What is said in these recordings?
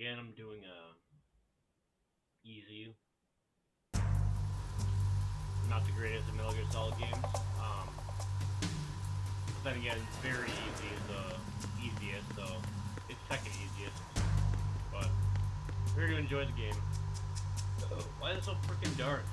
again, I'm doing easy. Not the greatest of Metal Gear Solid games. But then again, very easy is the easiest, so it's second easiest. But we're gonna enjoy the game. Why is it so freaking dark?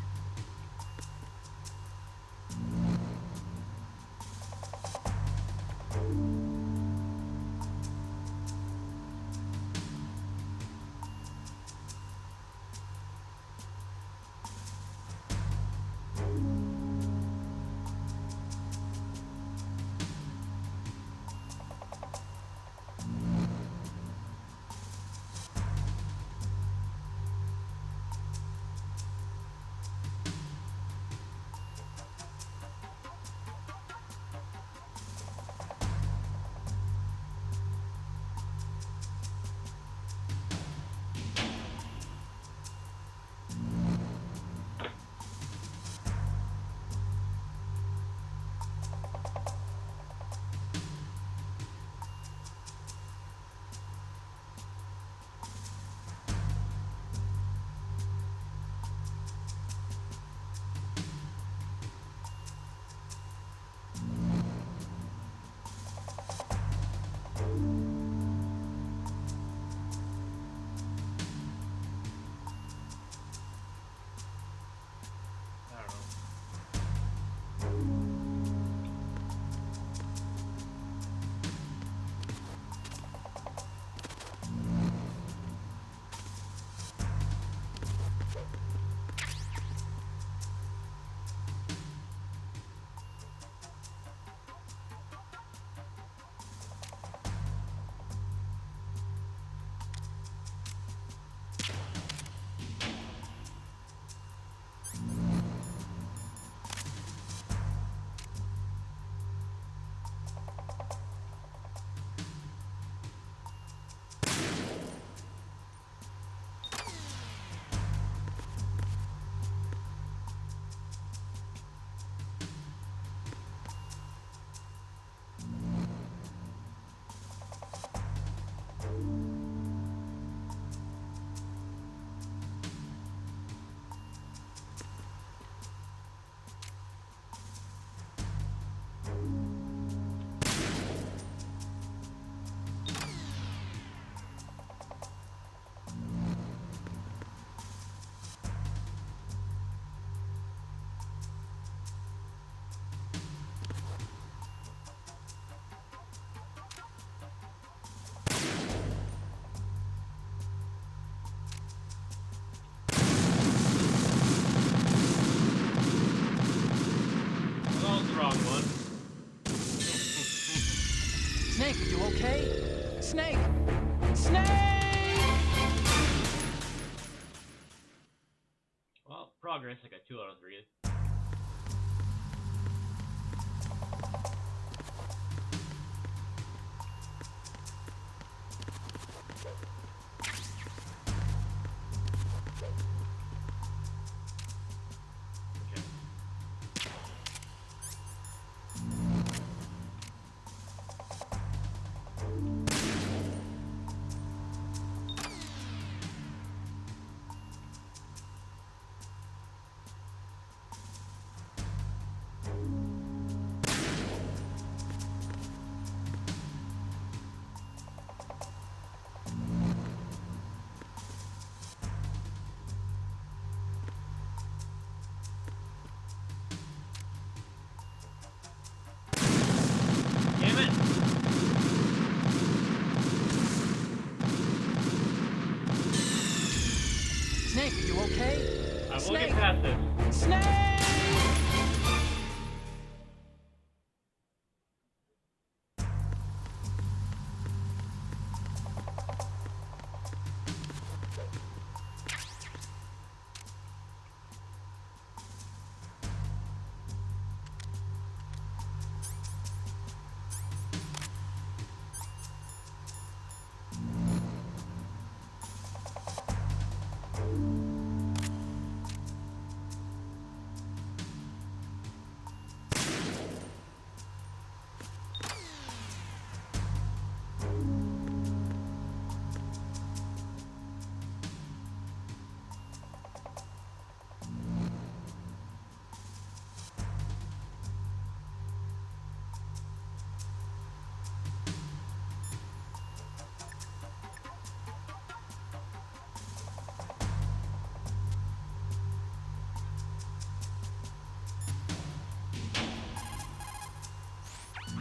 Snake, you okay? Snake! Snake! Well, progress. I got 2 out of 3. Snake, you okay? I will get past this. Snake!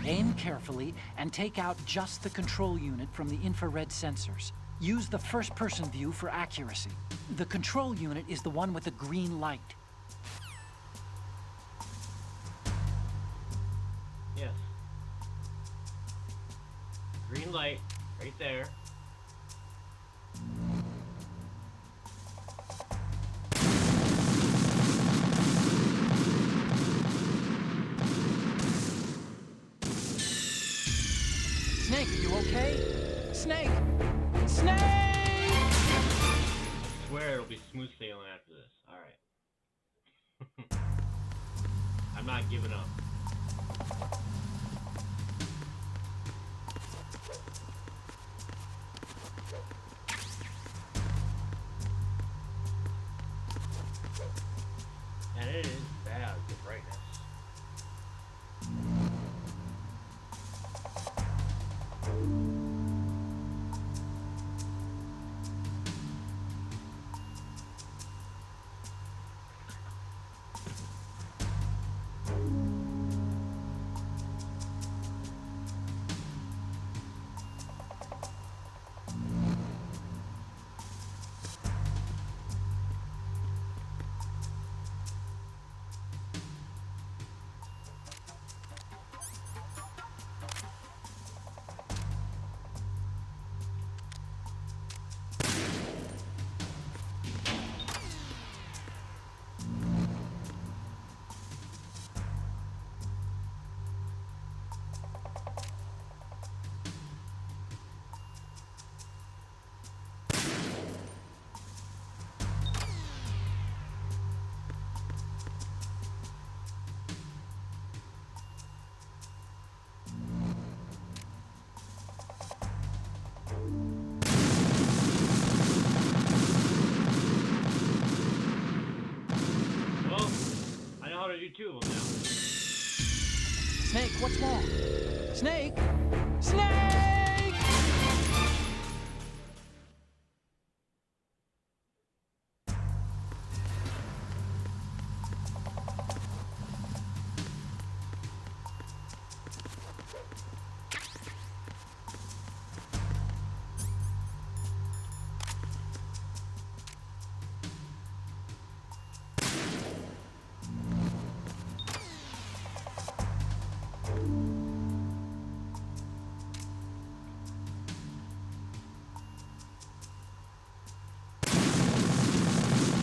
Aim carefully and take out just the control unit from the infrared sensors. Use the first-person view for accuracy. The control unit is the one with the green light. Yes. Green light, right there. Snake, are you okay? Snake! Snake! I swear it'll be smooth sailing after this. Alright. I'm not giving up. And it is bad, the brightness. Well, I know how to do two of them now. Snake, what's wrong? Snake! Snake!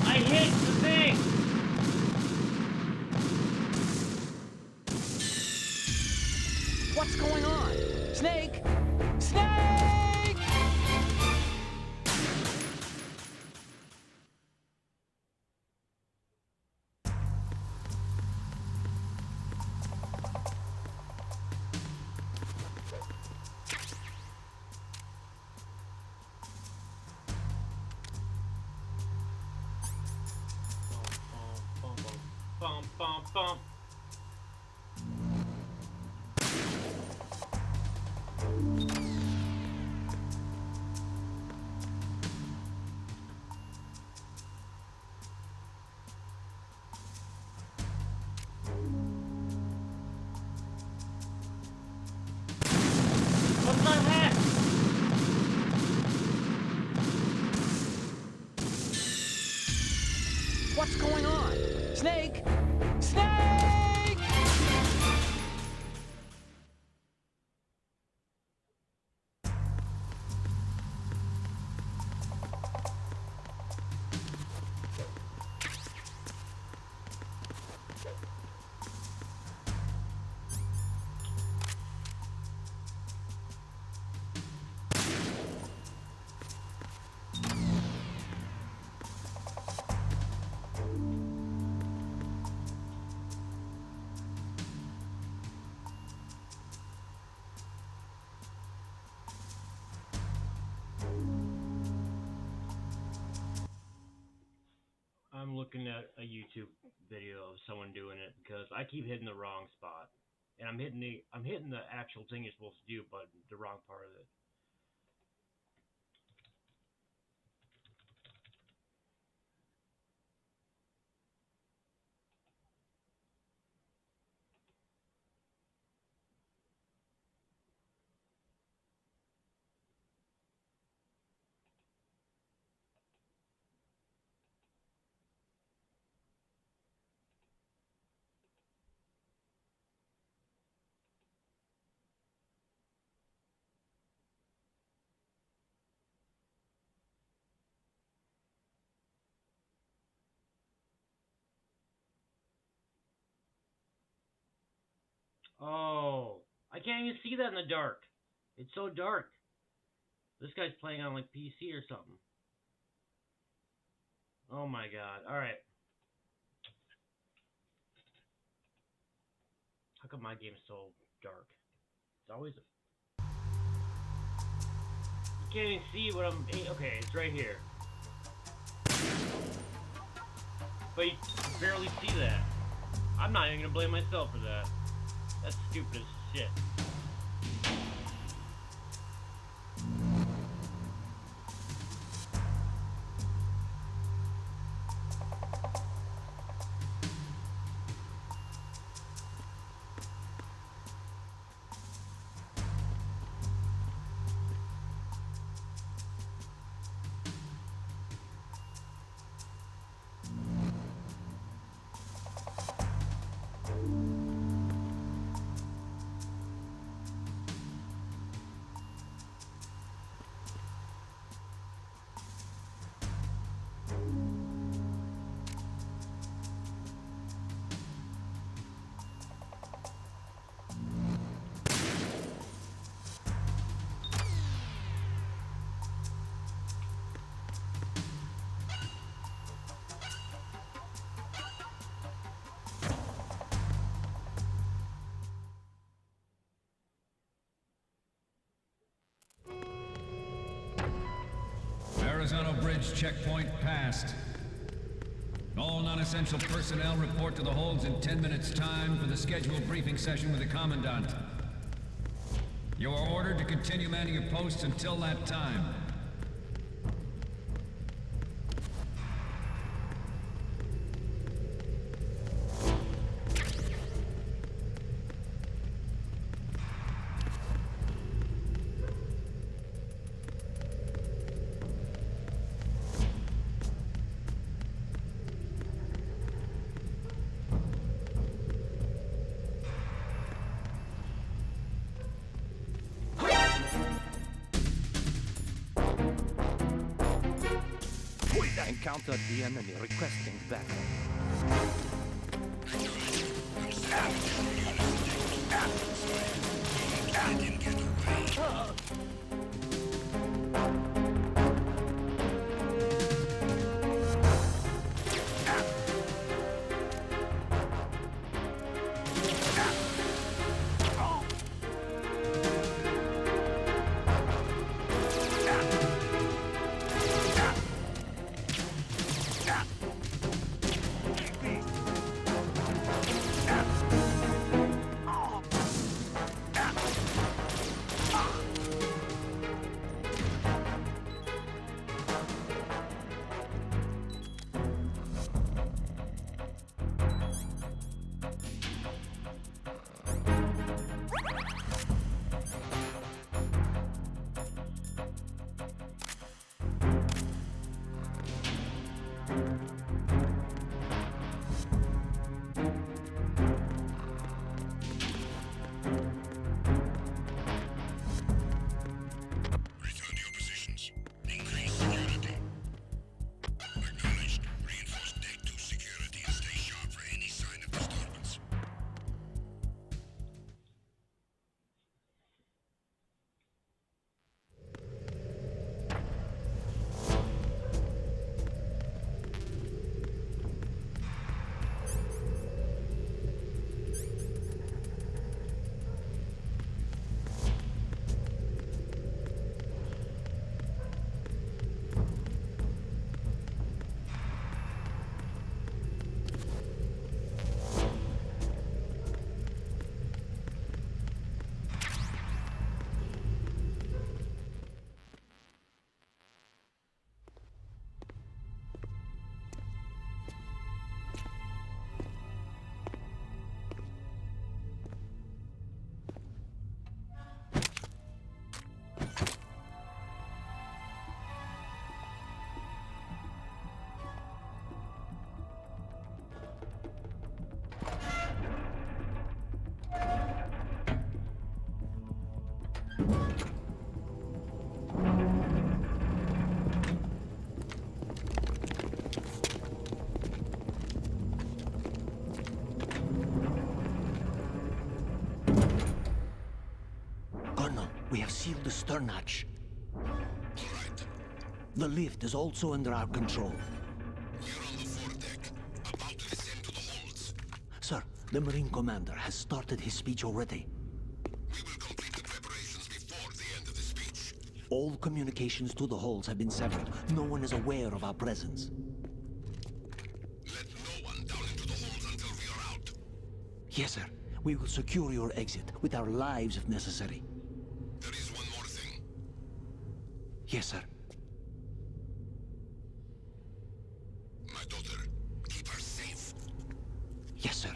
I hit the thing! What's going on? Snake! Snake! Bum, bum, bum. What's my hat? What's going on? Snake! Snake! I'm looking at a YouTube video of someone doing it because I keep hitting the wrong spot. And I'm hitting the actual thing you're supposed to do, but the wrong part of it. Oh, I can't even see that in the dark. It's so dark. This guy's playing on like PC or something. Oh my god. Alright. How come my game's so dark? It's always... You can't even see what I'm... Okay, it's right here. But you can barely see that. I'm not even gonna blame myself for that. That's stupid as shit. Arizona Bridge checkpoint passed. All non-essential personnel report to the holds in 10 minutes' time for the scheduled briefing session with the Commandant. You are ordered to continue manning your posts until that time. Encountered the enemy requesting backup. Let him get away. We have sealed the stern hatch. All right. The lift is also under our control. We're on the foredeck, about to descend to the holds. Sir, the Marine Commander has started his speech already. We will complete the preparations before the end of the speech. All communications to the holds have been severed. No one is aware of our presence. Let no one down into the holds until we are out. Yes, sir. We will secure your exit, with our lives if necessary. There is one more thing. Yes, sir. My daughter, keep her safe. Yes, sir.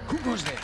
Who goes there?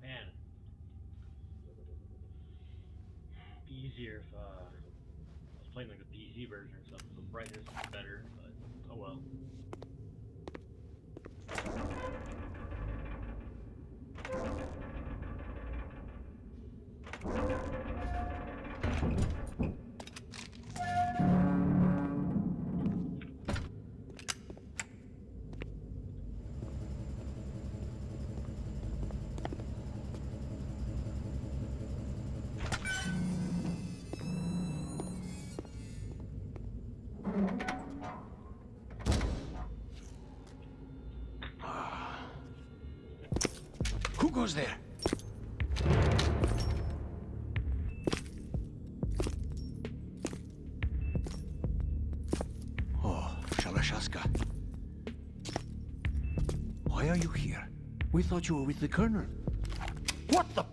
Man. Be easier if I was playing like the PC version or something, so brightness is better, but oh well. Who goes there? Oh, Shalashaska. Why are you here? We thought you were with the Colonel. What the?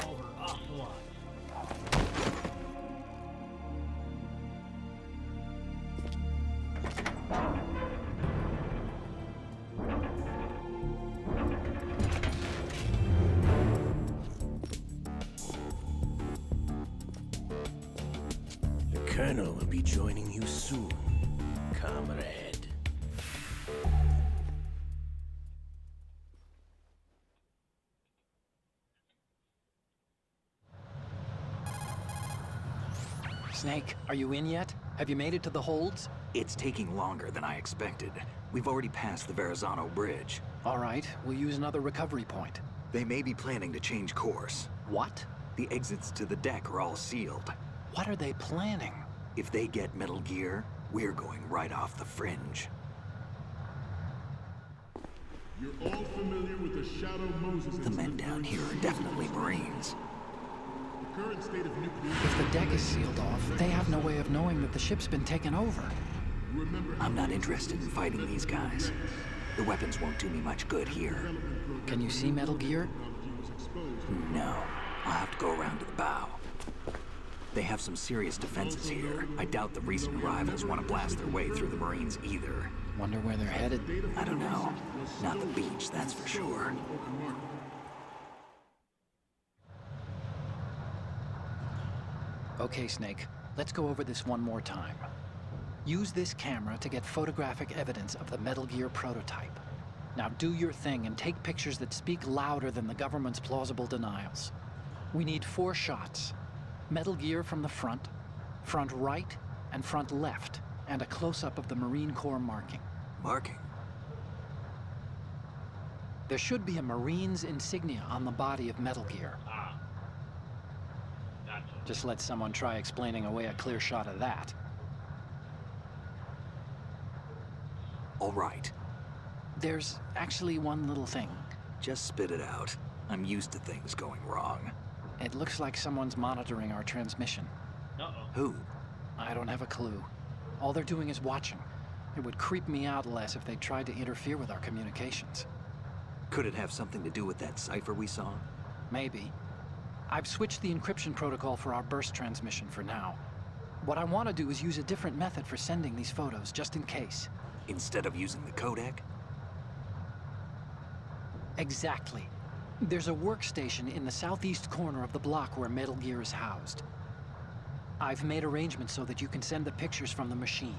Over Ocelot. The Colonel will be joining you soon, comrade. Snake, are you in yet? Have you made it to the holds? It's taking longer than I expected. We've already passed the Verrazano Bridge. All right, we'll use another recovery point. They may be planning to change course. What? The exits to the deck are all sealed. What are they planning? If they get Metal Gear, we're going right off the fringe. You're all familiar with the Shadow Moses The men down here are definitely Marines. The current state of nuclear... If the deck is sealed off, they have no way of knowing that the ship's been taken over. I'm not interested in fighting these guys. The weapons won't do me much good here. Can you see Metal Gear? No. I'll have to go around to the bow. They have some serious defenses here. I doubt the recent arrivals want to blast their way through the Marines either. Wonder where they're headed. I don't know. Not the beach, that's for sure. Okay, Snake. Let's go over this one more time. Use this camera to get photographic evidence of the Metal Gear prototype. Now do your thing and take pictures that speak louder than the government's plausible denials. We need 4 shots. Metal Gear from the front right, and front left, and a close-up of the Marine Corps marking. Marking? There should be a Marine's insignia on the body of Metal Gear. Gotcha. Just let someone try explaining away a clear shot of that. All right. There's actually one little thing. Just spit it out. I'm used to things going wrong. It looks like someone's monitoring our transmission. Uh-oh. Who? I don't have a clue. All they're doing is watching. It would creep me out less if they tried to interfere with our communications. Could it have something to do with that cipher we saw? Maybe. I've switched the encryption protocol for our burst transmission for now. What I want to do is use a different method for sending these photos, just in case. Instead of using the codec? Exactly. There's a workstation in the southeast corner of the block where Metal Gear is housed. I've made arrangements so that you can send the pictures from the machine.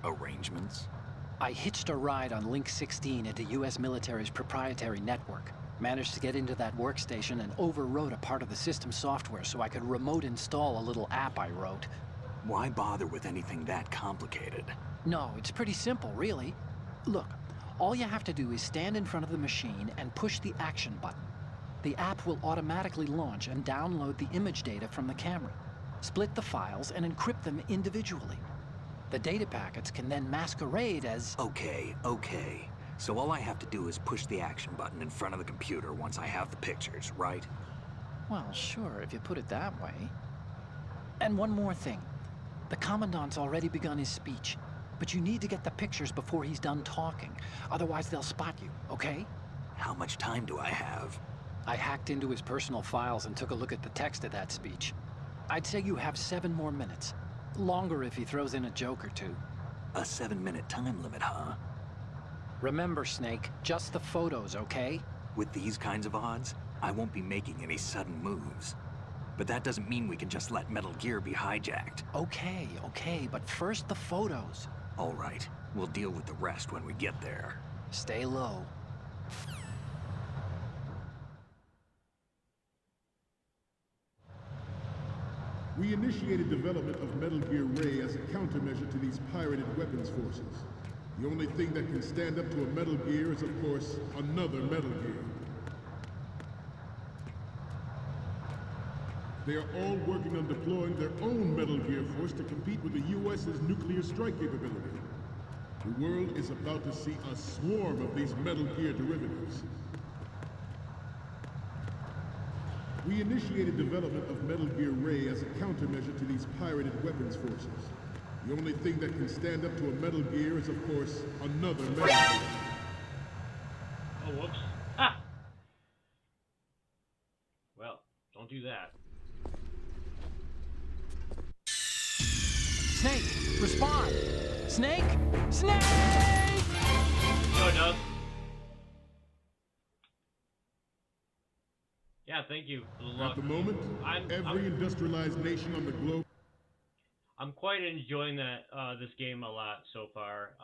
Arrangements? I hitched a ride on Link 16 into US military's proprietary network. Managed to get into that workstation and overwrote a part of the system software so I could remote install a little app I wrote. Why bother with anything that complicated? No, it's pretty simple, really. Look, all you have to do is stand in front of the machine and push the action button. The app will automatically launch and download the image data from the camera, split the files, and encrypt them individually. The data packets can then masquerade as... Okay. So all I have to do is push the action button in front of the computer once I have the pictures, right? Well, sure, if you put it that way. And one more thing. The Commandant's already begun his speech, but you need to get the pictures before he's done talking. Otherwise, they'll spot you, okay? How much time do I have? I hacked into his personal files and took a look at the text of that speech. I'd say you have 7 more minutes. Longer if he throws in a joke or two. A 7-minute time limit, huh? Remember, Snake, just the photos, okay? With these kinds of odds, I won't be making any sudden moves. But that doesn't mean we can just let Metal Gear be hijacked. Okay, but first the photos. All right, we'll deal with the rest when we get there. Stay low. We initiated development of Metal Gear Ray as a countermeasure to these pirated weapons forces. The only thing that can stand up to a Metal Gear is, of course, another Metal Gear. They are all working on deploying their own Metal Gear force to compete with the U.S.'s nuclear strike capability. The world is about to see a swarm of these Metal Gear derivatives. We initiated development of Metal Gear Ray as a countermeasure to these pirated weapons forces. The only thing that can stand up to a Metal Gear is, of course, another Metal Gear. Oh, whoops. Ah! Well, don't do that. Snake, respond! Snake! Snake! No, it does. Yeah, thank you for the luck. At the moment, every industrialized nation on the globe... I'm quite enjoying that this game a lot so far.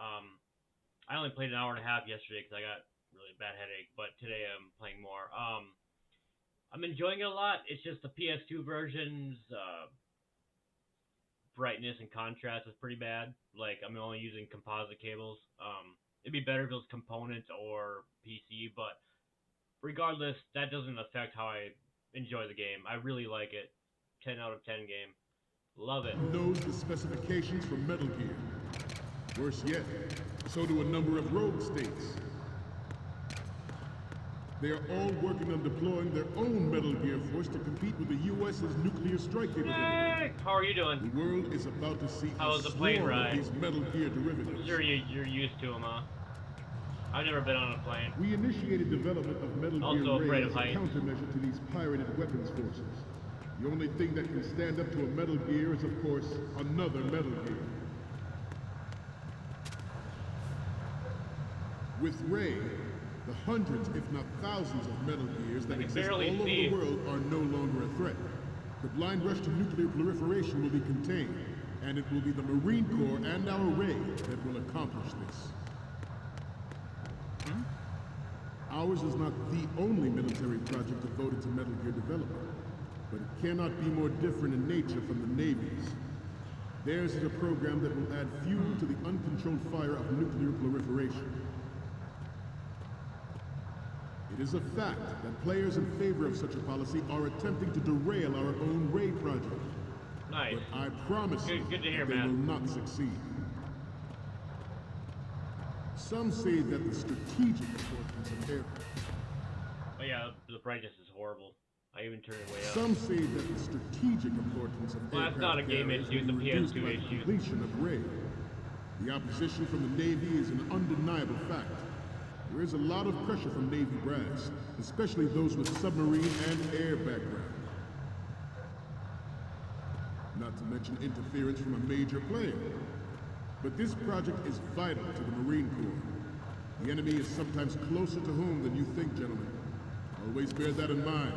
I only played an hour and a half yesterday because I got really bad headache, but today I'm playing more. I'm enjoying it a lot. It's just the PS2 version's brightness and contrast is pretty bad. Like, I'm only using composite cables. It'd be better if it was components or PC, but regardless, that doesn't affect how I enjoy the game. I really like it. 10 out of 10 game. Love it. Knows the specifications for Metal Gear. Worse yet, so do a number of rogue states. They are all working on deploying their own Metal Gear force to compete with the U.S.'s nuclear strike capability. Hey, how are you doing? The world is about to see How a was the plane swarm ride? of these Metal Gear I'm derivatives. sure you're used to them, huh? I've never been on a plane. We initiated development of Metal Also Gear afraid Ray of as a heights. countermeasure to these pirated weapons forces. The only thing that can stand up to a Metal Gear is, of course, another Metal Gear. With Ray, the hundreds, if not thousands, of Metal Gears that exist all over the world are no longer a threat. The blind rush to nuclear proliferation will be contained, and it will be the Marine Corps and our Ray that will accomplish this. Ours is not the only military project devoted to Metal Gear development, but it cannot be more different in nature from the Navy's. Theirs is a program that will add fuel to the uncontrolled fire of nuclear proliferation. It is a fact that players in favor of such a policy are attempting to derail our own Ray project. Nice. But I promise you Good to hear, that they man. will not succeed. Some say that the strategic importance of aircraft. Oh yeah, the brightness is horrible. I even turned it way up. Some say that the strategic importance of Well, that's aircraft not a game carriers issue, will it's be a reduced PS2 by the issue. completion of Ray. The opposition from the Navy is an undeniable fact. There is a lot of pressure from Navy brass, especially those with submarine and air background. Not to mention interference from a major player. But this project is vital to the Marine Corps. The enemy is sometimes closer to home than you think, gentlemen. Always bear that in mind.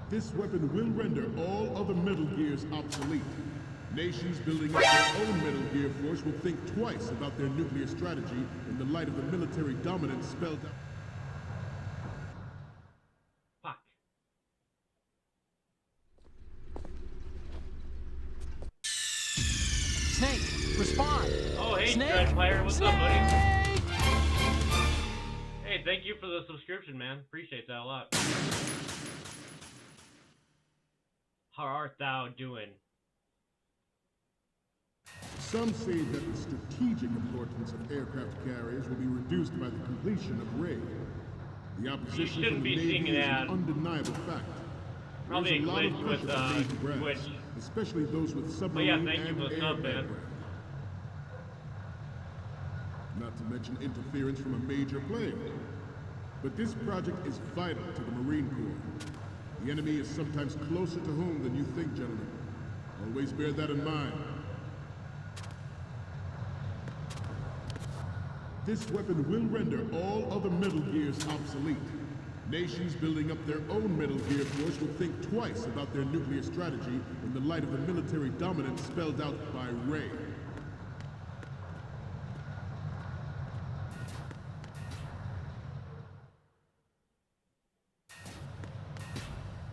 This weapon will render all other Metal Gears obsolete. Nations building up their own Metal Gear force will think twice about their nuclear strategy in the light of the military dominance spelled out. Fuck. Snake, respond! Oh, hey, Snake! Dreadfire, what's Snake! up, buddy? Hey, thank you for the subscription, man. Appreciate that a lot. How art thou doing? Some say that the strategic importance of aircraft carriers will be reduced by the completion of Ray. The opposition shouldn't from be the seeing Navy is that. an undeniable fact. Probably There's a a lot of glitch pressure with, from Navy brass, Twitch. especially those with But submarine yeah, thank you and for the air sub, man. background. Not to mention interference from a major player. But this project is vital to the Marine Corps. The enemy is sometimes closer to home than you think, gentlemen. Always bear that in mind. This weapon will render all other Metal Gears obsolete. Nations building up their own Metal Gear force will think twice about their nuclear strategy in the light of the military dominance spelled out by Ray.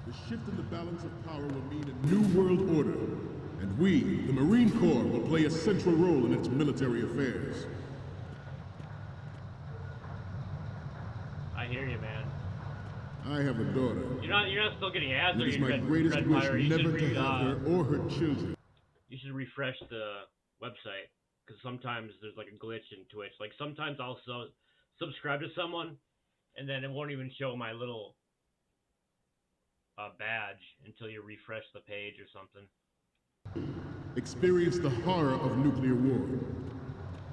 The shift in the balance of power will mean a new world order, and we, the Marine Corps, will play a central role in its military affairs. I hear you, man. I have a daughter. You're not still getting ads, And or it is you my greatest wish Dreadfire? You never should to have her or her children. You should refresh the website, because sometimes there's like a glitch in Twitch. Like sometimes I'll subscribe to someone, and then it won't even show my little badge until you refresh the page or something. Experience the horror of nuclear war.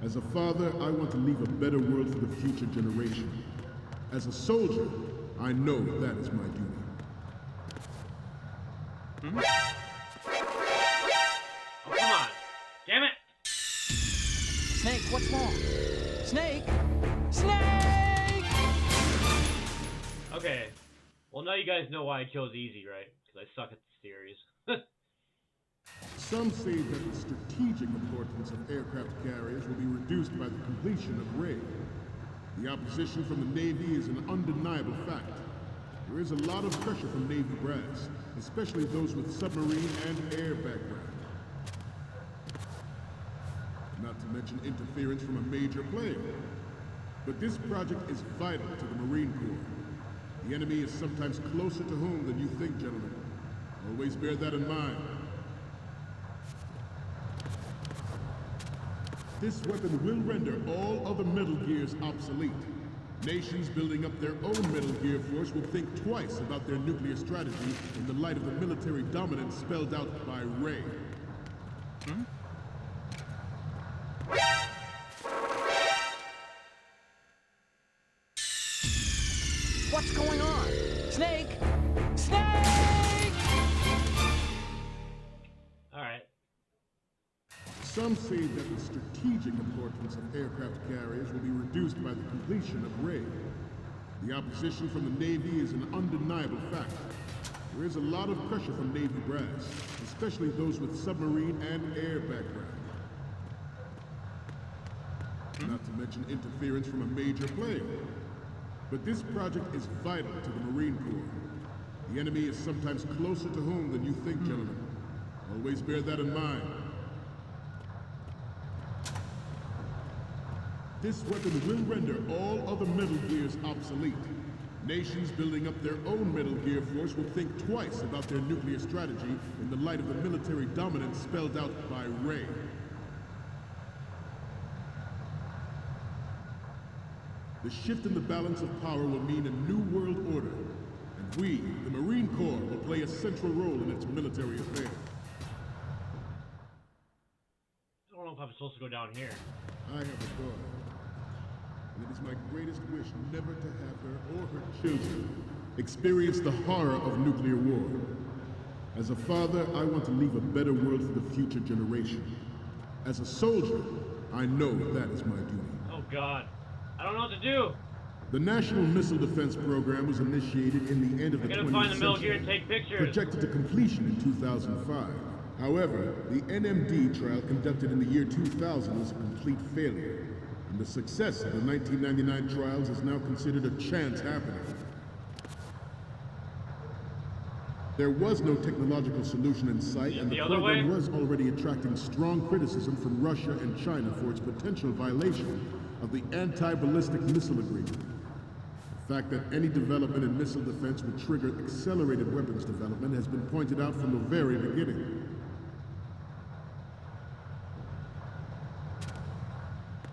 As a father, I want to leave a better world for the future generation. As a soldier, I know that is my duty. Oh, come on. Damn it! Snake, what's wrong? Snake! Snake! Okay. Well, now you guys know why I chose easy, right? Because I suck at the series. Some say that the strategic importance of aircraft carriers will be reduced by the completion of Ray. The opposition from the Navy is an undeniable fact. There is a lot of pressure from Navy brass, especially those with submarine and air background. Not to mention interference from a major player. But this project is vital to the Marine Corps. The enemy is sometimes closer to home than you think, gentlemen. Always bear that in mind. This weapon will render all other Metal Gears obsolete. Nations building up their own Metal Gear force will think twice about their nuclear strategy in the light of the military dominance spelled out by Ray. What's going on? Snake! Snake! Alright. Some say that the strategic importance of aircraft carriers will be reduced by the completion of Ray. The opposition from the Navy is an undeniable fact. There is a lot of pressure from Navy brass, especially those with submarine and air background. Not to mention interference from a major player. But this project is vital to the Marine Corps. The enemy is sometimes closer to home than you think, gentlemen. Always bear that in mind. This weapon will render all other Metal Gears obsolete. Nations building up their own Metal Gear force will think twice about their nuclear strategy in the light of the military dominance spelled out by Ray. The shift in the balance of power will mean a new world order, and we, the Marine Corps, will play a central role in its military affairs. I don't know if I'm supposed to go down here. I have a daughter, and it is my greatest wish never to have her or her children experience the horror of nuclear war. As a father, I want to leave a better world for the future generation. As a soldier, I know that is my duty. Oh God. I don't know what to do. The National Missile Defense Program was initiated in the end of the 20th century. I gotta find the Metal Gear and take pictures. Projected to completion in 2005. However, the NMD trial conducted in the year 2000 was a complete failure, and the success of the 1999 trials is now considered a chance happening. There was no technological solution in sight, and the program was already attracting strong criticism from Russia and China for its potential violation of the anti-ballistic missile agreement. The fact that any development in missile defense would trigger accelerated weapons development has been pointed out from the very beginning.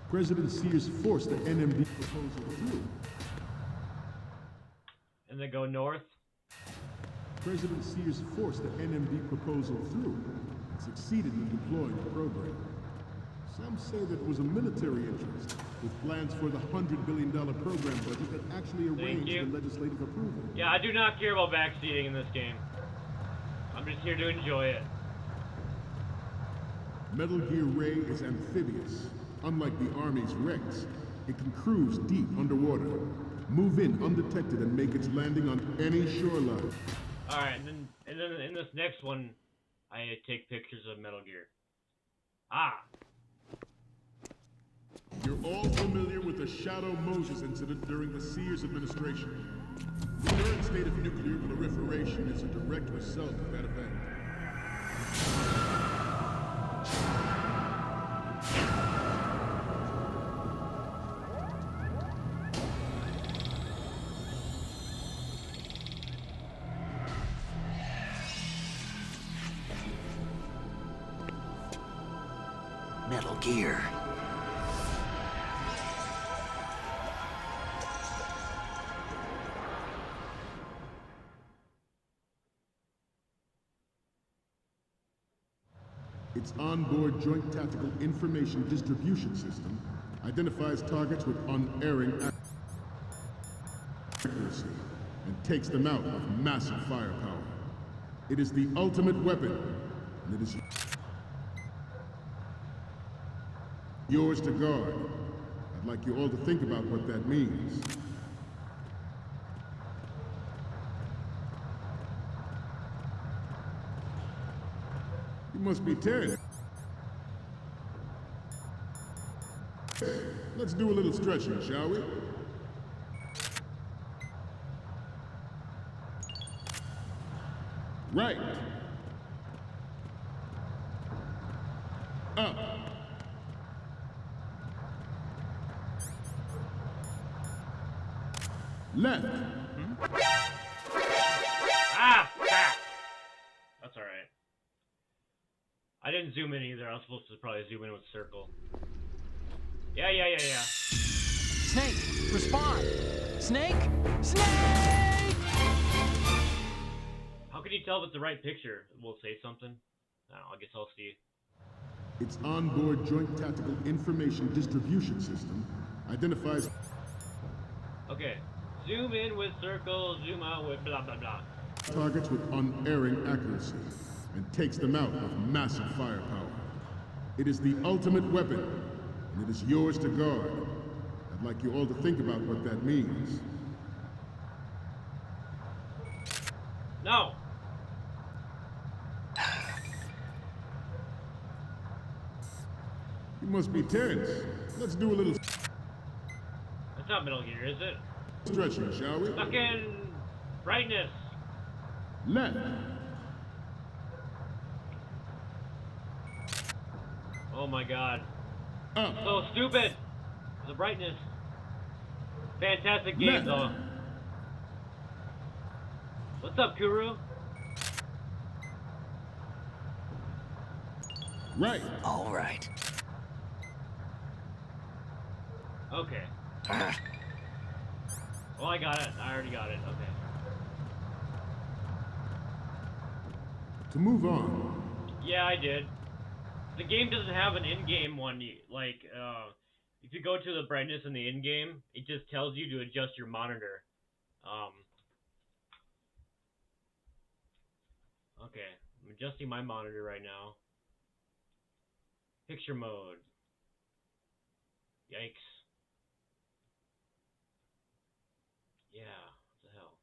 President Sears forced the NMD proposal through. And then go north. President Sears forced the NMD proposal through and succeeded in deploying the program. Some say that it was a military interest, with plans for the $100 billion program budget that actually arranged the legislative approval. Yeah, I do not care about backseating in this game. I'm just here to enjoy it. Metal Gear Ray is amphibious. Unlike the Army's Rex, it can cruise deep underwater, move in undetected, and make its landing on any shoreline. Alright, and then in this next one, I take pictures of Metal Gear. Ah! You're all familiar with the Shadow Moses incident during the Sears administration. The current state of nuclear proliferation is a direct result of that event. Metal Gear. Its onboard Joint Tactical Information Distribution System identifies targets with unerring accuracy and takes them out with massive firepower. It is the ultimate weapon, and it is yours to guard. I'd like you all to think about what that means. You must be 10. Let's do a little stretching, shall we? Right. Up. Left. Ah! Ah! That's alright. I didn't zoom in either. I was supposed to probably zoom in with circle. Yeah. Snake, respond! Snake! Snake! How can you tell if it's the right picture? We'll say something. I don't know, I guess I'll see. Its onboard Joint Tactical Information Distribution System identifies Okay. Zoom in with circle, zoom out with blah blah blah. targets with unerring accuracy and takes them out of massive firepower. It is the ultimate weapon, and it is yours to guard. I'd like you all to think about what that means. No! You must be tense. Let's do a little That's not Metal Gear, is it? stretching, shall we? Fucking brightness! Left. Oh my god. Up. So stupid! The brightness. Fantastic game, Left. though. What's up, Kuru? Right. All right. Okay. Well, I got it. I already got it. Okay. To move on. Yeah, I did. The game doesn't have an in-game one. Like, if you go to the brightness in the in-game, it just tells you to adjust your monitor. Okay. I'm adjusting my monitor right now. Picture mode. Yikes. Yeah, what the hell?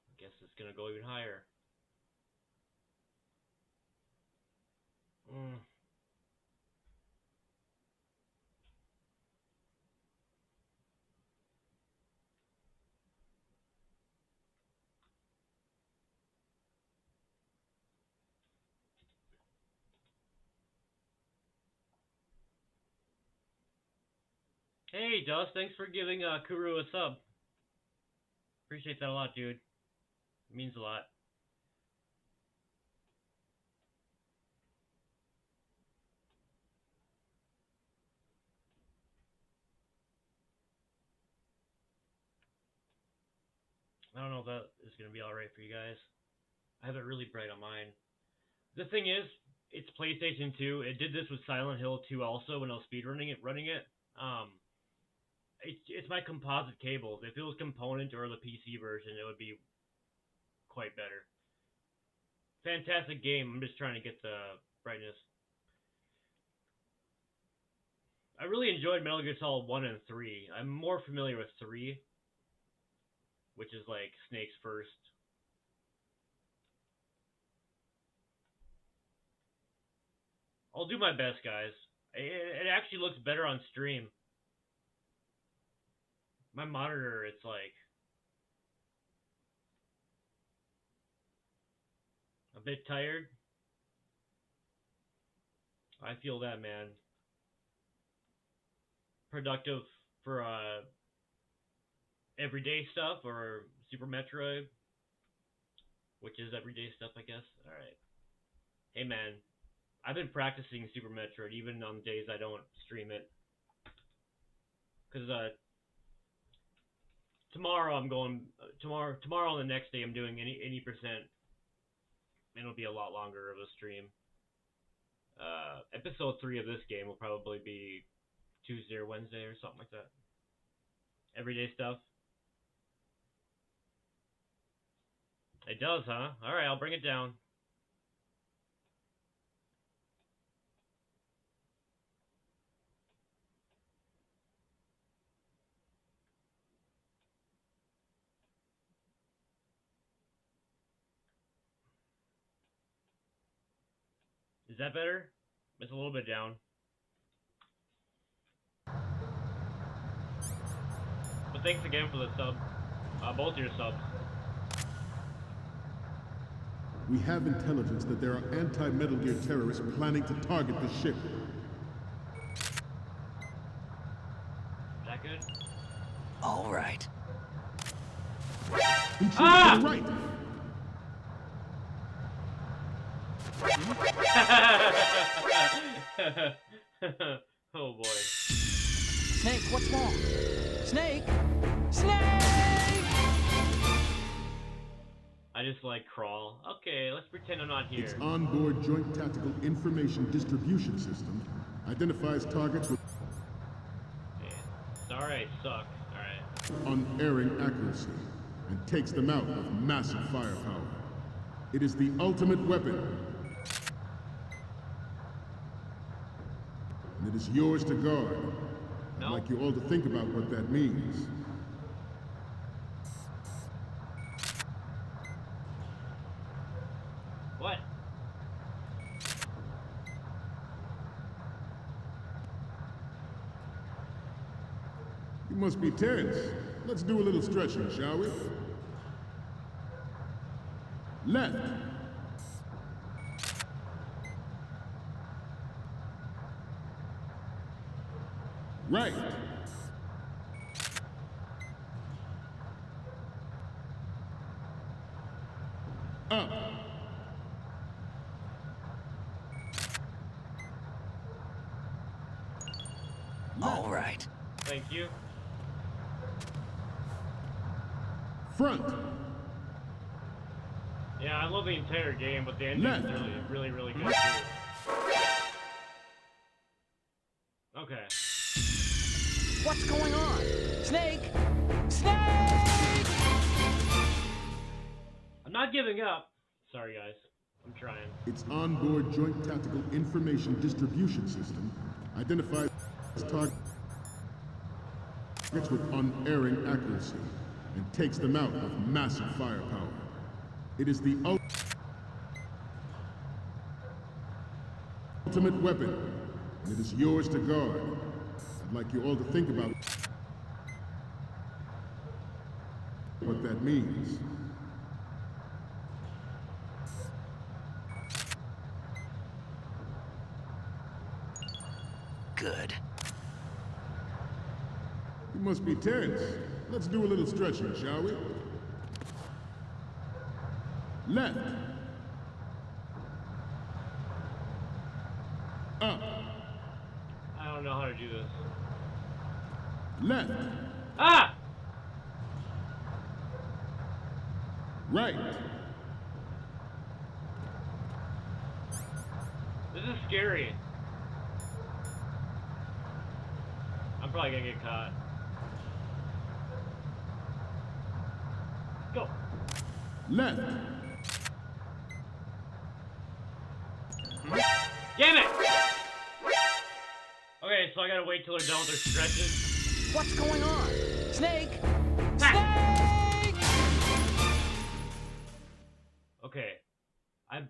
I guess it's gonna go even higher. Hey, Dust, thanks for giving Kuru a sub. Appreciate that a lot, dude. It means a lot. I don't know if that is going to be alright for you guys. I have it really bright on mine. The thing is, it's PlayStation 2. It did this with Silent Hill 2 also when I was speedrunning it. It's my composite cables. If it was component or the PC version, it would be quite better. Fantastic game. I'm just trying to get the brightness. I really enjoyed Metal Gear Solid 1 and 3. I'm more familiar with 3, which is like Snake's first. I'll do my best, guys. It actually looks better on stream. My monitor, it's like a bit tired. I feel that, man. Productive for everyday stuff or Super Metroid, which is everyday stuff, I guess. All right. Hey, man. I've been practicing Super Metroid even on days I don't stream it. Cause tomorrow I'm going tomorrow and the next day I'm doing 80%, and it'll be a lot longer of a stream. Episode 3 of this game will probably be Tuesday or Wednesday or something like that. Everyday stuff. It does, huh? All right, I'll bring it down. Is that better? It's a little bit down. But thanks again for the sub. Both your subs. We have intelligence that there are anti-Metal Gear terrorists planning to target the ship. Is that good? All right. Intruder to the right! Oh boy. Snake, what's wrong? Snake! Snake! I just like crawl. Okay, let's pretend I'm not here. Its onboard joint tactical information distribution system identifies targets with Man. Sorry, I suck. Alright. unerring accuracy and takes them out with massive firepower. It is the ultimate weapon. And it is yours to guard. I'd No? like you all to think about what that means. What? You must be tense. Let's do a little stretching, shall we? Left. Right. Up. All right. Thank you. Front. Yeah, I love the entire game, but the ending Left. is really good too. Okay. What's going on? Snake! Snake! I'm not giving up. Sorry guys. I'm trying. Its onboard joint tactical information distribution system identifies targets with unerring accuracy and takes them out with massive firepower. It is the ultimate weapon, and it is yours to guard. I'd like you all to think about what that means. Good. You must be tense. Let's do a little stretching, shall we? Left. Up. I don't know how to do this. Left. Ah! Right. This is scary. I'm probably gonna get caught. Go. Left. Damn it! Okay, so I gotta wait till they're done with their stretches. What's going on? Snake! Ha! Snake! Okay. I'm...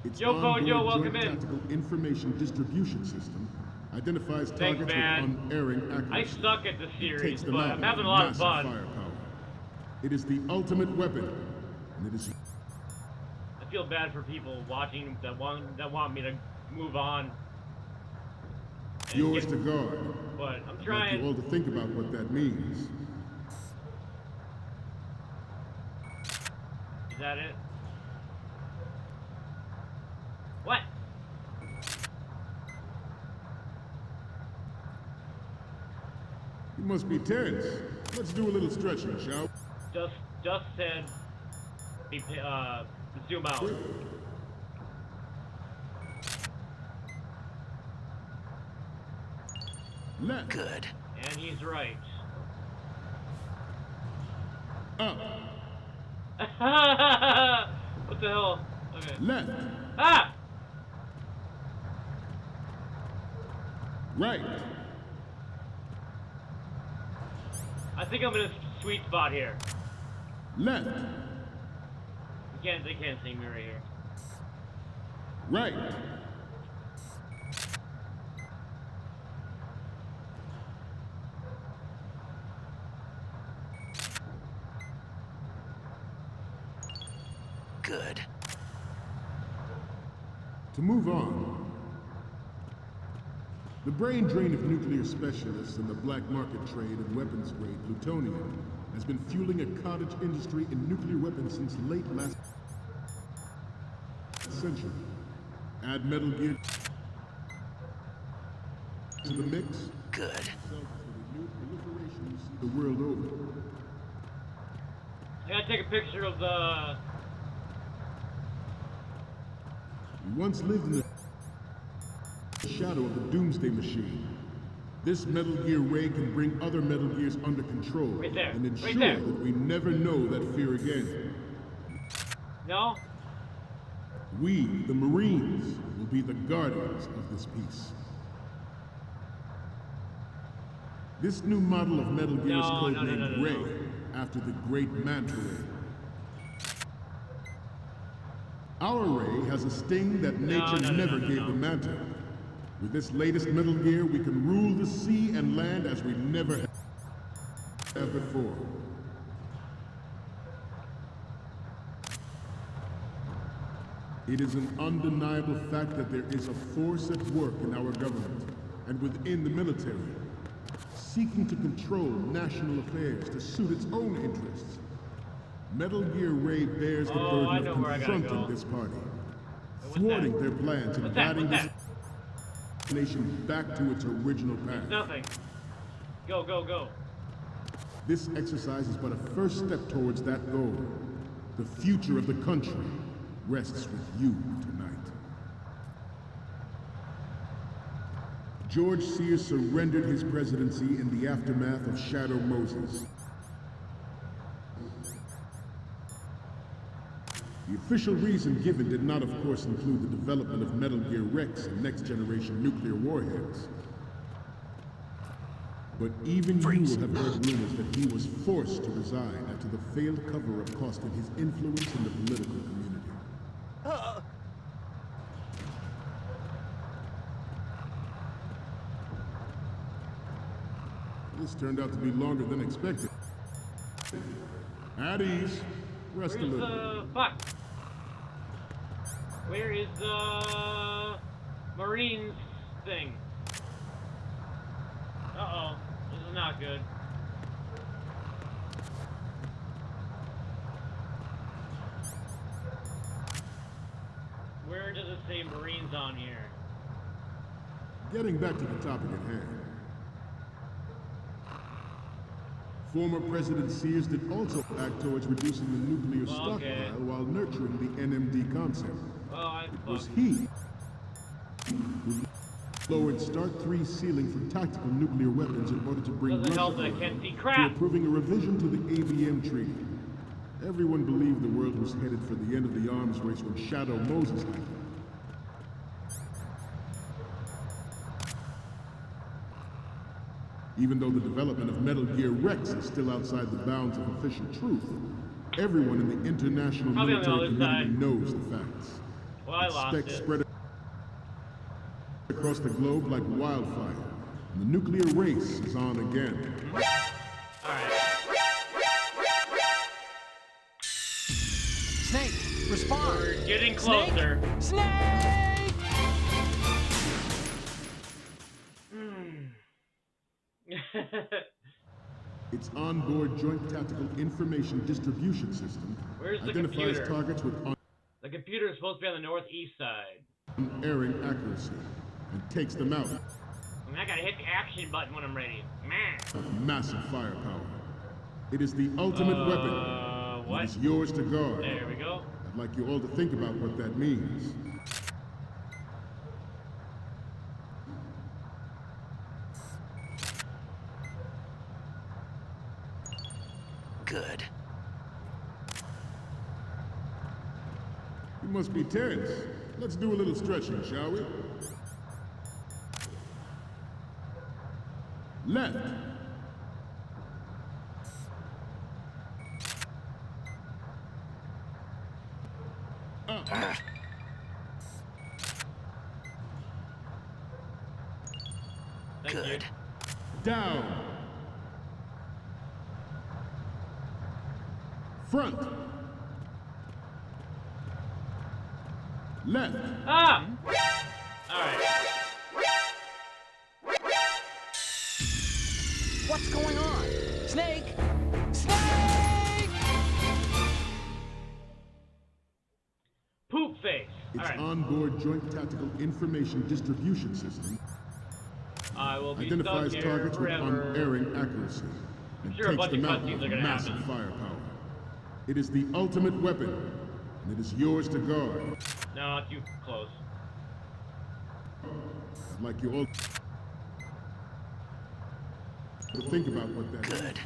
Its Yo, onboard Kojo, welcome joint in. tactical information distribution system identifies Thanks, targets man. with unerring accuracy. I suck at the and series, takes them but out I'm with having a lot of massive fun. firepower. It is the ultimate weapon, and it is I feel bad for people watching that want me to move on. and yours get- to guard. But I'm I'd like trying. you all to think about what that means. Is that it? What? You must be tense. Let's do a little stretching, shall we? Just said, zoom out. Left. Good. And he's right. Up. What the hell? Okay. Left. Ah! Right. I think I'm in a sweet spot here. Left. They can't see me right here. Right. Good. To move on, the brain drain of nuclear specialists and the black market trade in weapons grade plutonium has been fueling a cottage industry in nuclear weapons since late last century. Add Metal Gear to the mix. Good. Proliferation you see the world over. I gotta take a picture of the. We once lived in the shadow of the Doomsday Machine. This Metal Gear Ray can bring other Metal Gears under control Right there. and ensure Right there. that we never know that fear again. No? We, the Marines, will be the guardians of this peace. This new model of Metal Gear is codenamed Ray, after the great Manta Ray. Our Ray has a sting that nature never gave the Manta. With this latest Metal Gear, we can rule the sea and land as we never have before. It is an undeniable fact that there is a force at work in our government and within the military, seeking to control national affairs to suit its own interests. Metal Gear Ray bears the burden of confronting this party, thwarting their plans and guiding this nation back to its original path. Nothing. Go, go, go. This exercise is but a first step towards that goal. The future of the country rests with you tonight. George Sears surrendered his presidency in the aftermath of Shadow Moses. The official reason given did not, of course, include the development of Metal Gear Rex and next-generation nuclear warheads. But even you will have heard rumors that he was forced to resign after the failed cover-up costing his influence in the political community. This turned out to be longer than expected. At ease. Rest a Where's little. the fuck? Where is the Marines thing? Uh-oh. This is not good. Where does it say Marines on here? Getting back to the topic at hand. Former President Sears did also act towards reducing the nuclear stockpile while nurturing the NMD concept. It was he who lowered Start 3's ceiling for tactical nuclear weapons in order to bring Russia to approving a revision to the ABM Treaty. Everyone believed the world was headed for the end of the arms race when Shadow Moses happened. Even though the development of Metal Gear Rex is still outside the bounds of official truth, everyone in the international military community knows the facts. Well, I lost it. Spread across the globe like wildfire, and the nuclear race is on again. Alright. Snake, respond! We're getting closer. Snake! Its onboard Joint Tactical Information Distribution System identifies targets with The computer is supposed to be on the northeast side. unerring accuracy and takes them out. I gotta hit the action button when I'm ready. Man. Massive firepower. It is the ultimate weapon. What? It is yours to guard. There we go. I'd like you all to think about what that means. Good. You must be tense. Let's do a little stretching, shall we? Left. Up. Good. Down. Front. Left. Ah! Alright. What's going on? Snake! Snake! Poop face. Its Alright. onboard Joint Tactical Information Distribution System I will be Identifies stuck here targets with forever. unerring accuracy and Sure, a takes bunch of them out cutscenes with are gonna massive happen. firepower. It is the ultimate weapon, and it is yours to guard. No, too close. I'd like you all to think about what that is. Good.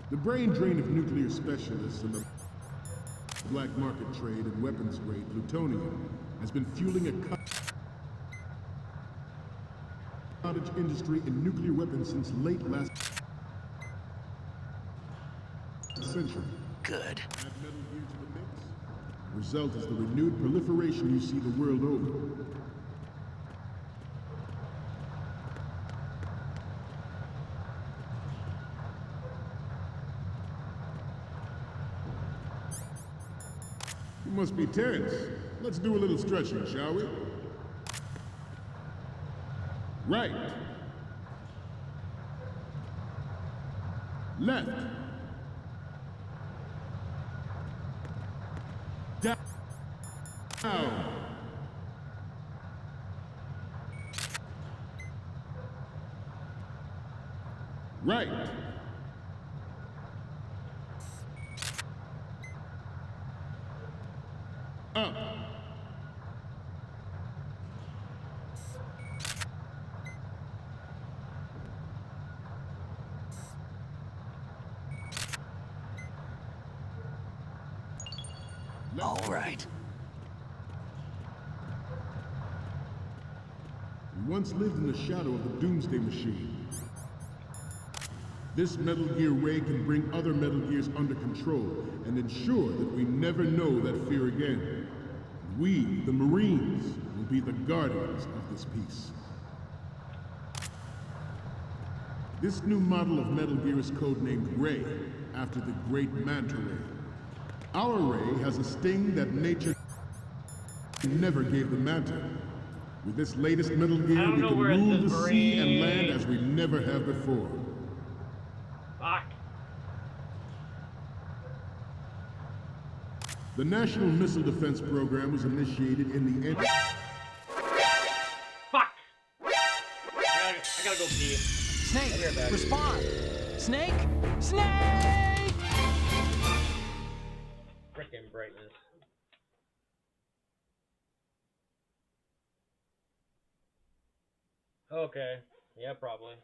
The brain drain of nuclear specialists and the black market trade in weapons-grade plutonium has been fueling a cottage industry in nuclear weapons since late last century. Good. Add Metal Gear to the mix. The result is the renewed proliferation you see the world over. You must be tense. Let's do a little stretching, shall we? Right. Left. Down. Right. Up. All right. We once lived in the shadow of the Doomsday Machine. This Metal Gear Ray can bring other Metal Gears under control and ensure that we never know that fear again. We, the Marines, will be the guardians of this peace. This new model of Metal Gear is codenamed Ray, after the great Manta Ray. Our Ray has a sting that nature never gave the Manta. With this latest Metal Gear, we can rule the sea and land as we never have before. Fuck. The National Missile Defense Program was initiated in the Fuck! I gotta go pee. Snake, respond! Snake! Snake! Frickin' brightness. Okay. Yeah, probably.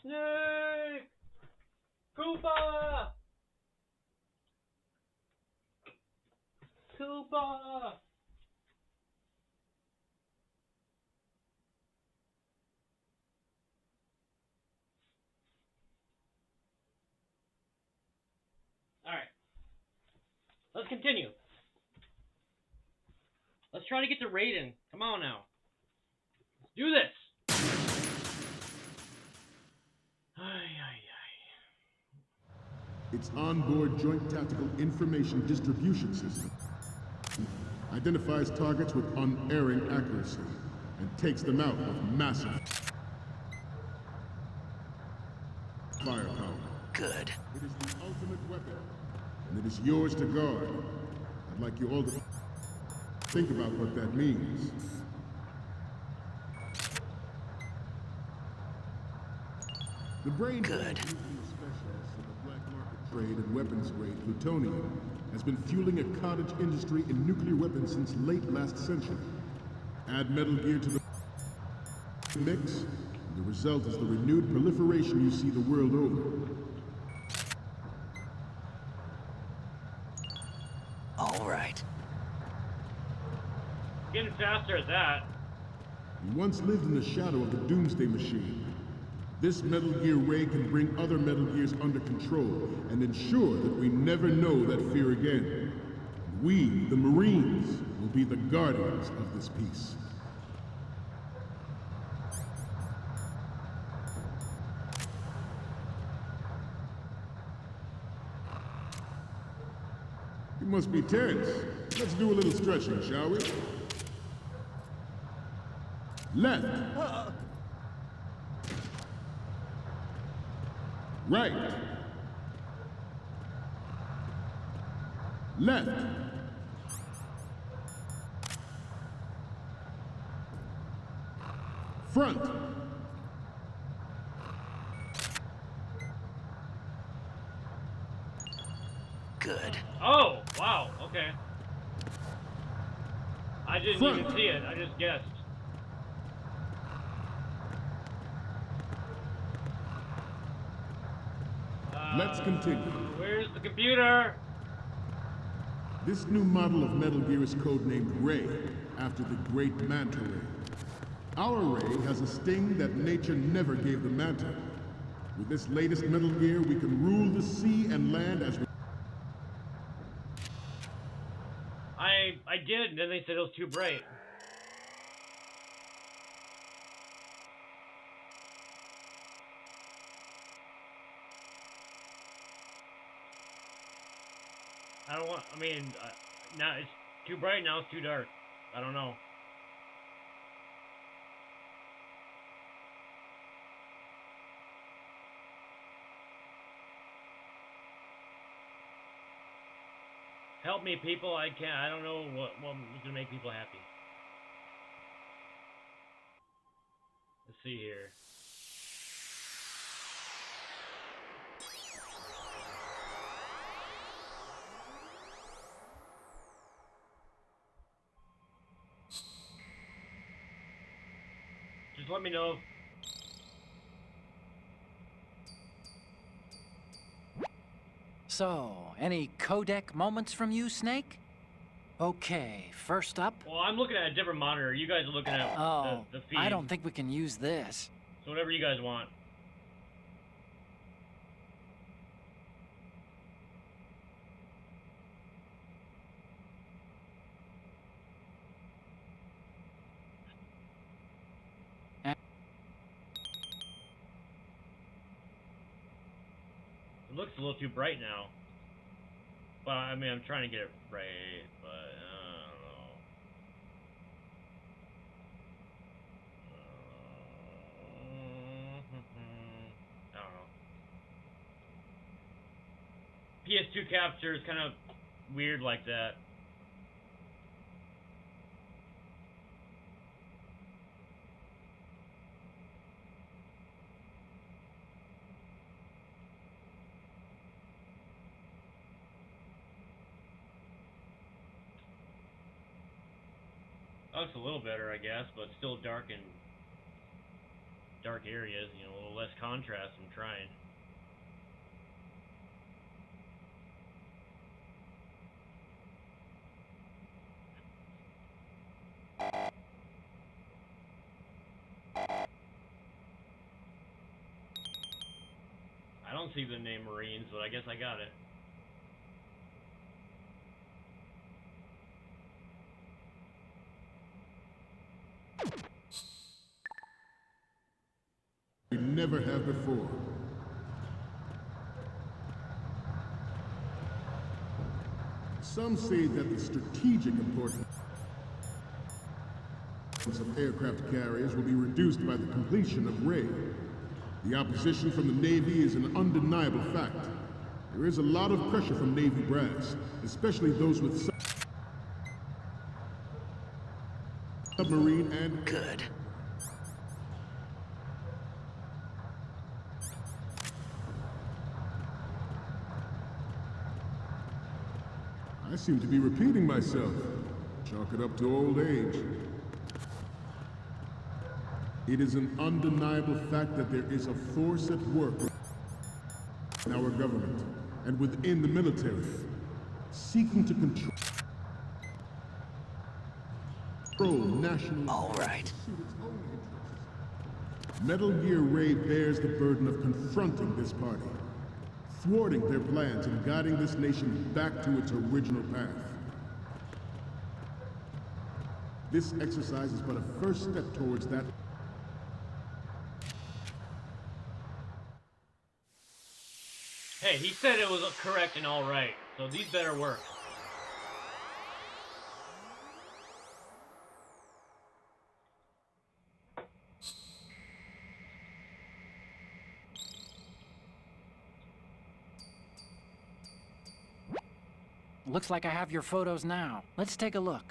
Snake! Koopa! Koopa! Alright. Let's continue. Let's try to get to Raiden. Come on now. Let's do this! Its onboard Joint Tactical Information Distribution System identifies targets with unerring accuracy and takes them out with massive firepower. Good. It is the ultimate weapon, and it is yours to guard. I'd like you all to think about what that means. The brain Good. specialists of the black market trade in weapons-grade plutonium has been fueling a cottage industry in nuclear weapons since late last century. Add Metal Gear to the mix, and the result is the renewed proliferation you see the world over. getting faster at that. You once lived in the shadow of the Doomsday Machine. This Metal Gear Ray can bring other Metal Gears under control and ensure that we never know that fear again. We, the Marines, will be the guardians of this peace. You must be tense. Let's do a little stretching, shall we? Left. Right. Left. Front. Good. Oh, wow, okay. I didn't Front. even see it, I just guessed. Let's continue. Where's the computer? This new model of Metal Gear is codenamed Ray, after the great Manta Ray. Our Ray has a sting that nature never gave the Manta. With this latest Metal Gear, we can rule the sea and land as we... I did, and then they said it was too bright. I don't want, I mean, now it's too bright, now it's too dark. I don't know. Help me, people, I can't, I don't know what's gonna make people happy. Let's see here. Just let me know. So, any codec moments from you, Snake? Okay, first up. Well, I'm looking at a different monitor. You guys are looking at the feed. I don't think we can use this. So whatever you guys want. It looks a little too bright now. But I mean, I'm trying to get it right, but I don't know. I don't know. PS2 capture is kind of weird like that. Looks a little better, I guess, but still dark and dark areas, you know, a little less contrast. I'm trying. I don't see the name Marines, but I guess I got it. We never have before. Some say that the strategic importance of aircraft carriers will be reduced by the completion of Ray. The opposition from the Navy is an undeniable fact. There is a lot of pressure from Navy brass, especially those with submarine and... Good. I seem to be repeating myself. Chalk it up to old age. It is an undeniable fact that there is a force at work in our government and within the military, seeking to control sole national... All right. Metal Gear Ray bears the burden of confronting this party, thwarting their plans and guiding this nation back to its original path. This exercise is but a first step towards that. Hey, he said it was correct and all right, so these better work. Looks like I have your photos now. Let's take a look.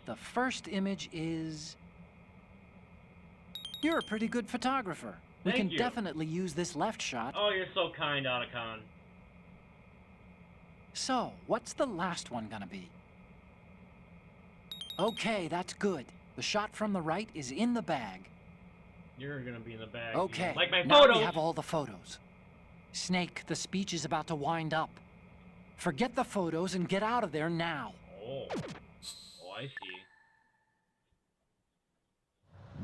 The first image is... You're a pretty good photographer. We Thank can you. definitely use this left shot. Oh, you're so kind, Otacon. So, what's the last one gonna be? Okay, that's good. The shot from the right is in the bag. You're gonna be in the bag. Okay, Like my now photos! we have all the photos. Snake, the speech is about to wind up. Forget the photos and get out of there now. Oh. Oh, I see.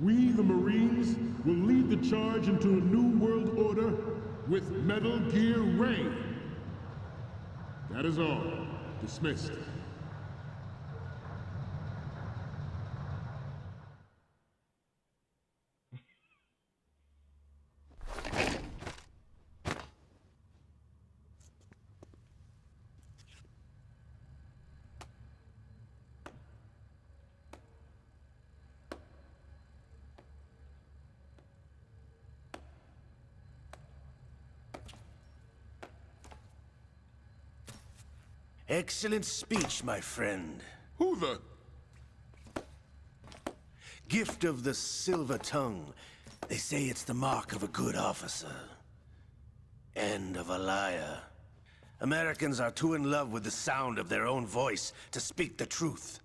We, the Marines, will lead the charge into a new world order with Metal Gear Ray. That is all. Dismissed. Excellent speech, my friend. Who the... Gift of the silver tongue. They say it's the mark of a good officer. And of a liar. Americans are too in love with the sound of their own voice to speak the truth.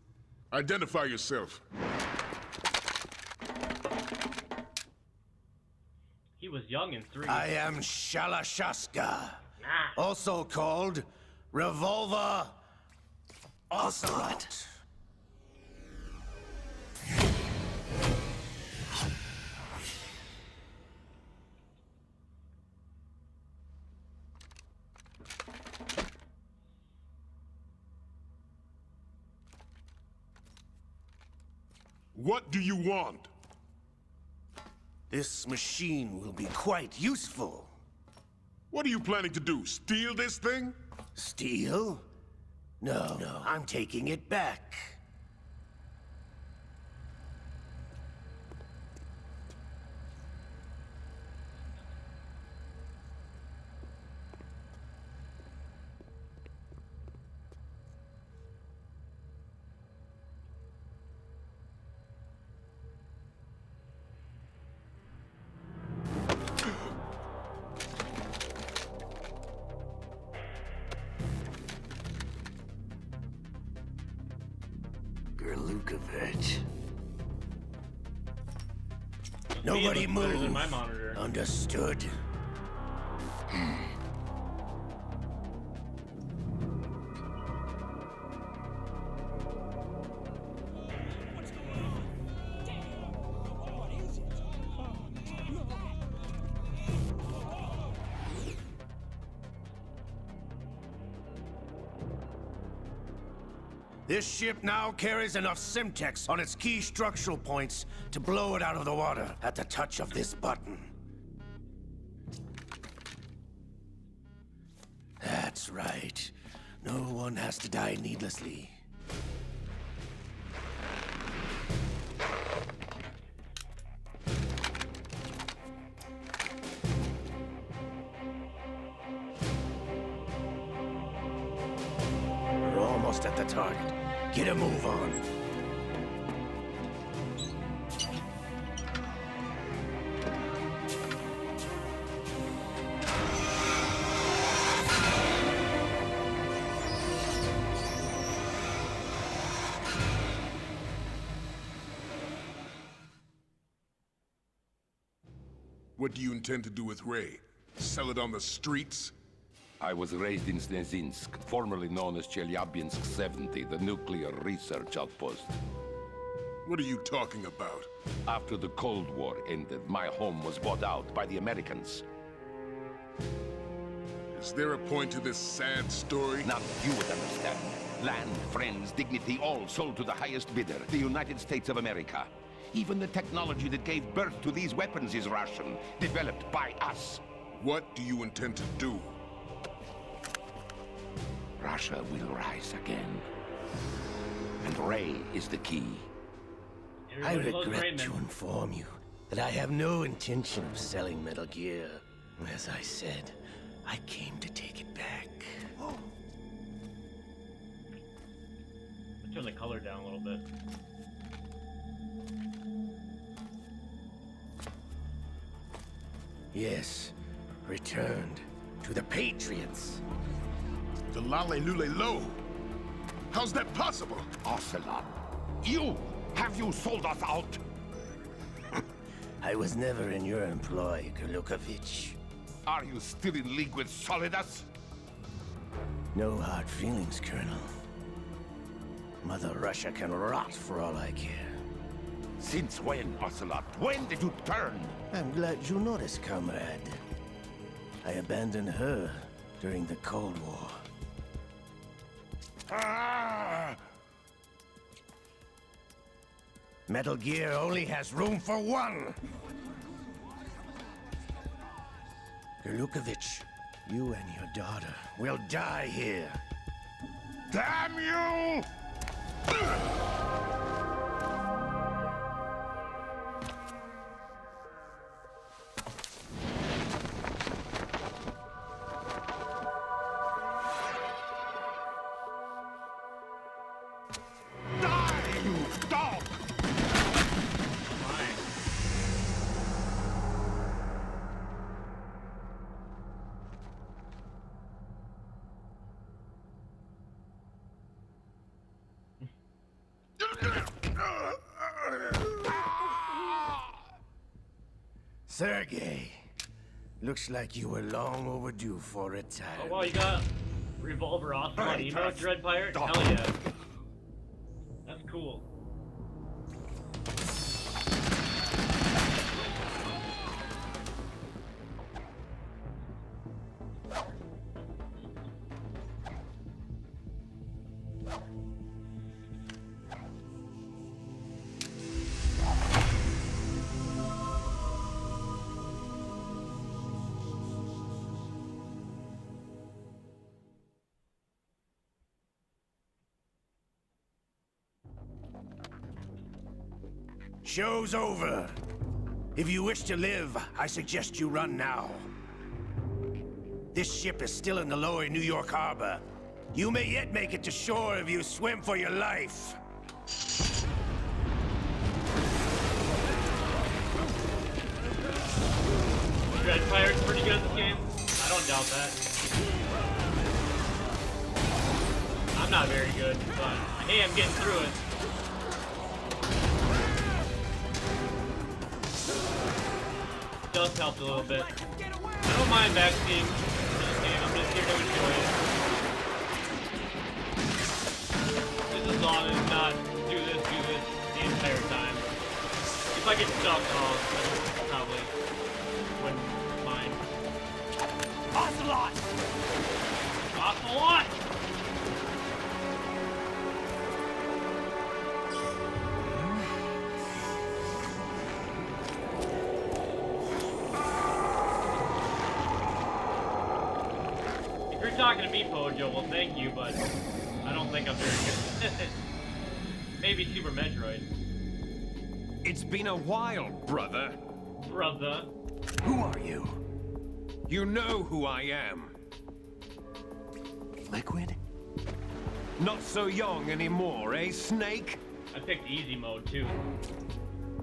Identify yourself. He was young in 3. I am Shalashaska. Nah. Also called Revolver Ocelot. What do you want? This machine will be quite useful. What are you planning to do? Steal this thing? Steal? No, I'm taking it back. Gerlukovich. Nobody looks better than move. my monitor. Understood? This ship now carries enough Simtex on its key structural points to blow it out of the water at the touch of this button. That's right. No one has to die needlessly. We're almost at the target. Get a move on. What do you intend to do with Ray? Sell it on the streets? I was raised in Snezinsk, formerly known as Chelyabinsk 70, the nuclear research outpost. What are you talking about? After the Cold War ended, my home was bought out by the Americans. Is there a point to this sad story? Now you would understand. Land, friends, dignity, all sold to the highest bidder, the United States of America. Even the technology that gave birth to these weapons is Russian, developed by us. What do you intend to do? Russia will rise again. And Ray is the key. I Everybody loves regret Rayman. to inform you that I have no intention of selling Metal Gear. As I said, I came to take it back. Turn the color down a little bit. Yes, returned to the Patriots. The Lale Lule Lo? How's that possible? Ocelot, have you sold us out? I was never in your employ, Golukovich. Are you still in league with Solidus? No hard feelings, Colonel. Mother Russia can rot for all I care. Since when, Ocelot? When did you turn? I'm glad you noticed, comrade. I abandoned her during the Cold War. Ah! Metal Gear only has room for one! Golukovich, you and your daughter will die here. Damn you! Die, you dog! Sergei, looks like you were long overdue for Oh retirement. wow, you got Revolver Ocelot emote, Dread Pirate? Stop. Hell yeah. That's cool. Show's over. If you wish to live, I suggest you run now. This ship is still in the lower New York harbor. You may yet make it to shore if you swim for your life. Dread Pirate's pretty good at this game. I don't doubt that. I'm not very good, but hey, I'm getting through it. Does help a little bit. I don't mind backseating for this game. I'm just here to enjoy it. Just as long as not do this the entire time. If I get stuck, I probably wouldn't mind. Ocelot! Ocelot! If you're talking to me, Pojo, well thank you, but I don't think I'm very good. Maybe Super Metroid. It's been a while, brother. Brother. Who are you? You know who I am. Liquid? Not so young anymore, eh, Snake? I picked easy mode too.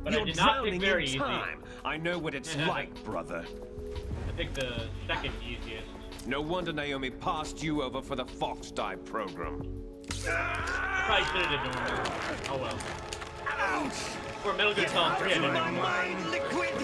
But You're I did not pick drowning very in easy. time. I know what it's like, brother. I picked the second easiest. No wonder Naomi passed you over for the Fox Die program. I probably should have did normal. Oh well. For Metal Gear Solid 3, I did normal. Liquid!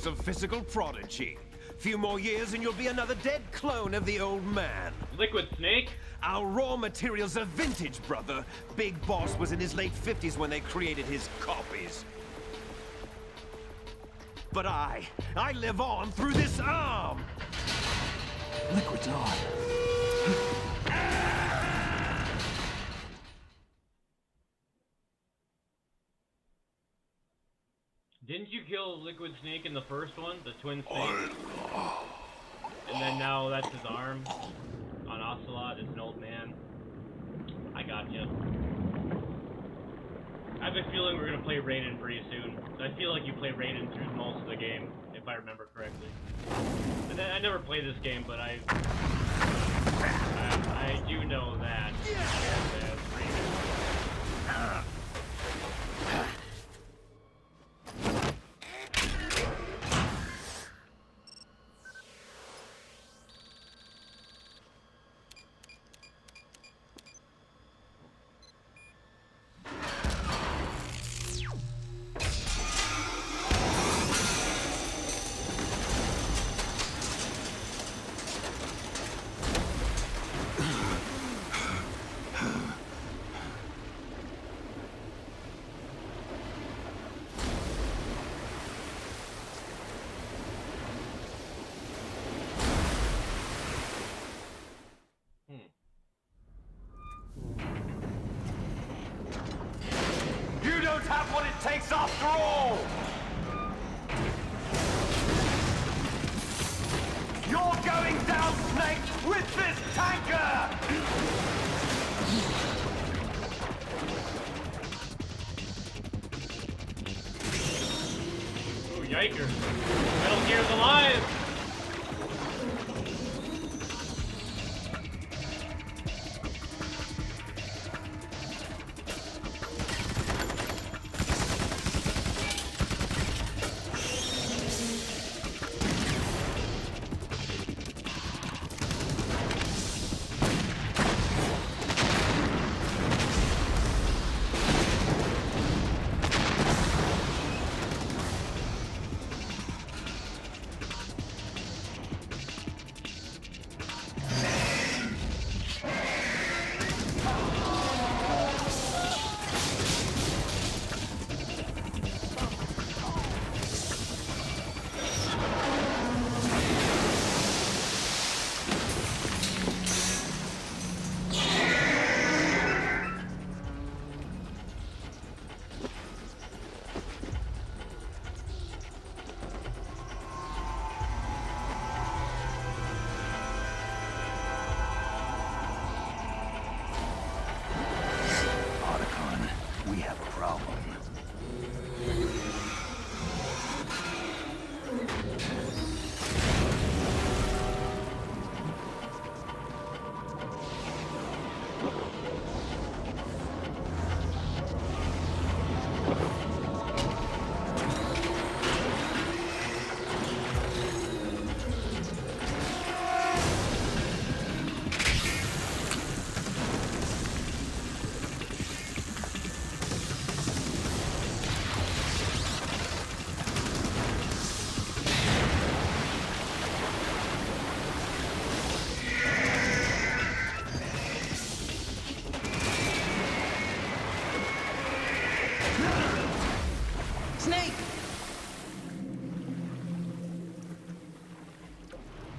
promise of physical prodigy. Few more years and you'll be another dead clone of the old man. Liquid Snake? Our raw materials are vintage, brother. Big Boss was in his late 50s when they created his copies. But I live on through this arm! Liquid's on. Didn't you kill Liquid Snake in the first one? The twin snake? And then now that's his arm on Ocelot as an old man. I got you. I have a feeling we're gonna play Raiden pretty soon. I feel like you play Raiden through most of the game, if I remember correctly. And I never played this game, but I do know that. You don't have what it takes after all! You're going down, Snake, with this tanker! Oh, yikers. Metal Gear's alive!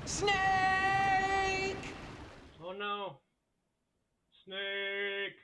Snake! Oh no. Snake!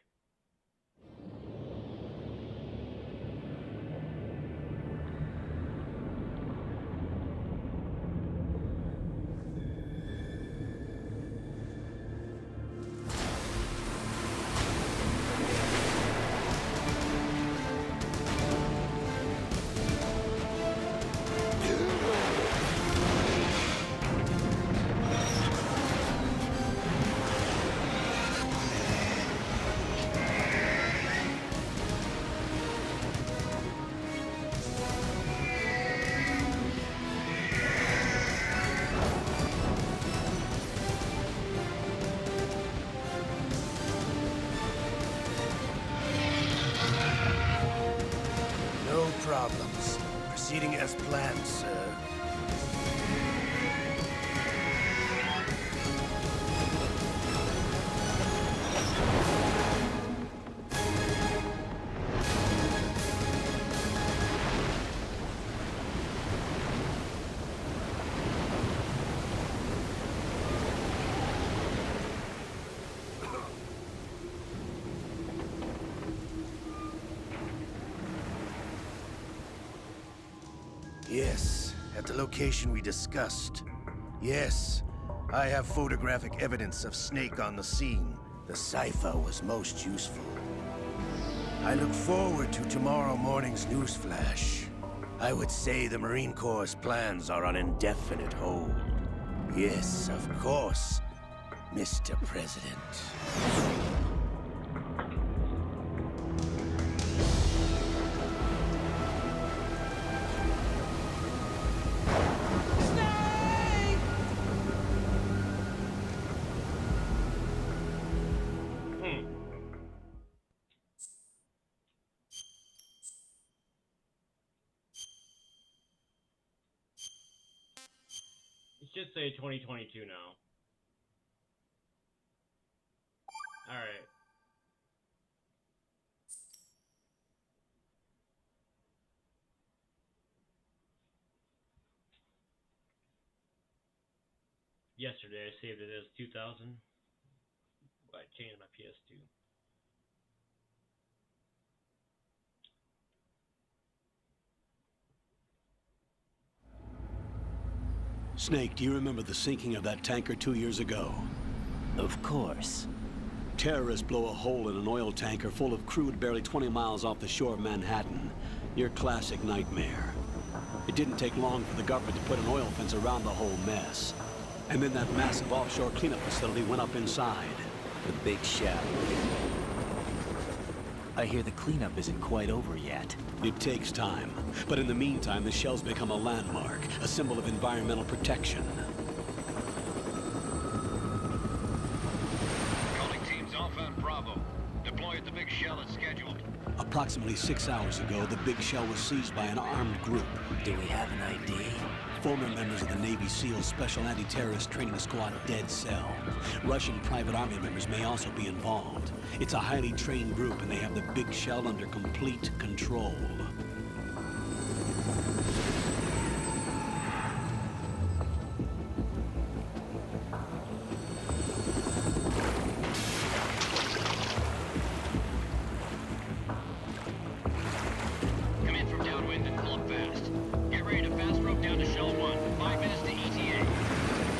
No problems. Proceeding as planned, sir. Yes, at the location we discussed. Yes, I have photographic evidence of Snake on the scene. The cipher was most useful. I look forward to tomorrow morning's newsflash. I would say the Marine Corps' plans are on indefinite hold. Yes, of course, Mr. President. It should say 2022 now. Alright. Yesterday I saved it as 2000. I changed my PS2. Snake, do you remember the sinking of that tanker 2 years ago? Of course. Terrorists blow a hole in an oil tanker full of crude barely 20 miles off the shore of Manhattan. Your classic nightmare. It didn't take long for the government to put an oil fence around the whole mess. And then that massive offshore cleanup facility went up inside. The big shell. I hear the cleanup isn't quite over yet. It takes time. But in the meantime, the shell's become a landmark, a symbol of environmental protection. Calling teams Alpha and Bravo. Deploy at the big shell as scheduled. Approximately 6 hours ago, the big shell was seized by an armed group. Do we have an ID? Former members of the Navy SEALs Special Anti-Terrorist Training Squad Dead Cell. Russian private army members may also be involved. It's a highly trained group and they have the big shell under complete control. Come in from downwind and pull up fast. Get ready to fast rope down to Shell 1. 5 minutes to ETA.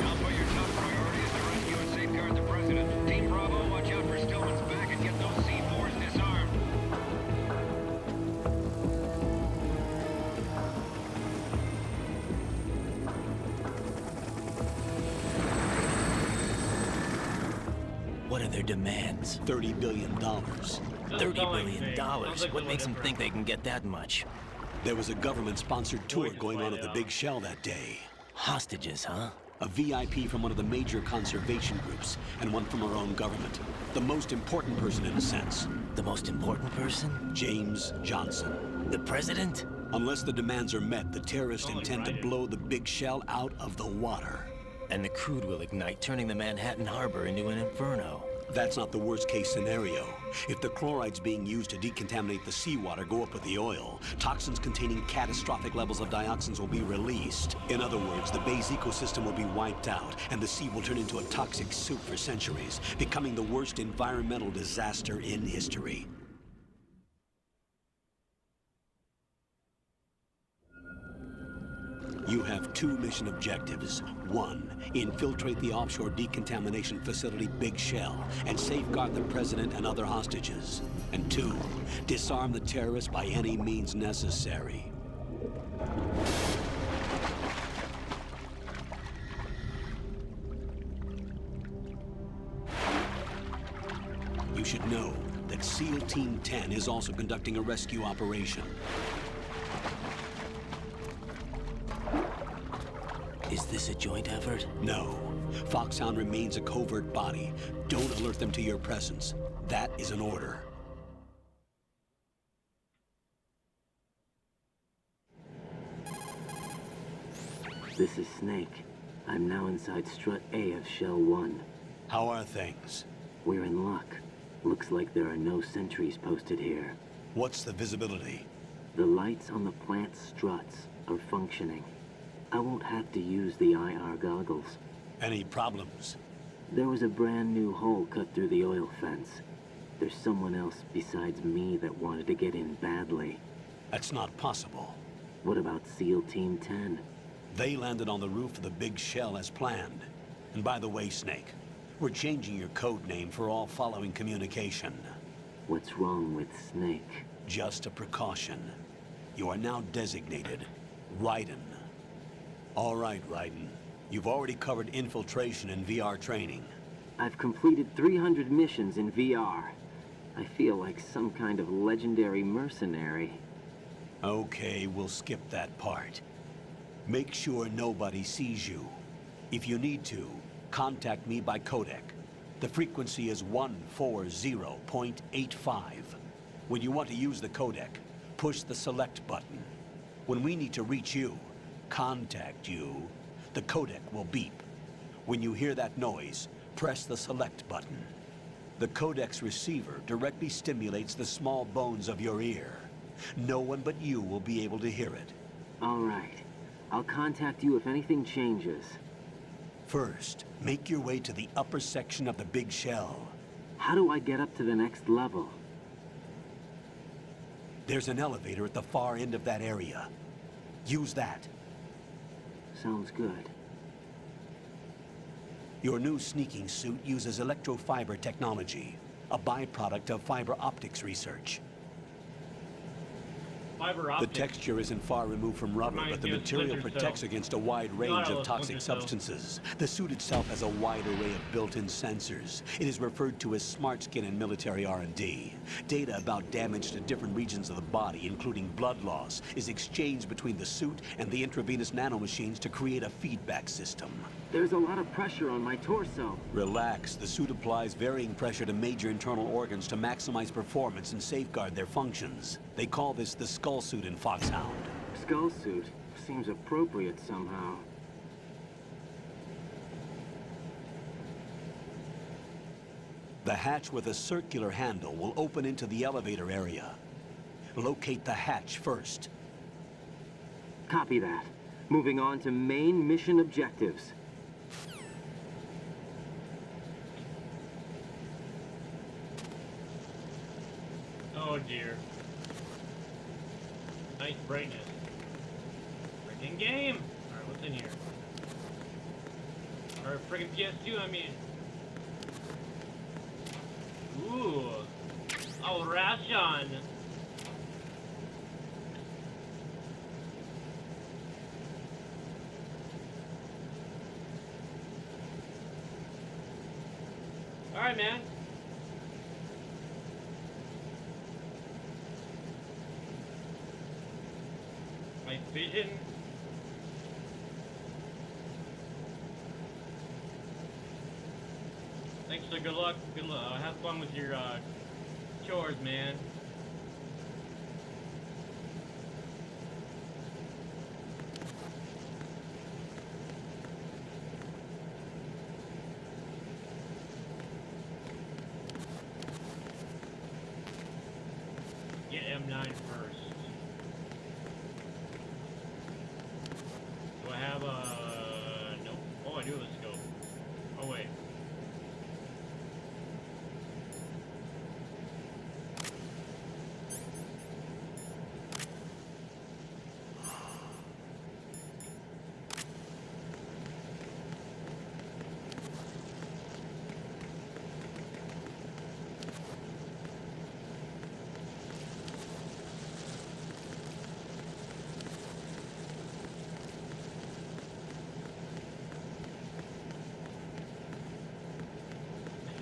Alpha, your top priority is to rescue and safeguard the President. Team Bravo, watch out for Stillman's back and get those C4s disarmed. What are their demands? $30 billion. $30 billion? What makes them think they can get that much? There was a government-sponsored tour going on at the big shell that day. Hostages, huh? A VIP from one of the major conservation groups, and one from our own government. The most important person in a sense. The most important person? James Johnson. The president? Unless the demands are met, the terrorists intend to blow the big shell out of the water. And the crude will ignite, turning the Manhattan Harbor into an inferno. That's not the worst-case scenario. If the chlorides being used to decontaminate the seawater go up with the oil, toxins containing catastrophic levels of dioxins will be released. In other words, the bay's ecosystem will be wiped out, and the sea will turn into a toxic soup for centuries, becoming the worst environmental disaster in history. You have 2 mission objectives. 1, infiltrate the offshore decontamination facility Big Shell and safeguard the president and other hostages. And 2, disarm the terrorists by any means necessary. You should know that SEAL Team 10 is also conducting a rescue operation. Is this a joint effort? No. Foxhound remains a covert body. Don't alert them to your presence. That is an order. This is Snake. I'm now inside Strut A of Shell 1. How are things? We're in luck. Looks like there are no sentries posted here. What's the visibility? The lights on the plant struts are functioning. I won't have to use the IR goggles. Any problems? There was a brand new hole cut through the oil fence. There's someone else besides me that wanted to get in badly. That's not possible. What about SEAL Team 10? They landed on the roof of the big shell as planned. And by the way, Snake, we're changing your code name for all following communication. What's wrong with Snake? Just a precaution. You are now designated Raiden. All right, Raiden. You've already covered infiltration and VR training. I've completed 300 missions in VR. I feel like some kind of legendary mercenary. Okay, we'll skip that part. Make sure nobody sees you. If you need to, contact me by codec. The frequency is 140.85. When you want to use the codec, push the select button. When we need to reach you, contact you, the codec will beep. When you hear that noise, press the select button. The codec's receiver directly stimulates the small bones of your ear. No one but you will be able to hear it. All right. I'll contact you if anything changes. First, make your way to the upper section of the big shell. How do I get up to the next level? There's an elevator at the far end of that area. Use that. Sounds good. Your new sneaking suit uses electrofiber technology, a byproduct of fiber optics research. Fiber The optics. texture isn't far removed from rubber, Reminds but the me of material Splinter protects Cell. against a wide range I of love toxic Splinter Cell. substances. The suit itself has a wide array of built-in sensors. It is referred to as smart skin in military R&D. Data about damage to different regions of the body, including blood loss, is exchanged between the suit and the intravenous nanomachines to create a feedback system. There's a lot of pressure on my torso. Relax. The suit applies varying pressure to major internal organs to maximize performance and safeguard their functions. They call this the skull suit in Foxhound. Skull suit. Seems appropriate somehow. The hatch with a circular handle will open into the elevator area. Locate the hatch first. Copy that. Moving on to main mission objectives. Oh dear. Nice brightness. Freaking game! Alright, what's in here? Or freaking PS2, I mean. Ooh. Oh, ration! Alright, man. My vision. Thanks, so good luck. Good luck. Have fun with your chores, man. Get M9 first. Do I have a... Nope. Oh, I do have a scope. Oh, wait.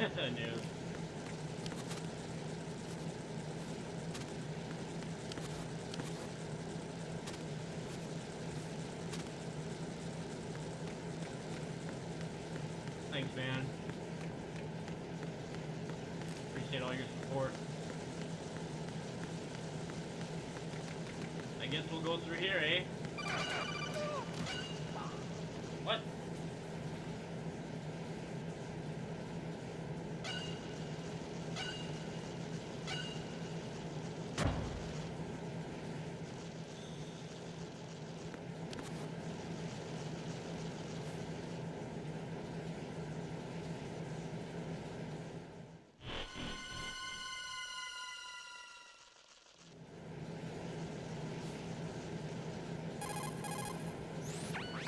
No. Thanks, man. Appreciate all your support. I guess we'll go through here, eh? What?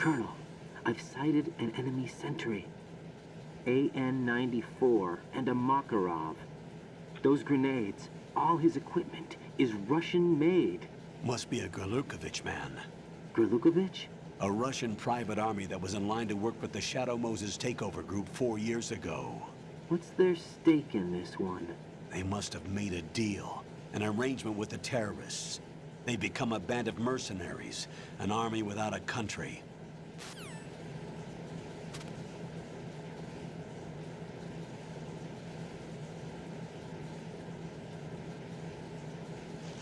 Colonel, I've sighted an enemy sentry. AN-94 and a Makarov. Those grenades, all his equipment, is Russian-made. Must be a Gerlukovich man. Gerlukovich? A Russian private army that was in line to work with the Shadow Moses takeover group 4 years ago. What's their stake in this one? They must have made a deal, an arrangement with the terrorists. They've become a band of mercenaries, an army without a country.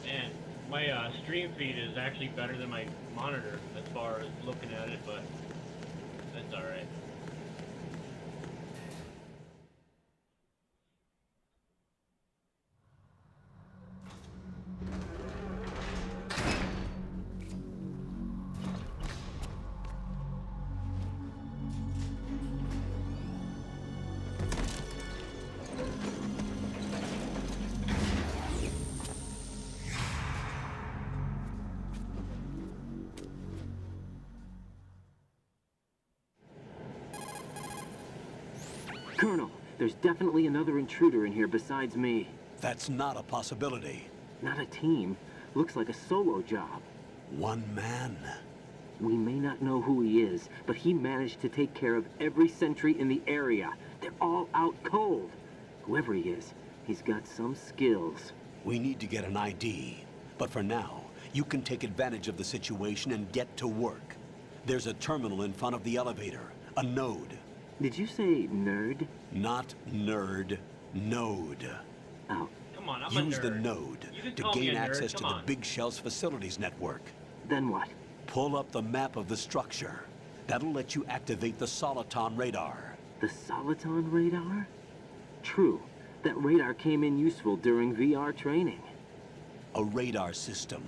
Man, my stream feed is actually better than my monitor as far as looking at it, but that's alright. Colonel, there's definitely another intruder in here besides me. That's not a possibility. Not a team. Looks like a solo job. One man. We may not know who he is, but he managed to take care of every sentry in the area. They're all out cold. Whoever he is, he's got some skills. We need to get an ID. But for now, you can take advantage of the situation and get to work. There's a terminal in front of the elevator. A node. Did you say nerd? Not nerd. Node. Oh. Come on, I'm a nerd. Use the node to gain access to the Big Shell's facilities network. Then what? Pull up the map of the structure. That'll let you activate the Soliton radar. The Soliton radar? True. That radar came in useful during VR training. A radar system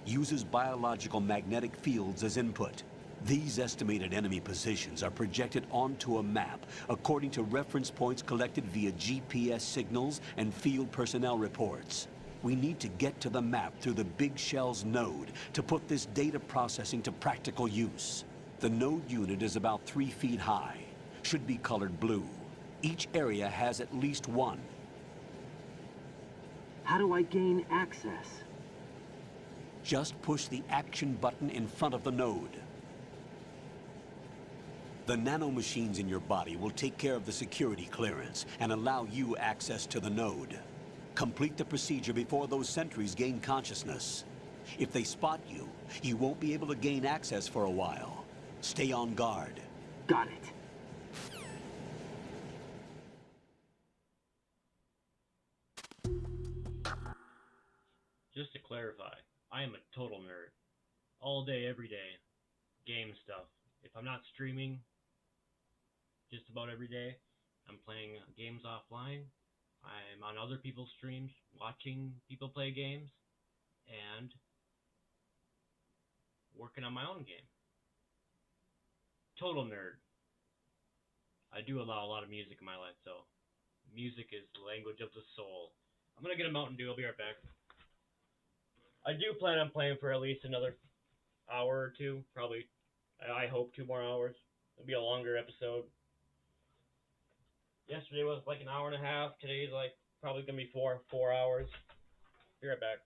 uses biological magnetic fields as input. These estimated enemy positions are projected onto a map according to reference points collected via GPS signals and field personnel reports. We need to get to the map through the Big Shell's node to put this data processing to practical use. The node unit is about 3 feet high, should be colored blue. Each area has at least one. How do I gain access? Just push the action button in front of the node. The nanomachines in your body will take care of the security clearance and allow you access to the node. Complete the procedure before those sentries gain consciousness. If they spot you, you won't be able to gain access for a while. Stay on guard. Got it. Just to clarify, I am a total nerd. All day, every day. Game stuff. If I'm not streaming, just about every day, I'm playing games offline. I'm on other people's streams, watching people play games, and working on my own game. Total nerd. I do allow a lot of music in my life, so music is the language of the soul. I'm gonna get a Mountain Dew. I'll be right back. I do plan on playing for at least another hour or two. Probably, I hope 2 more hours. It'll be a longer episode. Yesterday was like an hour and a half. Today's like probably gonna be 4 hours. Be right back.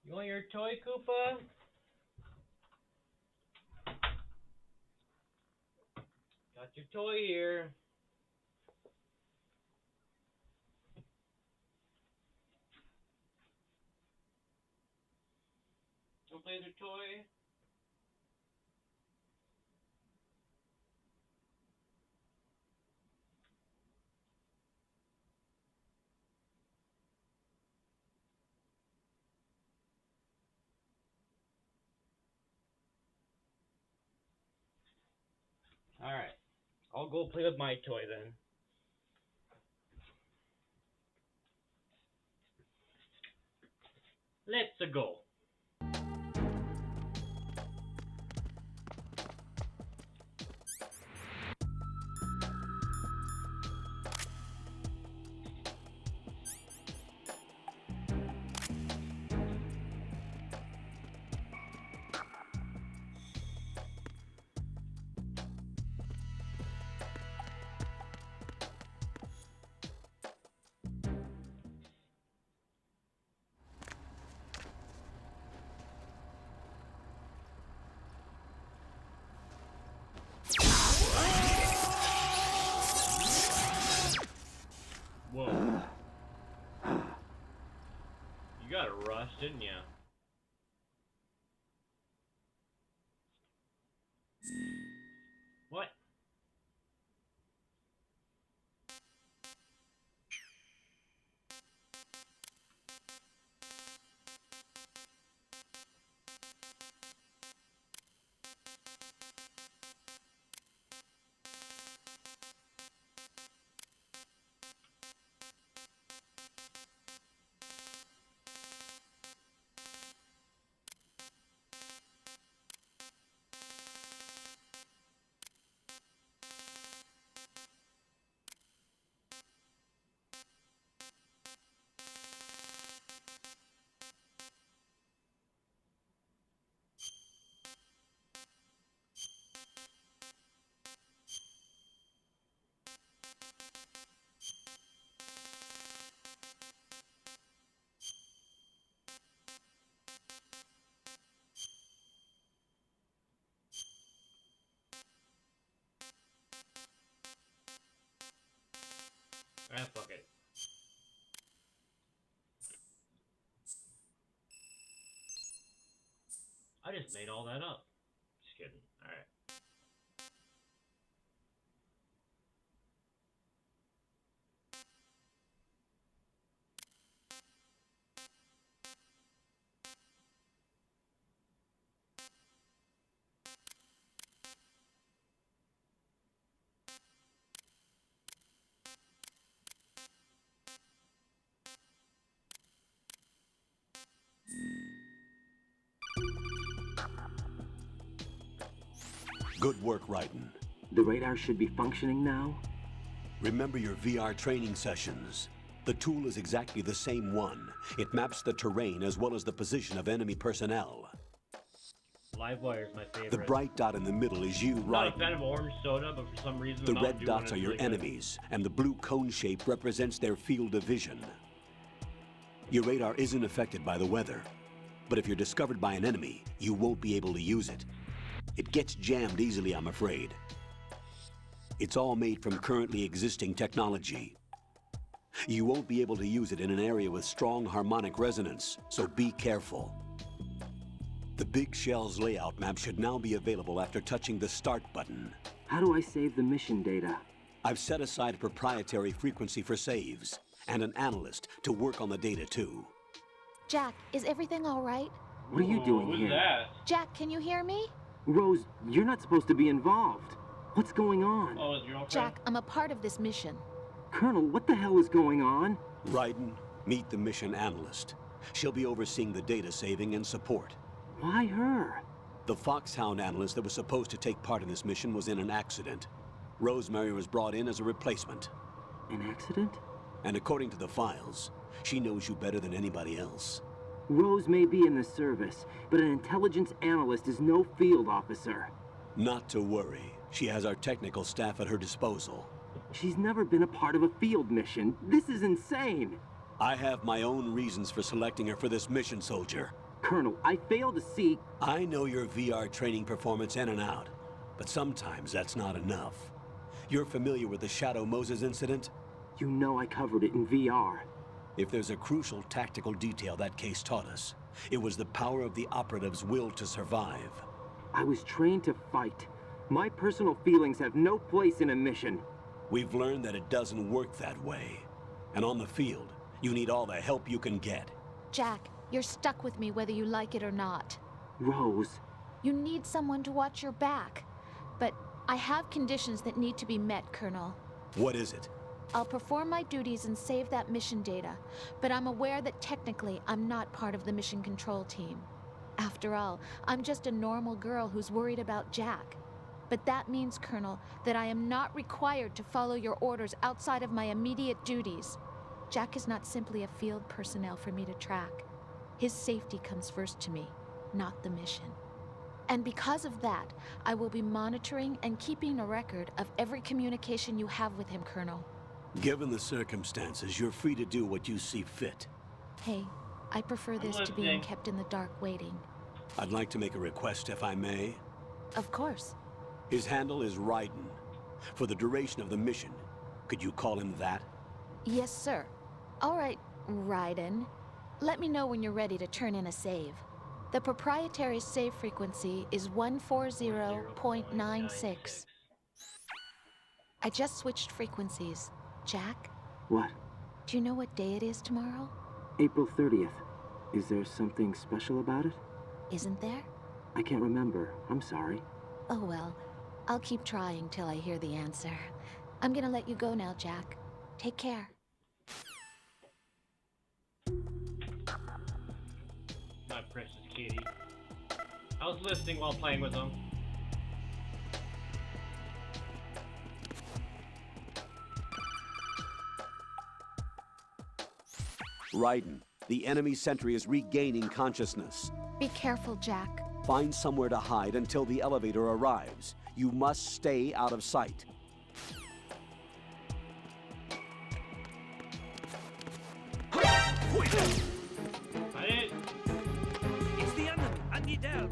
You want your toy, Koopa? Got your toy here. Don't play the toy. Alright. I'll go play with my toy then. Let's go. Whoa. You got a rush, didn't you? What? Ah, fuck it. I just made all that up. Just kidding. Alright. Good work, Raiden. The radar should be functioning now? Remember your VR training sessions. The tool is exactly the same one. It maps the terrain as well as the position of enemy personnel. Livewire is my favorite. The bright dot in the middle is you, I'm not a Raiden. fan of orange soda, but for some reason The Mountain red Dew dots one are is your really good. enemies, and the blue cone shape represents their field of vision. Your radar isn't affected by the weather, but if you're discovered by an enemy, you won't be able to use it. It gets jammed easily, I'm afraid. It's all made from currently existing technology. You won't be able to use it in an area with strong harmonic resonance, so be careful. The Big Shell's layout map should now be available after touching the Start button. How do I save the mission data? I've set aside a proprietary frequency for saves, and an analyst to work on the data too. Jack, is everything all right? What are you doing Who's here? that? Jack, can you hear me? Rose, you're not supposed to be involved. What's going on? Oh, is your girlfriend? Jack, I'm a part of this mission. Colonel, what the hell is going on? Raiden, meet the mission analyst. She'll be overseeing the data saving and support. Why her? The Foxhound analyst that was supposed to take part in this mission was in an accident. Rosemary was brought in as a replacement. An accident? And according to the files, she knows you better than anybody else. Rose may be in the service, but an intelligence analyst is no field officer. Not to worry. She has our technical staff at her disposal. She's never been a part of a field mission. This is insane. I have my own reasons for selecting her for this mission, soldier. Colonel, I fail to see... I know your VR training performance in and out, but sometimes that's not enough. You're familiar with the Shadow Moses incident? You know I covered it in VR. If there's a crucial tactical detail that case taught us, it was the power of the operative's will to survive. I was trained to fight. My personal feelings have no place in a mission. We've learned that it doesn't work that way. And on the field, you need all the help you can get. Jack, you're stuck with me whether you like it or not. Rose. You need someone to watch your back. But I have conditions that need to be met, Colonel. What is it? I'll perform my duties and save that mission data, but I'm aware that technically I'm not part of the mission control team. After all, I'm just a normal girl who's worried about Jack. But that means, Colonel, that I am not required to follow your orders outside of my immediate duties. Jack is not simply a field personnel for me to track. His safety comes first to me, not the mission. And because of that, I will be monitoring and keeping a record of every communication you have with him, Colonel. Given the circumstances, you're free to do what you see fit. Hey, I prefer this to being kept in the dark waiting. I'd like to make a request, if I may. Of course. His handle is Raiden. For the duration of the mission, could you call him that? Yes, sir. All right, Raiden. Let me know when you're ready to turn in a save. The proprietary save frequency is 140.96. I just switched frequencies. Jack? What? Do you know what day it is tomorrow? April 30th. Is there something special about it? Isn't there? I can't remember. I'm sorry. Oh well. I'll keep trying till I hear the answer. I'm gonna let you go now, Jack. Take care. My precious kitty. I was listening while playing with them. Raiden, the enemy sentry is regaining consciousness. Be careful, Jack. Find somewhere to hide until the elevator arrives. You must stay out of sight. It's the enemy! I need help!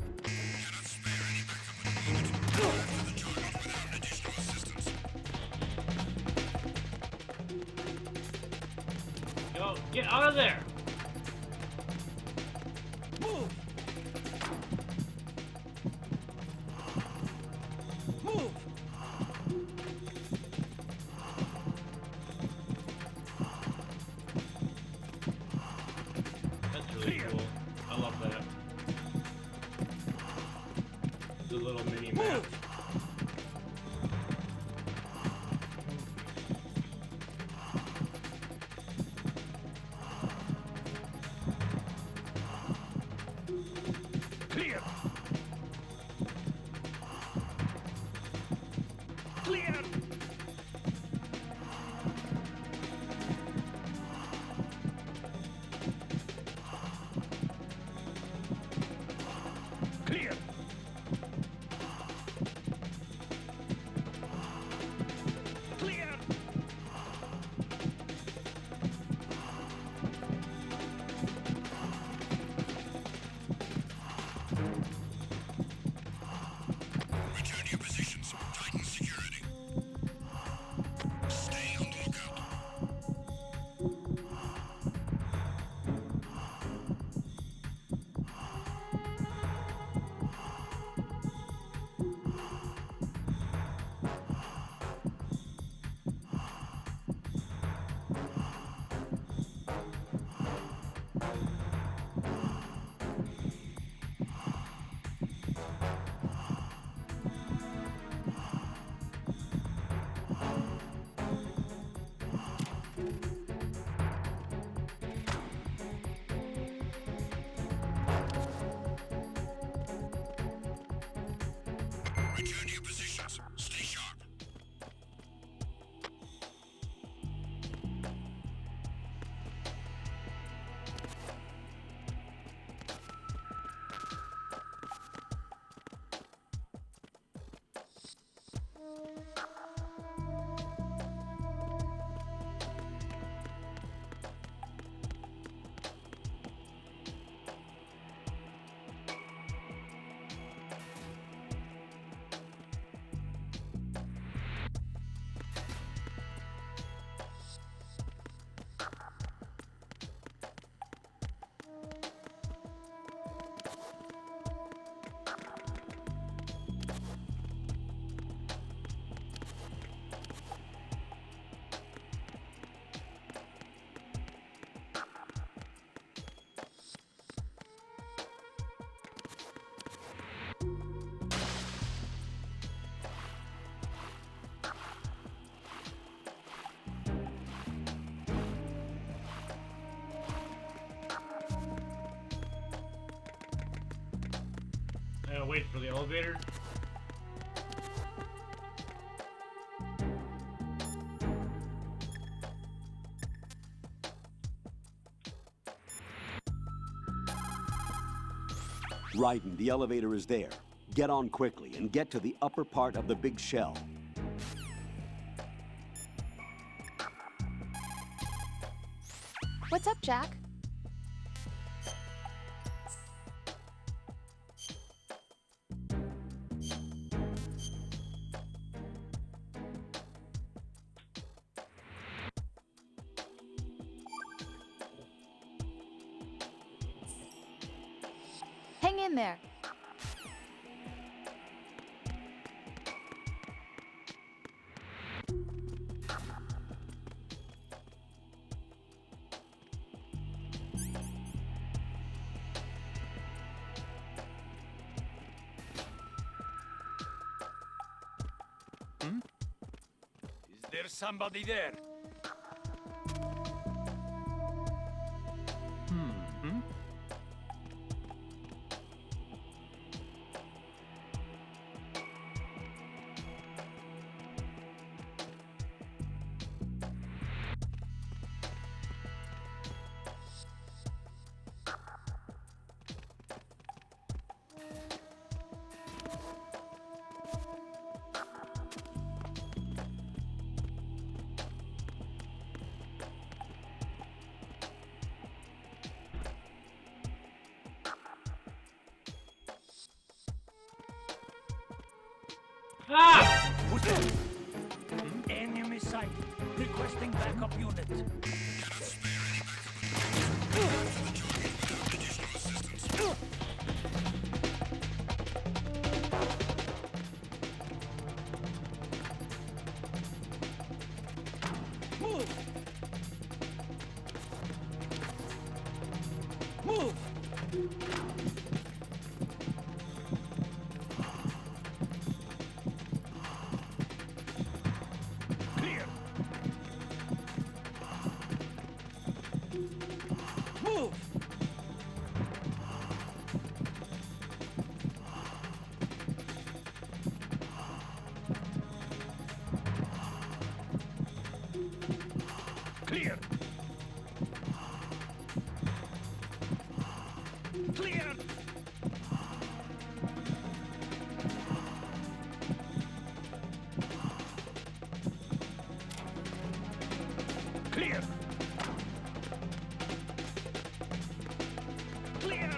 Yo, get out of there! Move! Move! That's really cool. I love that. The little mini map. Clear! Clear! Clear! Clear! Return to your positions. Titan security. gotta wait for the elevator. Raiden, the elevator is there. Get on quickly and get to the upper part of the big shell. What's up, Jack? Hang in there. Is there somebody there? Ah! Who's there? Enemy sight. Requesting backup unit. Move! Move! Clear! Move! Clear! Clear! Clear! Clear!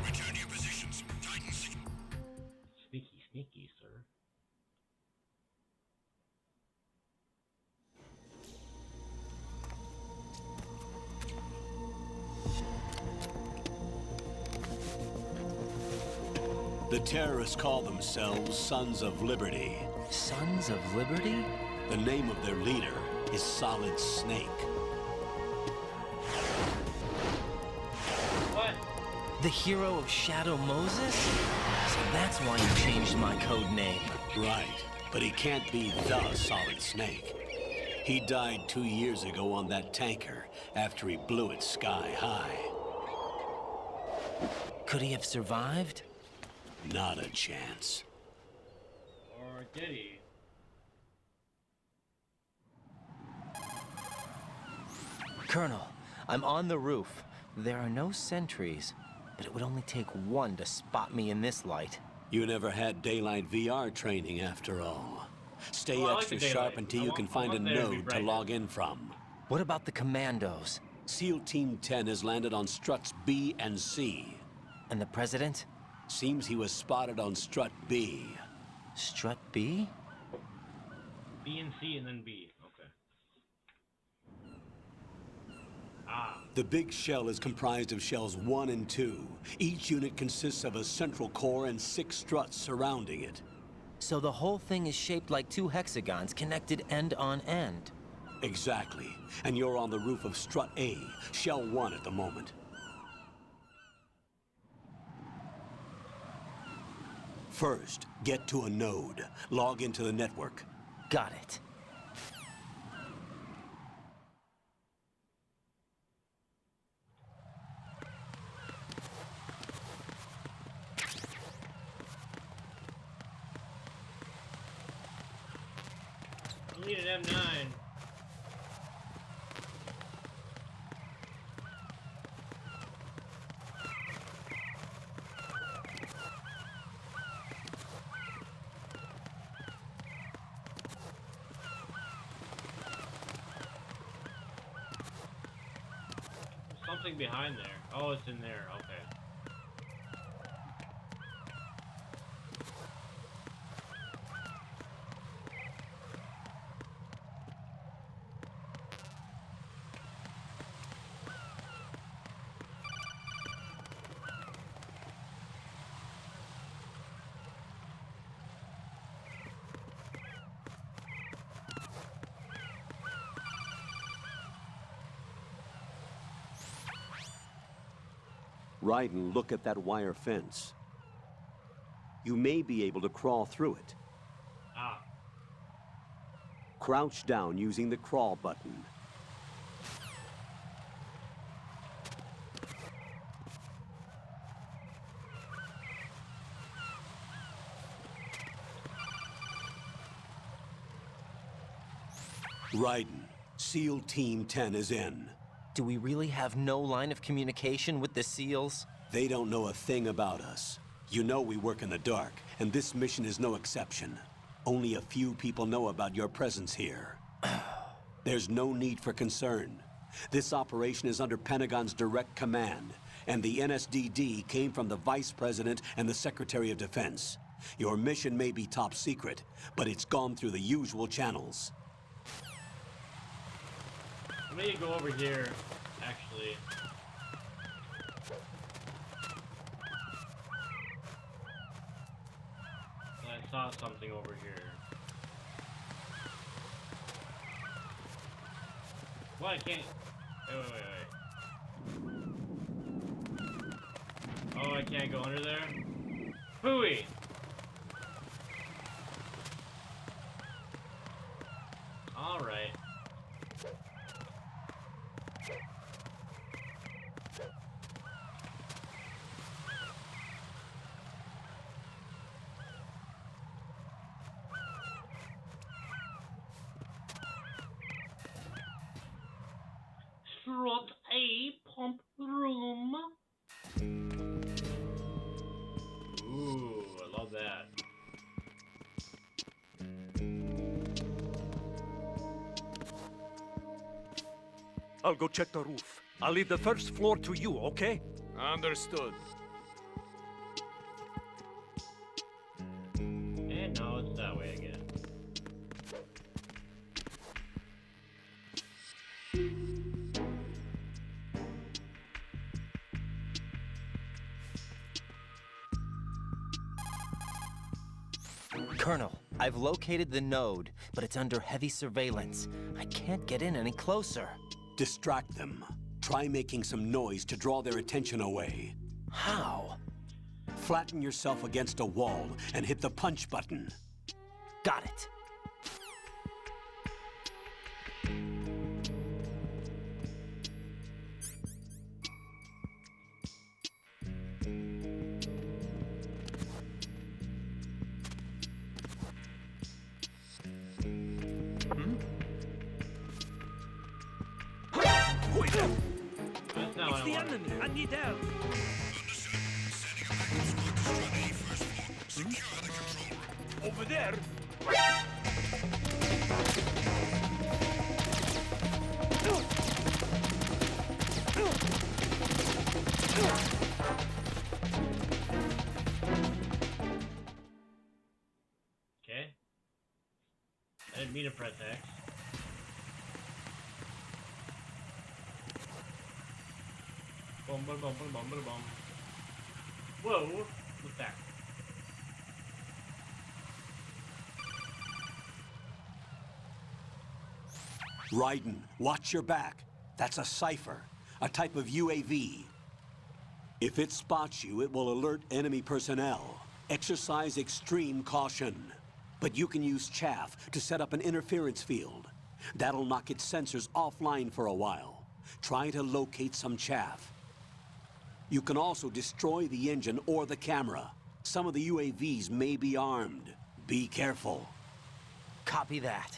Return to your positions. Titans. Sneaky, sneaky, sir. The terrorists call themselves Sons of Liberty. Sons of Liberty? The name of their leader is Solid Snake. What? The hero of Shadow Moses? So that's why you changed my code name. Right, but he can't be the Solid Snake. He died 2 years ago on that tanker after he blew it sky high. Could he have survived? Not a chance. Or did he? Colonel, I'm on the roof. There are no sentries, but it would only take one to spot me in this light. You never had daylight VR training after all. Stay Oh, I like extra the sharp daylight. until I you want- can I find a want there to be node to brightness. log in from. What about the commandos? SEAL Team 10 has landed on struts B and C. And the president? Seems he was spotted on strut B. Strut B? B and C and then B. Okay. Ah. The big shell is comprised of shells 1 and 2. Each unit consists of a central core and 6 struts surrounding it. So the whole thing is shaped like 2 hexagons connected end on end. Exactly. And you're on the roof of strut A, shell 1 at the moment. First, get to a node. Log into the network. Got it. M9. Something behind there. Oh, it's in there. Okay. Raiden, look at that wire fence. You may be able to crawl through it. Ah. Crouch down using the crawl button. Raiden, SEAL Team 10 is in. Do we really have no line of communication with the SEALs? They don't know a thing about us. You know we work in the dark, and this mission is no exception. Only a few people know about your presence here. There's no need for concern. This operation is under Pentagon's direct command, and the NSDD came from the Vice President and the Secretary of Defense. Your mission may be top secret, but it's gone through the usual channels. I'm gonna go over here, actually. I saw something over here. What? I can't. Wait. Oh, I can't go under there? Hooey! Alright. Front A pump room. Ooh, I love that. I'll go check the roof. I'll leave the first floor to you, okay? Understood. And no, it's that way again. Colonel, I've located the node, but it's under heavy surveillance. I can't get in any closer. Distract them. Try making some noise to draw their attention away. How? Flatten yourself against a wall and hit the punch button. Got it. That's not what I wanted to do. I need help. Over there. Okay. I didn't mean to press X. Boom, boom, boom, boom, boom, boom, boom. Whoa, what's that? Raiden, watch your back. That's a cipher, a type of UAV. If it spots you, it will alert enemy personnel. Exercise extreme caution. But you can use chaff to set up an interference field. That'll knock its sensors offline for a while. Try to locate some chaff. You can also destroy the engine or the camera. Some of the UAVs may be armed. Be careful. Copy that.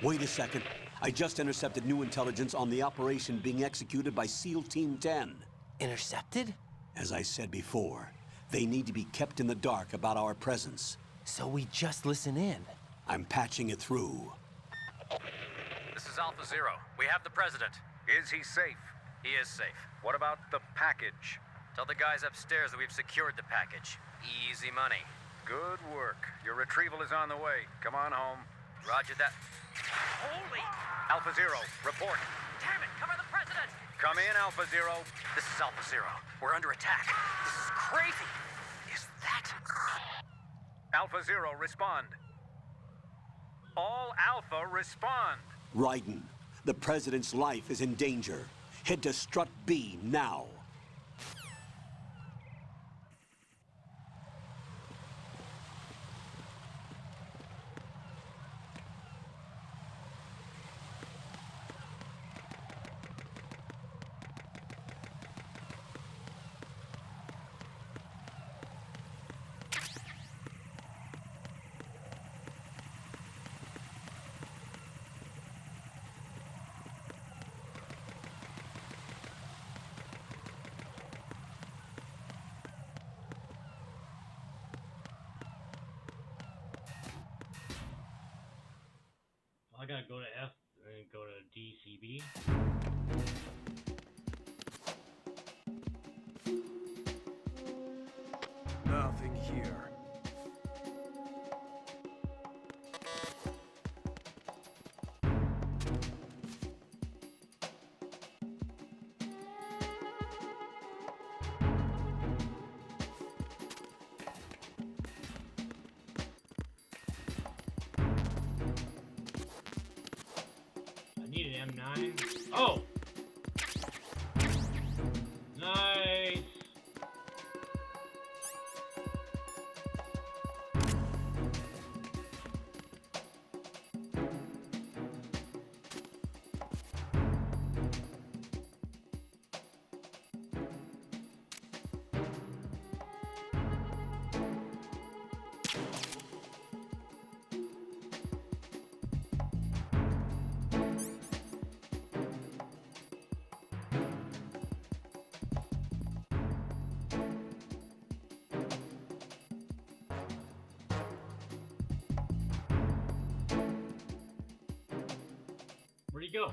Wait a second. I just intercepted new intelligence on the operation being executed by SEAL Team 10. Intercepted? As I said before, they need to be kept in the dark about our presence. So we just listen in. I'm patching it through. This is Alpha Zero. We have the president. Is he safe? He is safe. What about the package? Tell the guys upstairs that we've secured the package. Easy money. Good work. Your retrieval is on the way. Come on home. Roger that. Holy! Alpha Zero, report. Damn it! Cover the president! Come in, Alpha Zero. This is Alpha Zero. We're under attack. This is crazy. Is that... Alpha Zero, respond. All Alpha, respond. Raiden, the President's life is in danger. Head to Strut B now. I gotta go to F and go to DCB. Nothing here. I need an M9. Oh! Nice! Where'd he go?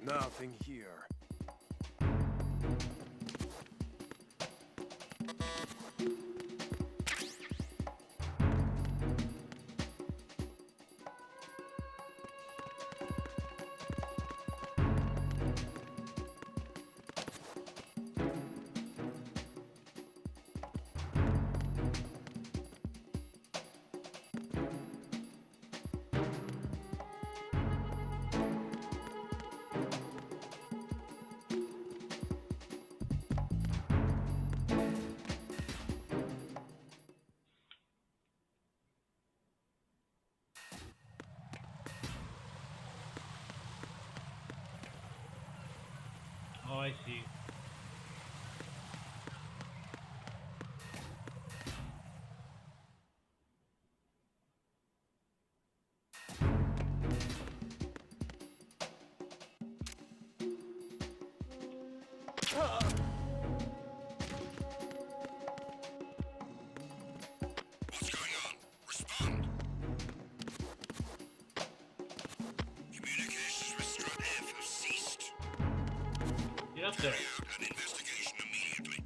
Nothing here. Oh, I see. What's going on? Respond. Communications with Strut F have ceased. Get up there. Carry out an investigation immediately.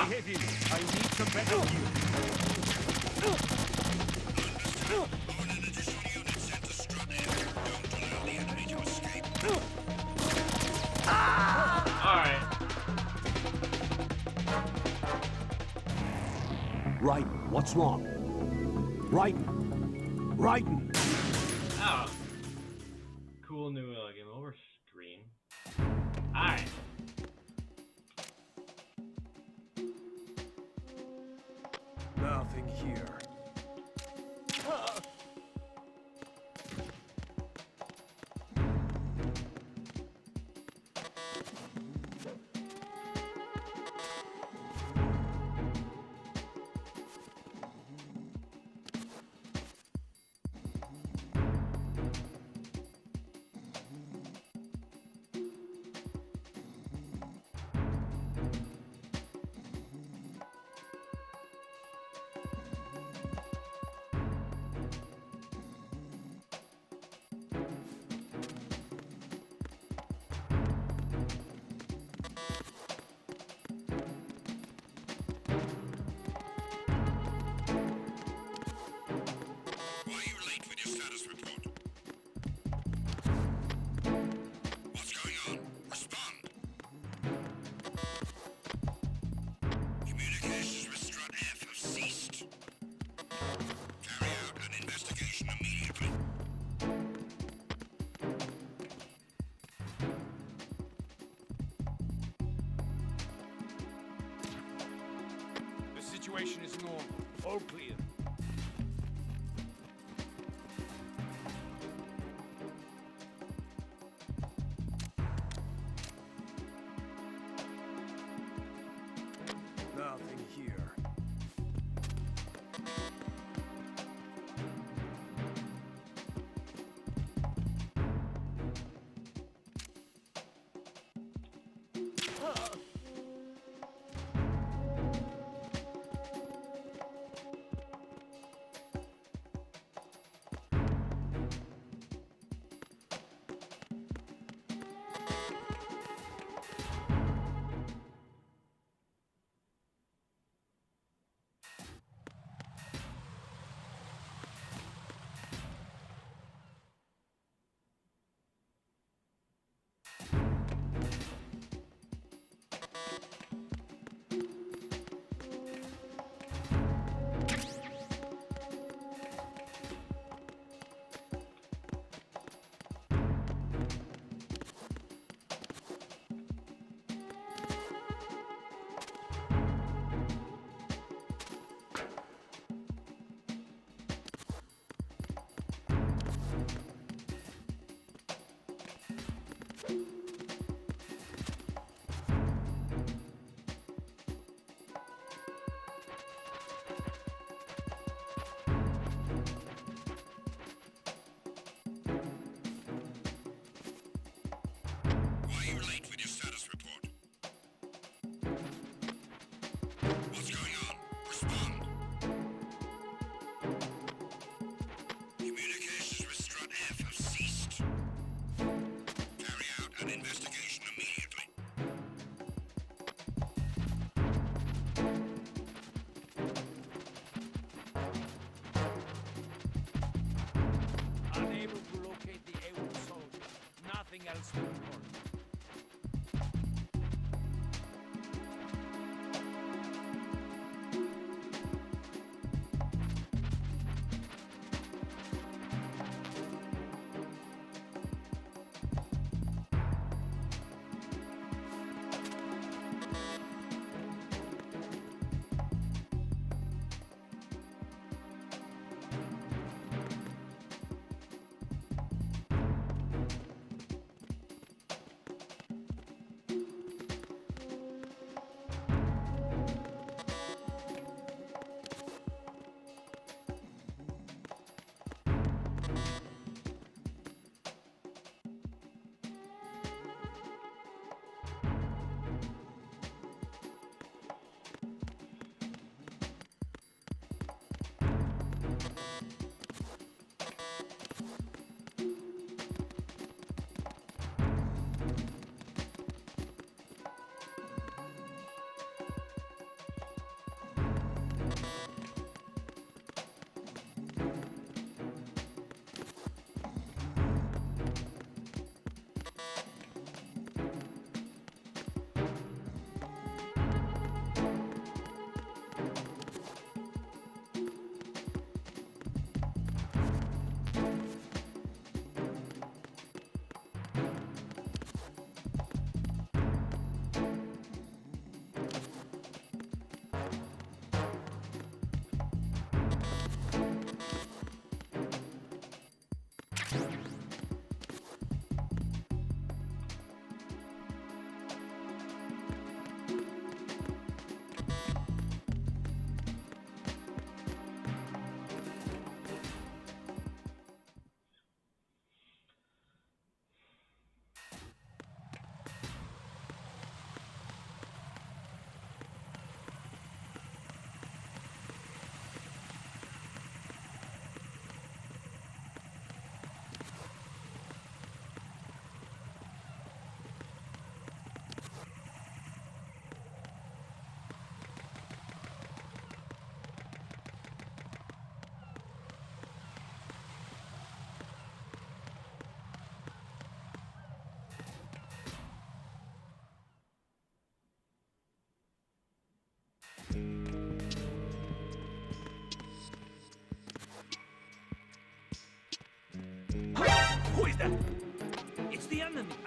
Heavy. I need some better gear. Alright. Right, what's wrong? Right, Raiden. Oh. Cool new game over screen. Alright. Nothing here. The situation is normal. All clear. Nothing here.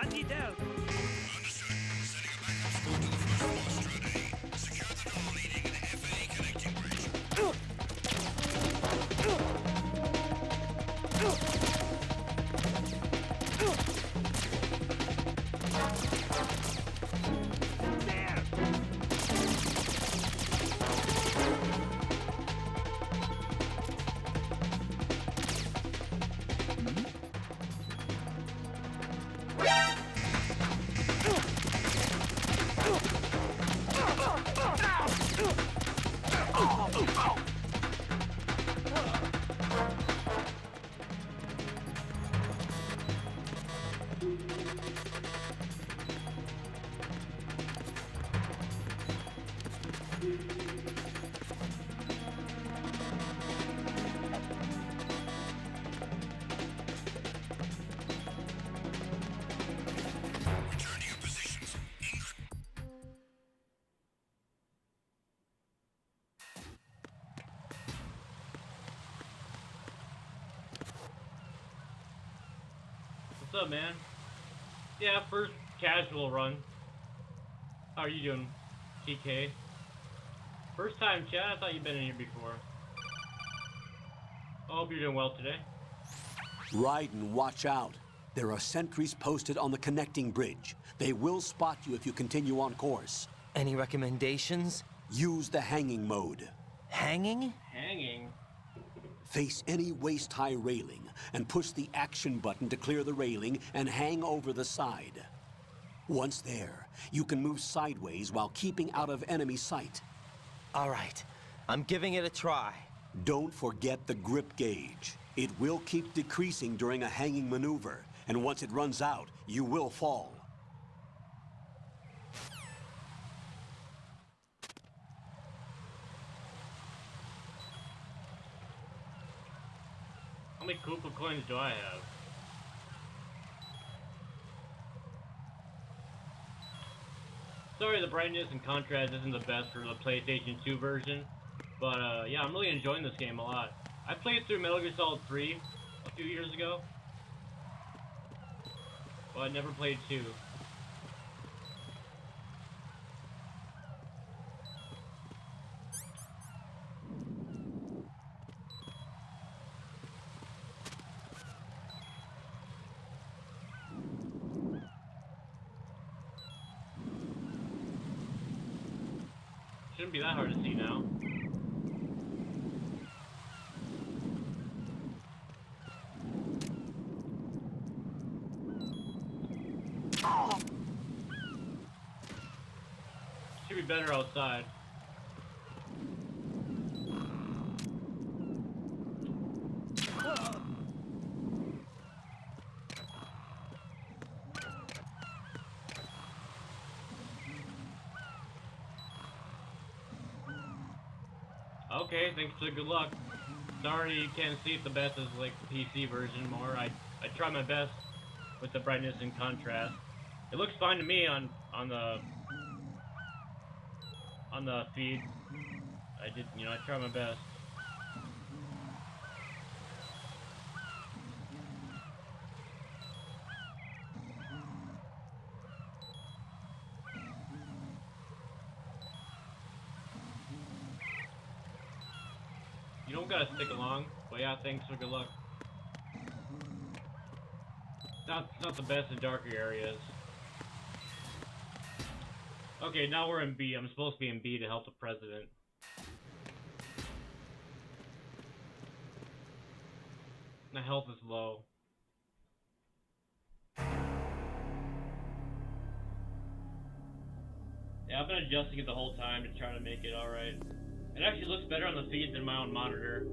I need help. Understood. Setting a backup squad to the first floor, Strata A. Secure the door leading into FA connecting bridge. Return to your positions. What's up, man? Yeah, first casual run. How are you doing, TK? First time, Chad? I thought you'd been in here before. I hope you're doing well today. Raiden, watch out. There are sentries posted on the connecting bridge. They will spot you if you continue on course. Any recommendations? Use the hanging mode. Hanging? Hanging? Face any waist-high railing and push the action button to clear the railing and hang over the side. Once there, you can move sideways while keeping out of enemy sight. All right, I'm giving it a try. Don't forget the grip gauge. It will keep decreasing during a hanging maneuver, and once it runs out, you will fall. How many Koopa coins do I have? Sorry the brightness and contrast isn't the best for the PlayStation 2 version, but yeah, I'm really enjoying this game a lot. I played through Metal Gear Solid 3 a few years ago, but I never played 2. Shouldn't be that hard to see now. Should be better outside. Okay, thanks for the good luck. Sorry you can't see it the best as like the PC version more. I try my best with the brightness and contrast. It looks fine to me on the feed. I try my best. You don't gotta stick along, but yeah, thanks for good luck. It's not the best in darker areas. Okay, now we're in B. I'm supposed to be in B to help the president. My health is low. Yeah, I've been adjusting it the whole time to try to make it alright. It actually looks better on the feed than my own monitor.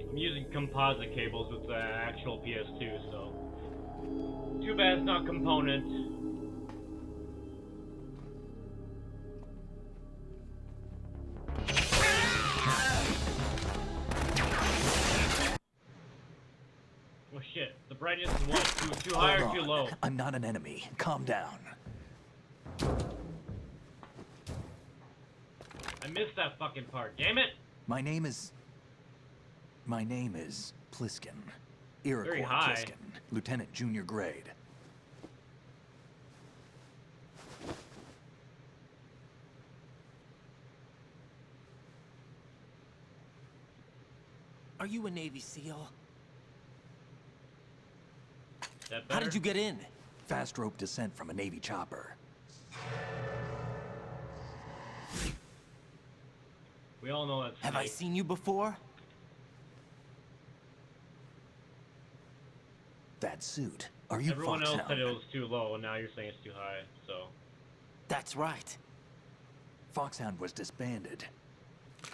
I'm using composite cables with the actual PS2, so too bad it's not component. Oh shit, the brightness is what? Too high or too low? I'm not an enemy. Calm down. I missed that fucking part, damn it! My name is Pliskin. Iroquois Pliskin. Lieutenant Junior Grade. Are you a Navy SEAL? That How did you get in? Fast rope descent from a Navy chopper. We all know that's Have I seen you before? That suit. Are you Everyone else Foxhound? said it was too low, and now you're saying it's too high, so... That's right. Foxhound was disbanded.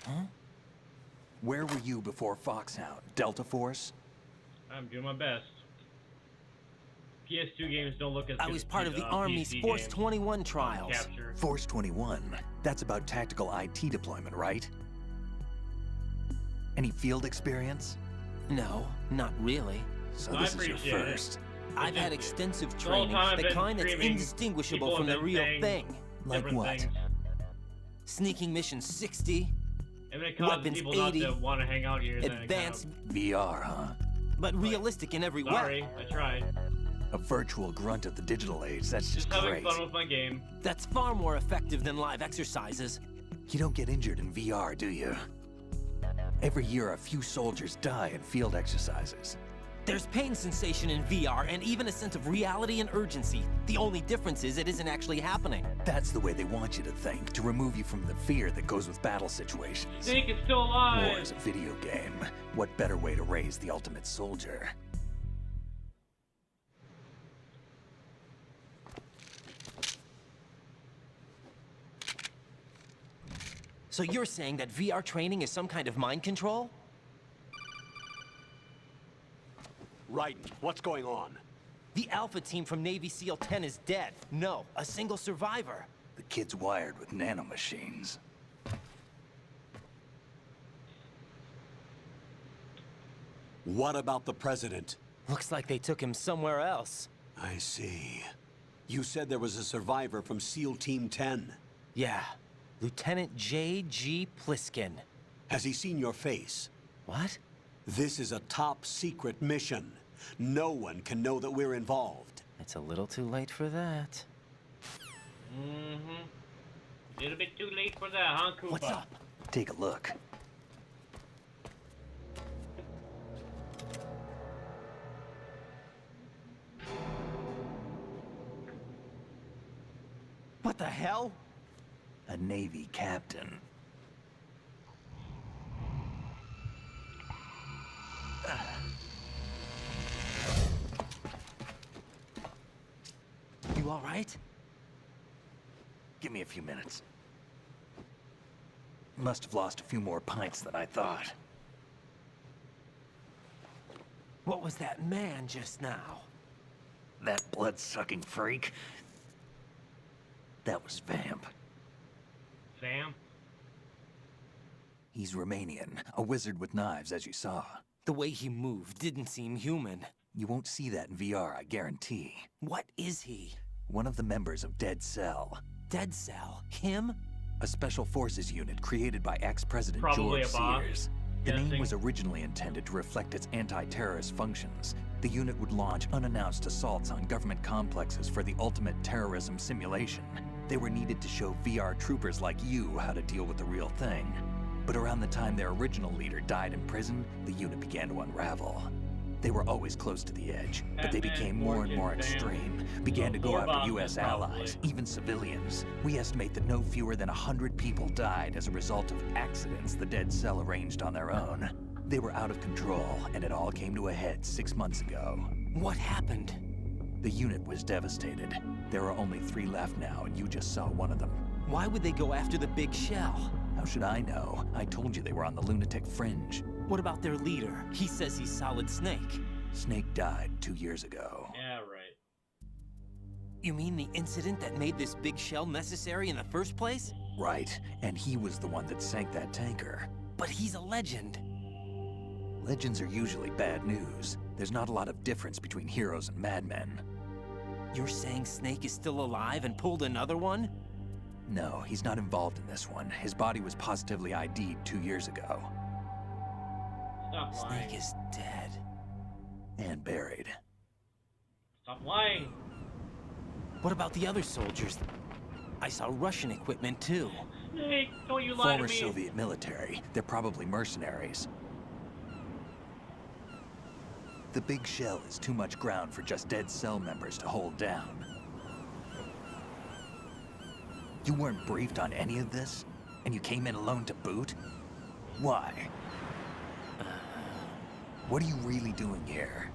Huh? Where were you before Foxhound? Delta Force? I'm doing my best. PS2 games don't look as good I was as part of the Army's PC Force games. 21 trials. Capture. Force 21. That's about tactical IT deployment, right? Any field experience? No, not really. So this is your first. I've had extensive The whole training, time I've the been kind that's streaming, indistinguishable people from have the been real saying thing. Like different what? things. Sneaking Mission 60, And when it causes Weapons people not 80, to want to hang out here, then it advanced, VR, huh? but realistic in every Sorry, way. I tried. A virtual grunt of the digital age. That's just having great. fun with my game. That's far more effective than live exercises. You don't get injured in VR, do you? Every year, a few soldiers die in field exercises. There's pain sensation in VR and even a sense of reality and urgency. The only difference is it isn't actually happening. That's the way they want you to think, to remove you from the fear that goes with battle situations. Snake is still alive! War is a video game. What better way to raise the ultimate soldier? So you're saying that VR training is some kind of mind control? Raiden, what's going on? The Alpha team from Navy SEAL 10 is dead. No, a single survivor. The kid's wired with nanomachines. What about the president? Looks like they took him somewhere else. I see. You said there was a survivor from SEAL Team 10. Yeah, Lieutenant J.G. Pliskin. Has he seen your face? What? This is a top secret mission. No one can know that we're involved. It's a little too late for that. Mm-hmm. A little bit too late for that, huh, Koopa? What's up? Take a look. What the hell? A Navy captain. You all right? Give me a few minutes. Must have lost a few more pints than I thought. What was that man just now? That blood-sucking freak. That was Vamp. Vamp? He's Romanian, a wizard with knives, as you saw. The way he moved didn't seem human. You won't see that in VR, I guarantee. What is he? One of the members of Dead Cell. Dead Cell? Him? A special forces unit created by ex-President Probably George a boss. Sears. The Guessing. name was originally intended to reflect its anti-terrorist functions. The unit would launch unannounced assaults on government complexes for the ultimate terrorism simulation. They were needed to show VR troopers like you how to deal with the real thing. But around the time their original leader died in prison, the unit began to unravel. They were always close to the edge, but they became more and more extreme, began to go after U.S. allies, even civilians. We estimate that no fewer than 100 people died as a result of accidents the Dead Cell arranged on their own. They were out of control, and it all came to a head 6 months ago. What happened? The unit was devastated. There are only 3 left now, and you just saw one of them. Why would they go after the big shell? How should I know? I told you they were on the lunatic fringe. What about their leader? He says he's Solid Snake. Snake died 2 years ago. Yeah, right. You mean the incident that made this big shell necessary in the first place? Right, and he was the one that sank that tanker. But he's a legend. Legends are usually bad news. there's not a lot of difference between heroes and madmen. You're saying Snake is still alive and pulled another one? No, he's not involved in this one. His body was positively ID'd 2 years ago. Stop lying. Snake is dead. And buried. Stop lying. What about the other soldiers? I saw Russian equipment too. Snake, don't you lie Former to me. Soviet military. They're probably mercenaries. The big shell is too much ground for just dead cell members to hold down. You weren't briefed on any of this? And you came in alone to boot? Why? What are you really doing here?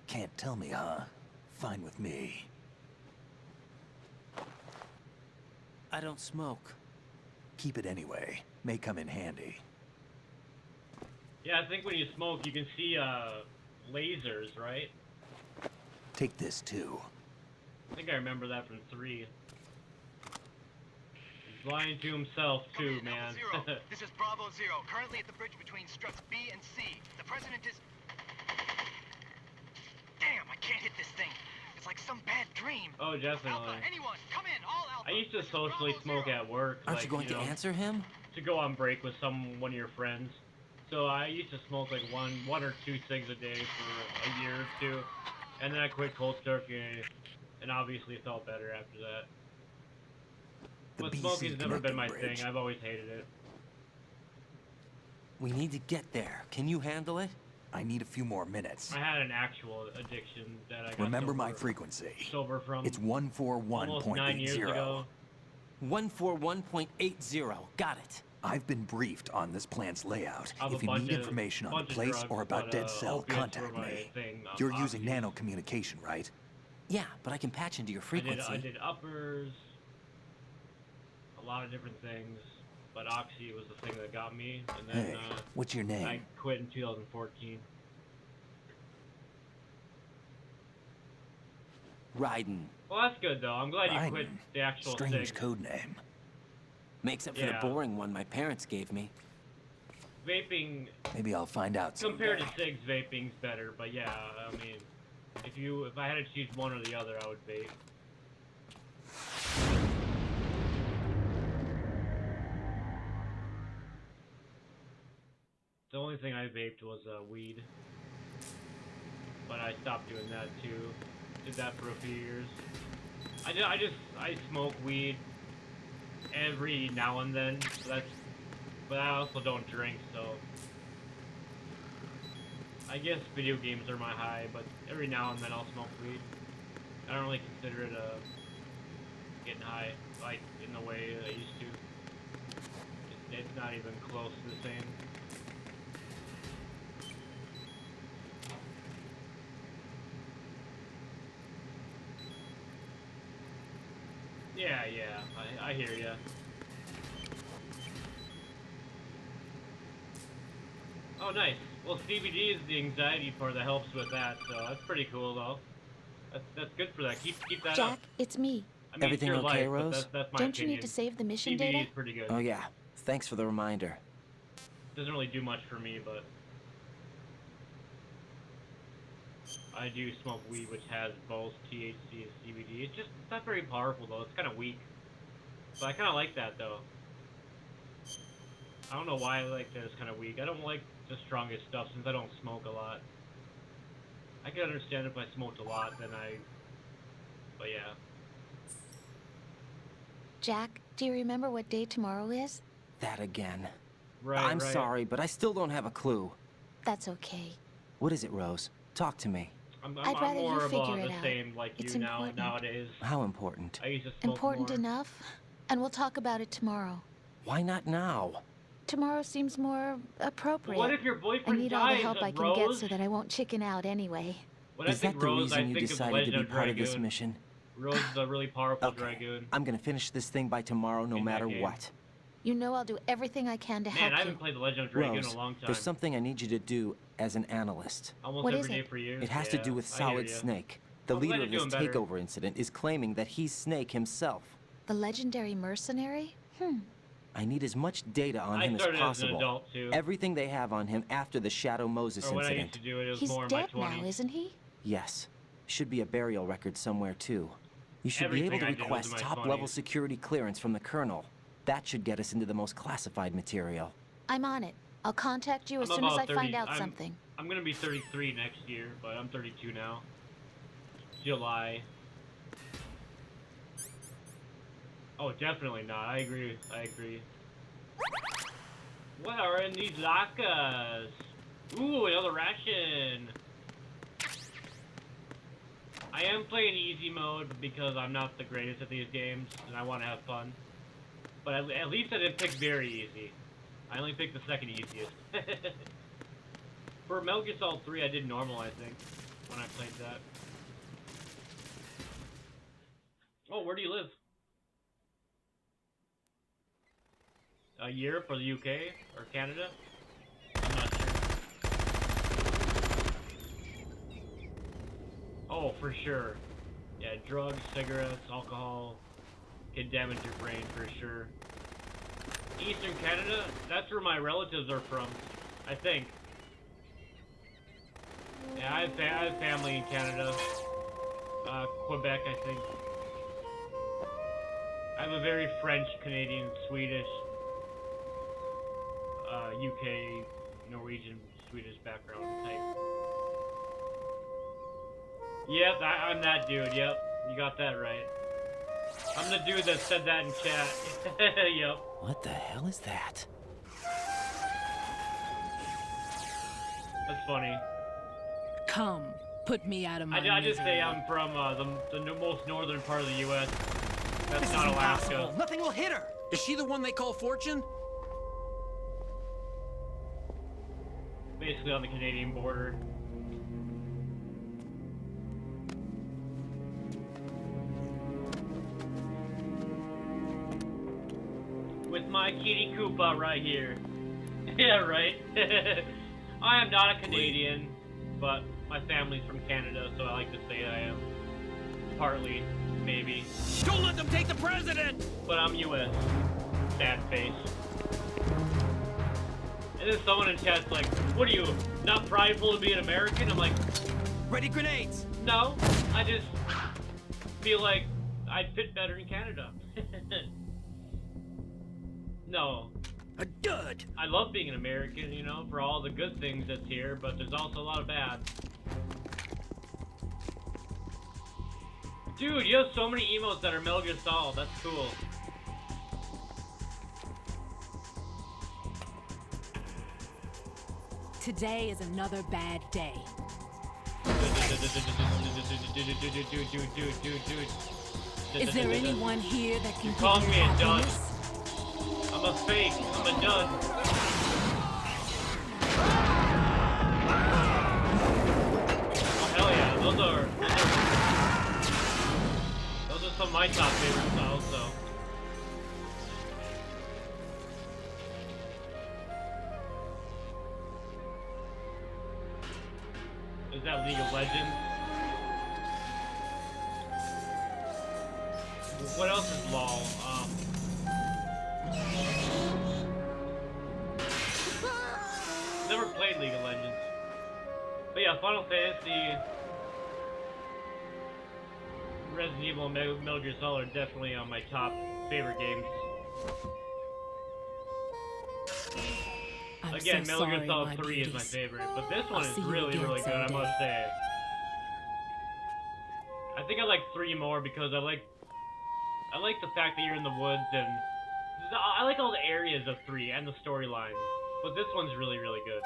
Can't tell me, huh? Fine with me. I don't smoke. Keep it anyway. May come in handy. Yeah, I think when you smoke, you can see lasers, right? Take this too. I think I remember that from 3. He's lying to himself too, man. Zero. This is Bravo Zero, currently at the bridge between struts B and C. The president is... Damn, I can't hit this thing. It's like some bad dream. Oh, definitely. Alpha, anyone, come in, all Alpha. I used to socially smoke at work. Aren't like, you going to answer him? To go on break with one of your friends. So I used to smoke like one or two cigs a day for a year or 2, and then I quit cold turkey, and obviously felt better after that. But smoking's never been my thing. I've always hated it. We need to get there. Can you handle it? I need a few more minutes. I had an actual addiction that I got Remember my frequency. Sober from. It's 141.80. Almost 9 years ago. 141.80. Got it. I've been briefed on this plant's layout. I have If a you need bunch of- information on bunch the of place drugs, or about but, Dead Cell, opiates contact were my me. thing, You're using nano-communication, right? Yeah, but I can patch into your frequency. I did uppers, a lot of different things, but Oxy was the thing that got me. And then, Hey, what's your name? I quit in 2014. Raiden. Well, that's good though. I'm glad you quit the actual Strange cigs. code name. Makes up for the boring one my parents gave me. Vaping. Maybe I'll find out someday. Compared to cigs, vaping's better. But yeah, I mean, if I had to choose one or the other, I would vape. The only thing I vaped was weed, but I stopped doing that too. Did that for a few years. I smoke weed every now and then. So but I also don't drink, so I guess video games are my high. But every now and then I'll smoke weed. I don't really consider it getting high like in the way I used to. It's not even close to the same. Yeah, I hear ya. Oh, nice. Well, CBD is the anxiety part that helps with that, so that's pretty cool, though. That's good for that. Keep that Jack, up. it's me. I mean, Everything it's your okay, life, but Rose? That's my Don't opinion. you need to save the mission CBD data? is pretty good. Oh yeah. Thanks for the reminder. Doesn't really do much for me, but I do smoke weed, which has both THC and CBD. It's not very powerful though. It's kind of weak, but I kind of like that though. I don't know why I like that. It's kind of weak. I don't like the strongest stuff since I don't smoke a lot. I can understand if I smoked a lot, but yeah. Jack, do you remember what day tomorrow is? That again. Right, I'm right. sorry, but I still don't have a clue. That's okay. What is it, Rose? Talk to me. I'd rather more you of figure it the out. same like It's you important. nowadays. How important? I used to smoke Important more. enough? And we'll talk about it tomorrow. Why not now? Tomorrow seems more appropriate. What if your I boyfriend need all the dies, help I can get Rose? so that I won't chicken out anyway. When I Is think that the Rose, I reason you think of decided to Legend be of part of this Dragoon. mission? Rose is a really powerful Okay. dragoon. I'm gonna finish this thing by tomorrow, no In that matter game. what. You know I'll do everything I can to Man, help I you. haven't played the Legend of Dragoon Rose, in a long time. there's something I need you to do as an analyst. Almost What every is day it? for years. It has to do with I hear Solid ya. Snake. The I'm glad leader of you're this doing better. takeover incident is claiming that he's Snake himself. The legendary mercenary? I need as much data on him as started as an possible. adult, too. Everything they have on him after the Shadow Moses Or when I incident. used to do it, it was He's more in dead my 20s. now, isn't he? Yes. Should be a burial record somewhere, too. You should be able Everything to I did was request in my top-level 20s. security clearance from the Colonel. That should get us into the most classified material. I'm on it. I'll contact you as I'm soon as about I find 30 out something. I'm gonna be 33 next year, but I'm 32 now. July. Oh, definitely not. I agree. I agree. What are in these lockers? Ooh, another ration. I am playing easy mode because I'm not the greatest at these games, and I want to have fun. But at least I didn't pick very easy. I only picked the second easiest. For Metal Gear Solid 3, I did normal, I think, when I played that. Oh, where do you live? Europe or the UK or Canada? I'm not sure. Oh, for sure. Yeah, drugs, cigarettes, alcohol can damage your brain for sure. Eastern Canada? That's where my relatives are from, I think. Yeah, I have family in Canada. Quebec, I think. I have a very French, Canadian, Swedish, UK, Norwegian, Swedish background type. Yep, I'm that dude, yep. You got that right. I'm the dude that said that in chat. Yep. What the hell is that? That's funny. Come, put me out of my I just say misery. I'm from the most northern part of the U.S. That's This not is Alaska. impossible. Nothing will hit her. Is she the one they call Fortune? Basically on the Canadian border. With my kitty Koopa right here. Yeah, right. I am not a Canadian, but my family's from Canada, so I like to say I am. Partly, maybe. Don't let them take the president! But I'm U.S. Sad face. And then someone in chat's like, what are you, not prideful to be an American? I'm like, ready grenades! No, I just feel like I'd fit better in Canada. No. A dud! I love being an American, you know, for all the good things that's here, but there's also a lot of bad. Dude, you have so many emotes that are Metal Gear Solid, that's cool. Today is another bad day. Is there anyone here that can call give me you a dud. happiness? I'm a fake, I'm a dud. Oh hell yeah, those are some of my top favorite styles, so. Is that League of Legends? What else is LOL? Never played League of Legends. But yeah, Final Fantasy, Resident Evil, and Metal Gear Solid are definitely on my top favorite games. I'm Again, so Metal Gear sorry, Solid my 3 is my beauties. favorite, but this one I'll is see you really, again really good, I someday. must say. I think I like 3 more because I like the fact that you're in the woods, and I like all the areas of 3 and the storyline. But this one's really, really good.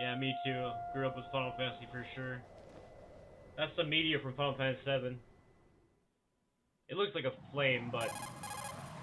Yeah, me too. Grew up with Final Fantasy for sure. That's the meteor from Final Fantasy 7. It looks like a flame, but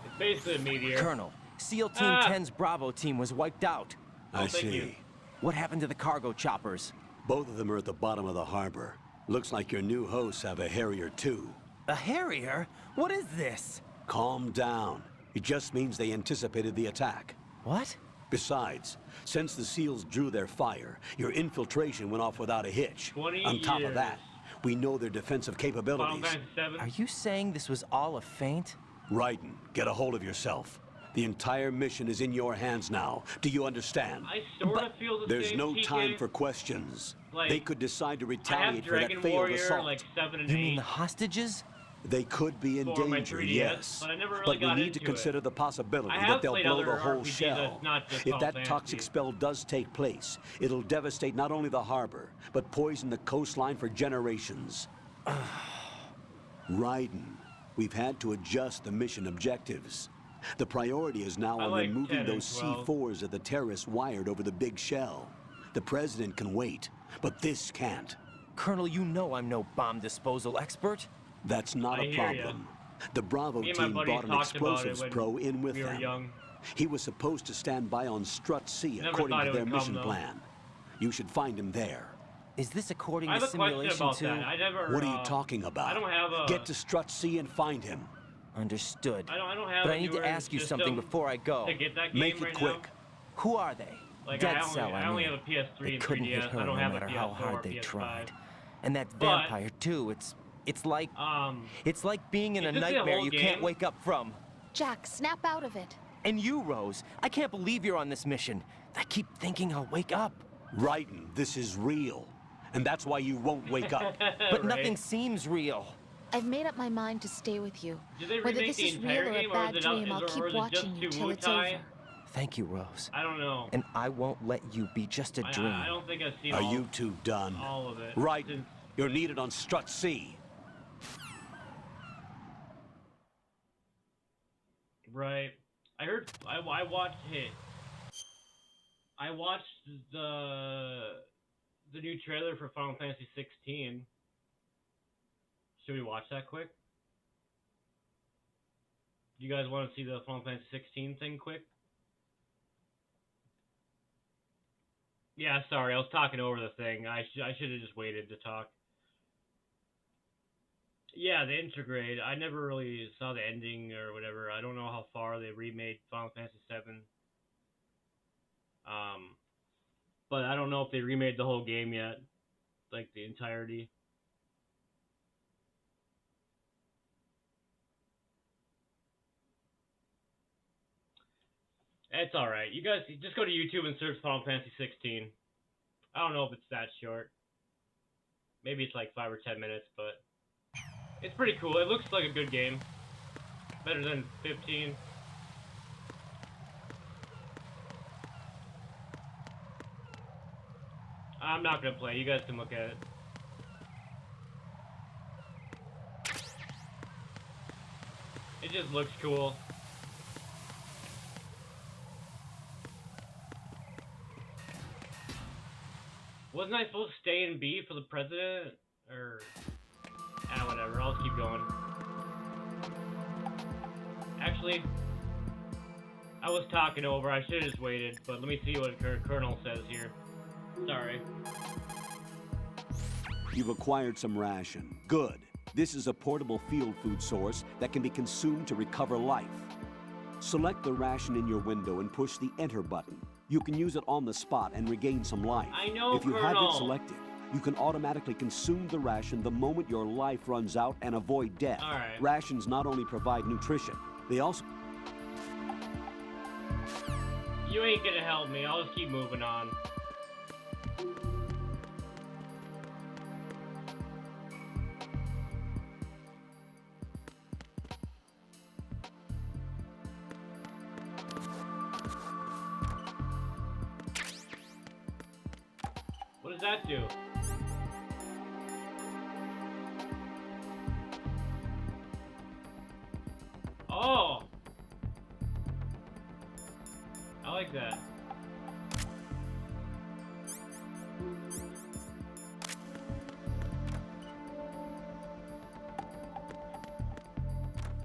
it's basically a meteor. Colonel, SEAL Team 10's Bravo team was wiped out. I thank you. see. What happened to the cargo choppers? Both of them are at the bottom of the harbor. Looks like your new hosts have a Harrier too. A Harrier? What is this? Calm down. It just means they anticipated the attack. What? Besides, since the SEALs drew their fire, your infiltration went off without a hitch. 20 On top years. of that, we know their defensive Final capabilities. Fantasy 7. Are you saying this was all a feint? Raiden, get a hold of yourself. The entire mission is in your hands now. Do you understand? I sort of feel the There's same, no TK. time for questions. Like, they could decide to I have retaliate for that Dragon failed Warrior, assault. like 7 and You 8. mean the hostages? They could be in For my danger, 3DS, yes. but I never really But we got need to into consider it. the possibility I that have they'll played blow other the whole RPGs shell. that's not just If Final that Fantasy. toxic spell does take place, it'll devastate not only the harbor, but poison the coastline for generations. Raiden, we've had to adjust the mission objectives. The priority is now on like removing 10 and those 12. C4s that the terrorists wired over the big shell. The president can wait, but this can't. Colonel, you know I'm no bomb disposal expert. That's not I a hear ya. problem. The Bravo Me and my team buddies brought an talked about it explosives when pro in with we were them. young. He was supposed to stand by on Strut C Never according thought to it their would come, mission though. plan. You should find him there. Is this according I have to a question simulation about too? that. I never. What are you talking about? I don't have a. Get to Strut C and find him. Understood. I don't have But a I need to newer ask you something system before I go. to get that game Make it right quick. now. Who are they? Like Dead I only, Cell, I only have a PS3 They and couldn't hit 3DS. her I don't no have a matter PS4 how hard or they PS5. tried. And that But- vampire too. It's like being in a Is this the nightmare whole you can't game? wake up from. Jack, snap out of it. And you, Rose, I can't believe you're on this mission. I keep thinking I'll wake up. Raiden, this is real. And that's why you won't wake up. But nothing seems real. I've made up my mind to stay with you. Did they Whether remake this the is entire real or a game, or bad is it, dream, I'll or keep is it watching just you to till it's Wutai? over. Thank you, Rose. I don't know. And I won't let you be just a dream. I don't think I've seen Are all, you two done? all of it. Raiden, you're needed on Strut C. Right. I heard. I watched it. I watched the new trailer for Final Fantasy 16. Should we watch that quick? Do you guys want to see the Final Fantasy 16 thing quick? Yeah, sorry, I was talking over the thing. I should have just waited to talk. Yeah, the Intergrade. I never really saw the ending or whatever. I don't know how far they remade Final Fantasy 7. But I don't know if they remade the whole game yet, like the entirety. It's alright. You guys just go to YouTube and search Final Fantasy 16. I don't know if it's that short. Maybe it's like 5 or 10 minutes, but it's pretty cool. It looks like a good game. Better than 15. I'm not gonna play. You guys can look at it. It just looks cool. Wasn't I supposed to stay in B for the president? Or... whatever. I'll just keep going. Actually, I was talking over. I should have just waited. But let me see what Colonel says here. Sorry. You've acquired some ration. Good. This is a portable field food source that can be consumed to recover life. Select the ration in your window and push the Enter button. You can use it on the spot and regain some life. I know, If you have Colonel. it selected, you can automatically consume the ration the moment your life runs out and avoid death. All right. Rations not only provide nutrition, they also... You ain't gonna help me. I'll just keep moving on. What does that do? Oh! I like that.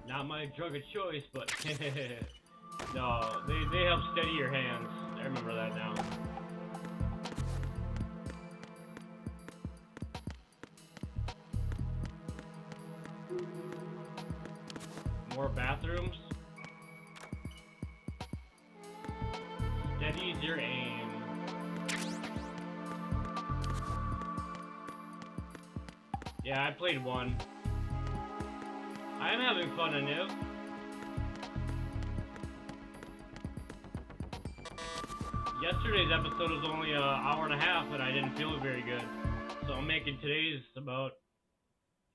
Not my drug of choice, but no, they help steady your hands. I remember that now. More bathrooms. Steadies your aim. Yeah, I played one. I am having fun in it. Yesterday's episode was only an hour and a half, and I didn't feel very good. So I'm making today's about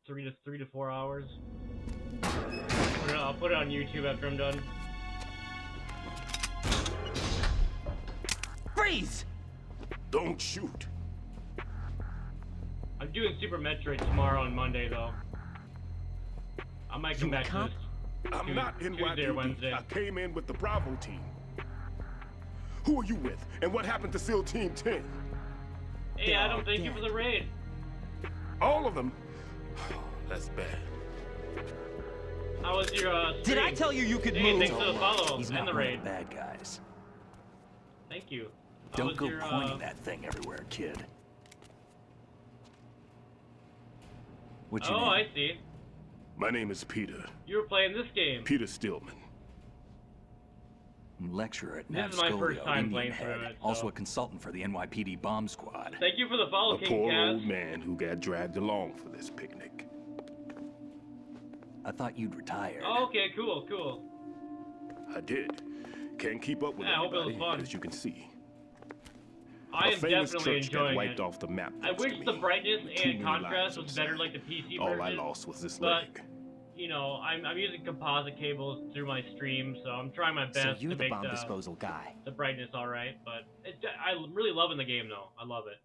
3 to 4 hours. I'll put it on YouTube after I'm done. Freeze! Don't shoot. I'm doing Super Metroid tomorrow on Monday, though. I might come back to this I'm not Tuesday or Wednesday. I came in with the Bravo team. Who are you with? And what happened to SEAL Team 10? Hey, Adam, thank you for the raid. All of them? That's bad. How was your Did I stream? tell you could Hey, move? thanks for the follow He's and not the one of raid. the bad guys. Thank you. How Don't was go your, pointing that thing everywhere, kid. What's your Oh, name? I see. My name is Peter. You were playing this game. Peter Stillman. Lecturer at This is my first Navscolio, time Indian playing Head. through it, Also so- a consultant for the NYPD bomb squad. Thank you for the follow, A King poor Kaz. old man who got dragged along for this picnic. I thought you'd retired. Oh, okay, cool. I did. Can't keep up with Yeah, I hope it was everybody, fun. as you can see. I A am famous definitely church got enjoying wiped it. off the map. I next wish to the me. brightness Too and many contrast lives was better inside. like the PC All version. I lost was this but, leg. you know, I'm using composite cables through my stream, so I'm trying my best So you're to the make bomb disposal guy. the brightness all right. But I'm really loving the game, though. I love it.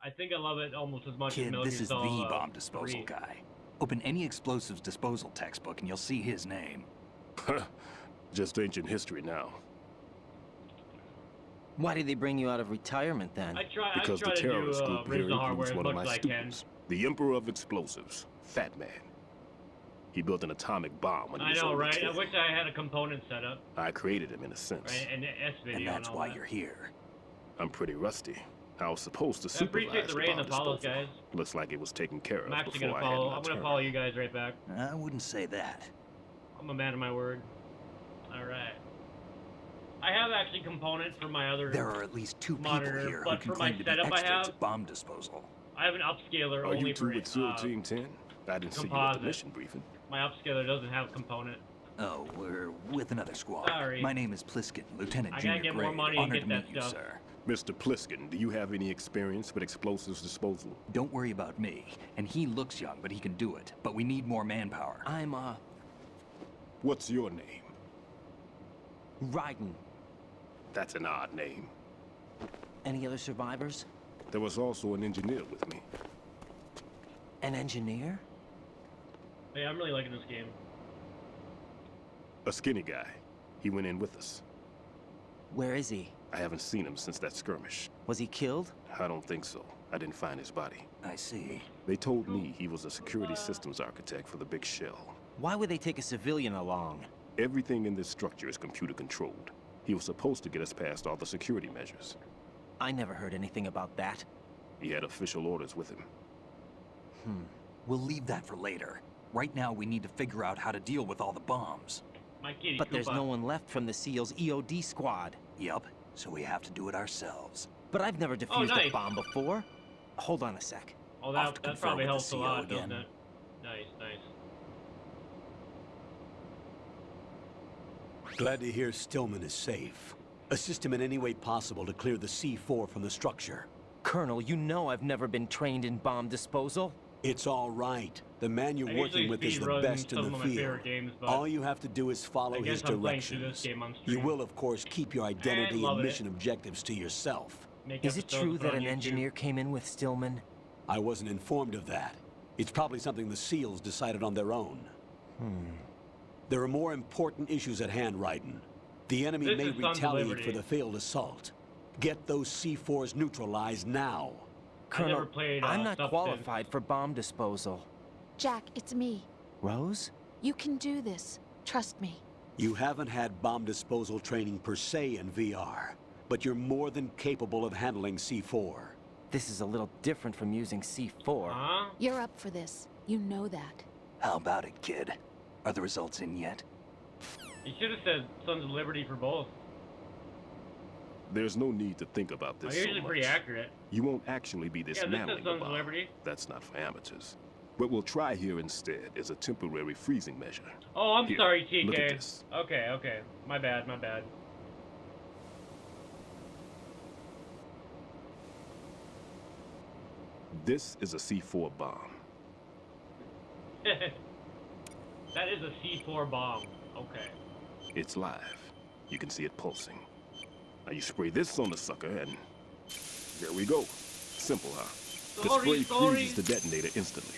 I think I love it almost as much as Kid, Metal this Gear is the Solid, bomb disposal 3. guy. Open any explosives disposal textbook and you'll see his name. Just ancient history now. Why did they bring you out of retirement then? Because the to terrorist do, group raise here the hardware includes as one of much my as I can. students, the Emperor of Explosives, Fat Man. He built an atomic bomb when he I was know, only a right? kid. I wish I had a component set up, I created him in a sense. right? And S-video And that's all why that. you're here. I'm pretty rusty. I was supposed to I appreciate supervise the the raid and bomb the follows, disposal. guys. Looks like it was taken care I'm of actually before gonna I had follow. my I'm gonna turn. follow you guys right back. I wouldn't say that. I'm a man of my word. All right. I have actually component for my other There are at least 2 people monitor, here who but can for my claim to be setup I experts have, at bomb disposal. I have an upscaler Are only you for two with SEAL Team 10? I didn't see you at the composite. mission briefing. My upscaler doesn't have component. Oh, we're with another squad. Sorry. My name is Pliskin, Lieutenant I gotta Junior get more Grade. money and Honored get to that meet you, stuff. sir. Mr. Pliskin, do you have any experience with explosives disposal? Don't worry about me. And he looks young, but he can do it. But we need more manpower. I'm, What's your name? Raiden. That's an odd name. Any other survivors? There was also an engineer with me. An engineer? Hey, I'm really liking this game. A skinny guy. He went in with us. Where is he? I haven't seen him since that skirmish. Was he killed? I don't think so. I didn't find his body. I see. They told me he was a security systems architect for the big shell. Why would they take a civilian along? Everything in this structure is computer controlled. He was supposed to get us past all the security measures. I never heard anything about that. He had official orders with him. We'll leave that for later. Right now, we need to figure out how to deal with all the bombs. My kitty But there's Koopa. no one left from the SEAL's EOD squad. Yup, so we have to do it ourselves. But I've never defused nice. a bomb before. Hold on a sec. Oh, Off that to confer probably with the helps a CO lot, again. doesn't it? Nice. Glad to hear Stillman is safe. Assist him in any way possible to clear the C4 from the structure. Colonel, you know I've never been trained in bomb disposal. It's all right. The man you're I working usually with is the speedrun best in some the of my field. favorite games, but All you have to do is follow I his guess I'm playing through this directions. game on You stream. will, of course, keep your identity love and it. mission objectives to yourself. Make Is it episodes true put that on an YouTube. engineer came in with Stillman? I wasn't informed of that. It's probably something the SEALs decided on their own. There are more important issues at hand, Raiden. The enemy This may is Sons of retaliate Liberty. for the failed assault. Get those C4s neutralized now. Colonel, never played, I'm not Substance. qualified for bomb disposal. Jack, it's me. Rose? You can do this. Trust me. You haven't had bomb disposal training per se in VR, but you're more than capable of handling C4. This is a little different from using C4. Huh? You're up for this. You know that. How about it, kid? Are the results in yet? You should have said Sons of Liberty for both. There's no need to think about I'm this so usually much. pretty accurate. You won't actually be Yeah, this dismantling is the Sons of bomb. Liberty. That's not for amateurs. What we'll try here instead is a temporary freezing measure. Oh, I'm Here, sorry, TK. look at this. Okay. My bad. This is a C4 bomb. That is a C4 bomb. Okay. It's live. You can see it pulsing. Now you spray this on the sucker and there we go. Simple, huh? The spray freezes the detonator instantly.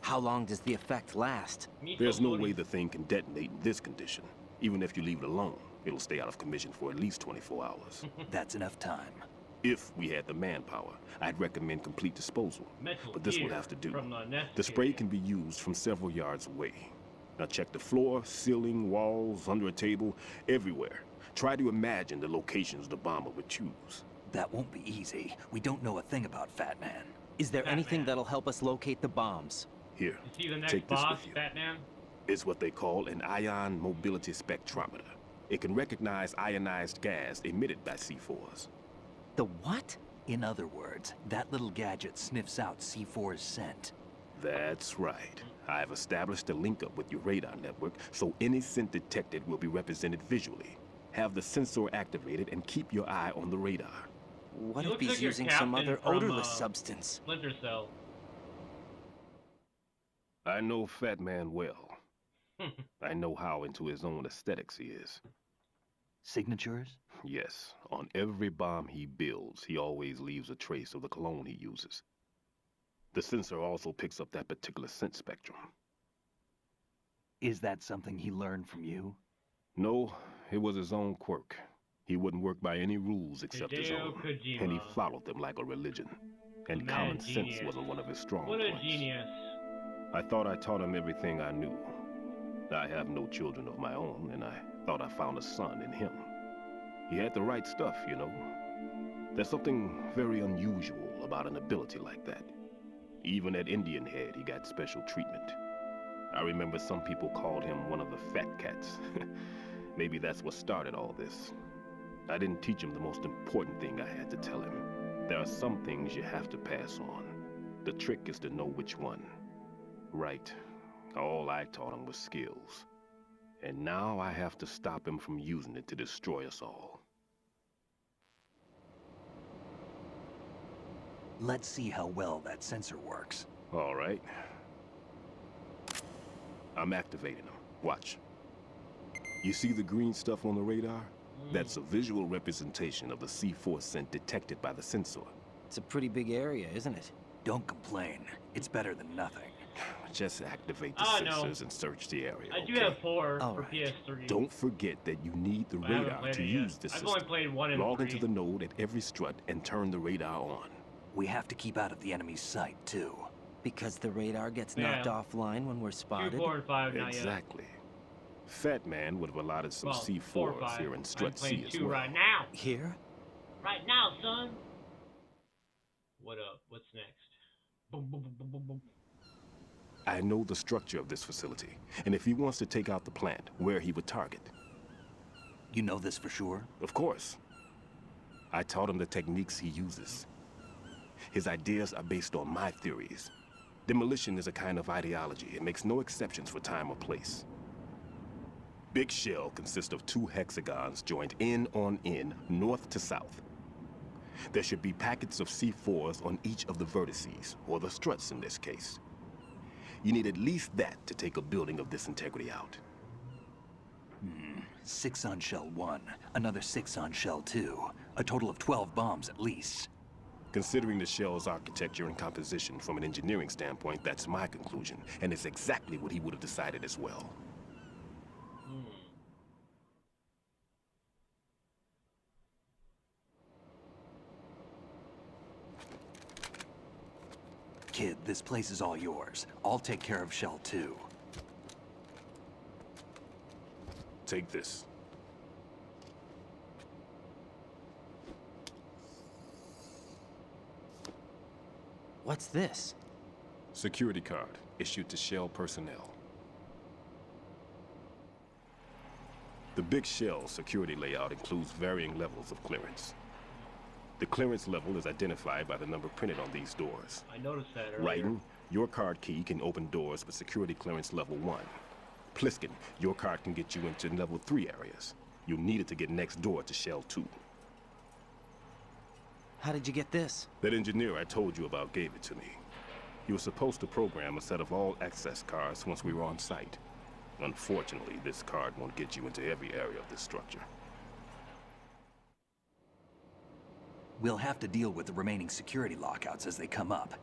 How long does the effect last? There's no way the thing can detonate in this condition. Even if you leave it alone, it'll stay out of commission for at least 24 hours. That's enough time. If we had the manpower, I'd recommend complete disposal. Metal But this Gear would have to do. from The spray can be used from several yards away. Now check the floor, ceiling, walls, under a table, everywhere. Try to imagine the locations the bomber would choose. That won't be easy. We don't know a thing about Fat Man. Is there anything that'll help us locate the bombs? Here, You see the next take this boss, with you. Batman? It's what they call an ion mobility spectrometer. It can recognize ionized gas emitted by C4s. The what? In other words, that little gadget sniffs out C4's scent. That's right. I've established a link up with your radar network, so any scent detected will be represented visually. Have the sensor activated and keep your eye on the radar. What He if looks he's like your using some captain other from, odorless substance? Splinter Cell. I know Fat Man well. I know how into his own aesthetics he is. Signatures? Yes, on every bomb he builds, he always leaves a trace of the cologne he uses. The sensor also picks up that particular scent spectrum. Is that something he learned from you? No, it was his own quirk. He wouldn't work by any rules except his Hideo own, Kojima. and he followed them like a religion. And Man, common genius. sense wasn't one of his strong What a points. genius. I thought I taught him everything I knew. I have no children of my own, and I thought I found a son in him. He had the right stuff, you know. There's something very unusual about an ability like that. Even at Indian Head, he got special treatment. I remember some people called him one of the fat cats. Maybe that's what started all this. I didn't teach him the most important thing I had to tell him. There are some things you have to pass on. The trick is to know which one. Right. All I taught him was skills. And now I have to stop him from using it to destroy us all. Let's see how well that sensor works. All right. I'm activating them. Watch. You see the green stuff on the radar? That's a visual representation of the C4 scent detected by the sensor. It's a pretty big area, isn't it? Don't complain. It's better than nothing. Just activate the Oh, no. sensors and search the area. I do okay? have 4 All for right. PS3. Don't forget that you need the I haven't radar played to it yet. use the I've system. only played 1 and Log 3. into the node at every strut and turn the radar on. We have to keep out of the enemy's sight, too. Because the radar gets Yeah. knocked offline when we're 2, spotted? 4, and 5 not yet. Exactly. Fat Man would have allotted some Well, 4 or C4s 5. here in I'm Strut playing C as 2 well. right now. Here? Right now, son. What up? What's next? Boom, boom, boom, boom, boom, boom. I know the structure of this facility, and if he wants to take out the plant, where he would target. You know this for sure? Of course. I taught him the techniques he uses. His ideas are based on my theories. Demolition is a kind of ideology. It makes no exceptions for time or place. Big Shell consists of 2 hexagons joined end on end, north to south. There should be packets of C4s on each of the vertices, or the struts in this case. You need at least that to take a building of this integrity out. 6 on shell 1, another 6 on shell 2. A total of 12 bombs at least. Considering the shell's architecture and composition from an engineering standpoint, that's my conclusion, and it's exactly what he would have decided as well. Kid, this place is all yours. I'll take care of shell 2. Take this. What's this? Security card, issued to Shell personnel. The Big Shell security layout includes varying levels of clearance. The clearance level is identified by the number printed on these doors. I noticed that earlier. Writing, your card key can open doors with security clearance level 1. Pliskin, your card can get you into level 3 areas. You'll need it to get next door to Shell 2. How did you get this? That engineer I told you about gave it to me. He was supposed to program a set of all-access cards once we were on site. Unfortunately, this card won't get you into every area of this structure. We'll have to deal with the remaining security lockouts as they come up.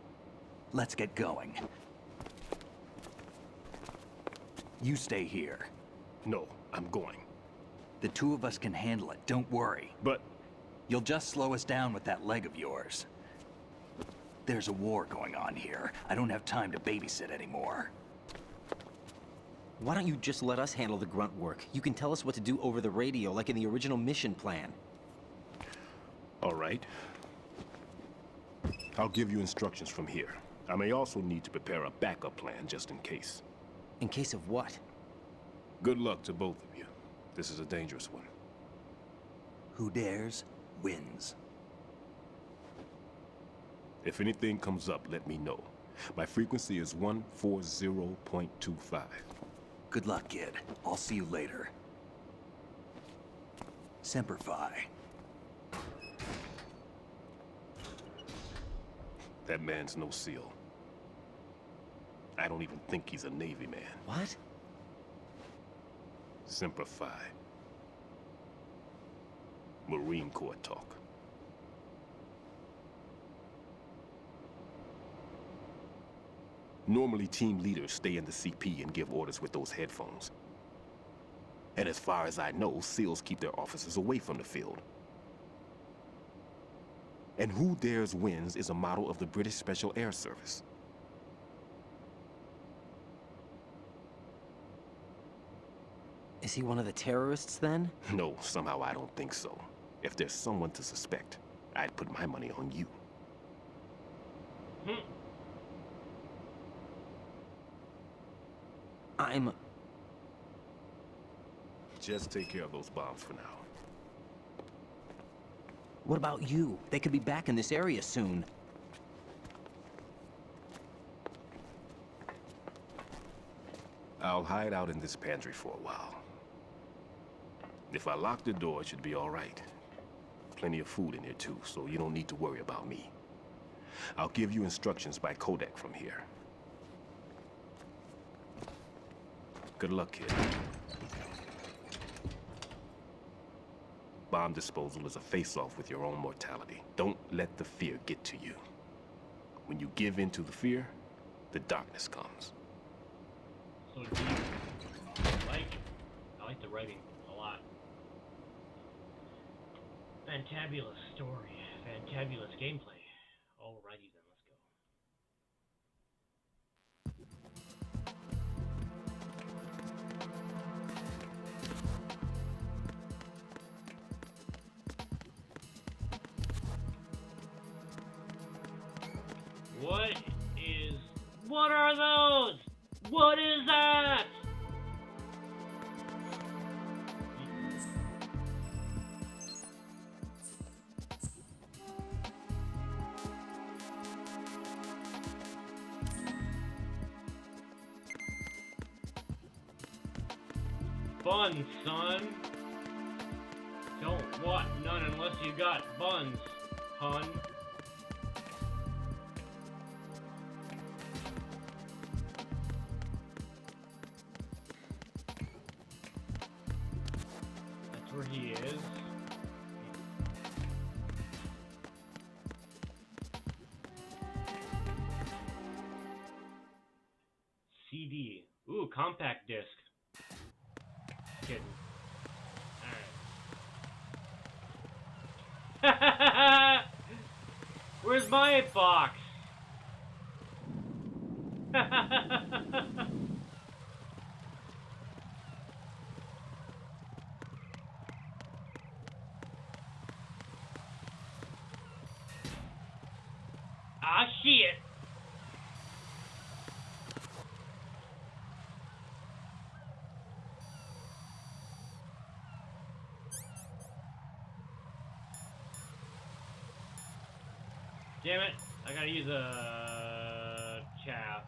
Let's get going. You stay here. No, I'm going. The two of us can handle it, don't worry. But... You'll just slow us down with that leg of yours. There's a war going on here. I don't have time to babysit anymore. Why don't you just let us handle the grunt work? You can tell us what to do over the radio, like in the original mission plan. All right. I'll give you instructions from here. I may also need to prepare a backup plan just in case. In case of what? Good luck to both of you. This is a dangerous one. Who dares, wins. If anything comes up, let me know. My frequency is 140.25. Good luck, kid. I'll see you later. Semper Fi. That man's no SEAL. I don't even think he's a Navy man. What? Semper Fi. Marine Corps talk. Normally, team leaders stay in the CP and give orders with those headphones. And as far as I know, SEALs keep their officers away from the field. And Who Dares Wins is a model of the British Special Air Service. Is he one of the terrorists, then? No, somehow I don't think so. If there's someone to suspect, I'd put my money on you. Just take care of those bombs for now. What about you? They could be back in this area soon. I'll hide out in this pantry for a while. If I lock the door, it should be all right. Plenty of food in here too, so you don't need to worry about me. I'll give you instructions by codec from here. Good luck, kid. Bomb disposal is a face-off with your own mortality. Don't let the fear get to you. When you give in to the fear, the darkness comes. So deep. I like the writing a lot. Fantabulous story. Fantabulous gameplay. Alrighty then, let's go. What are those? What is that? Buns, son. Don't want none unless you got buns, hun. That's where he is. CD. Ooh, compact disc. Kidding. Alright. Where's my box? Ah, shit. Damn it, I gotta use a chaff.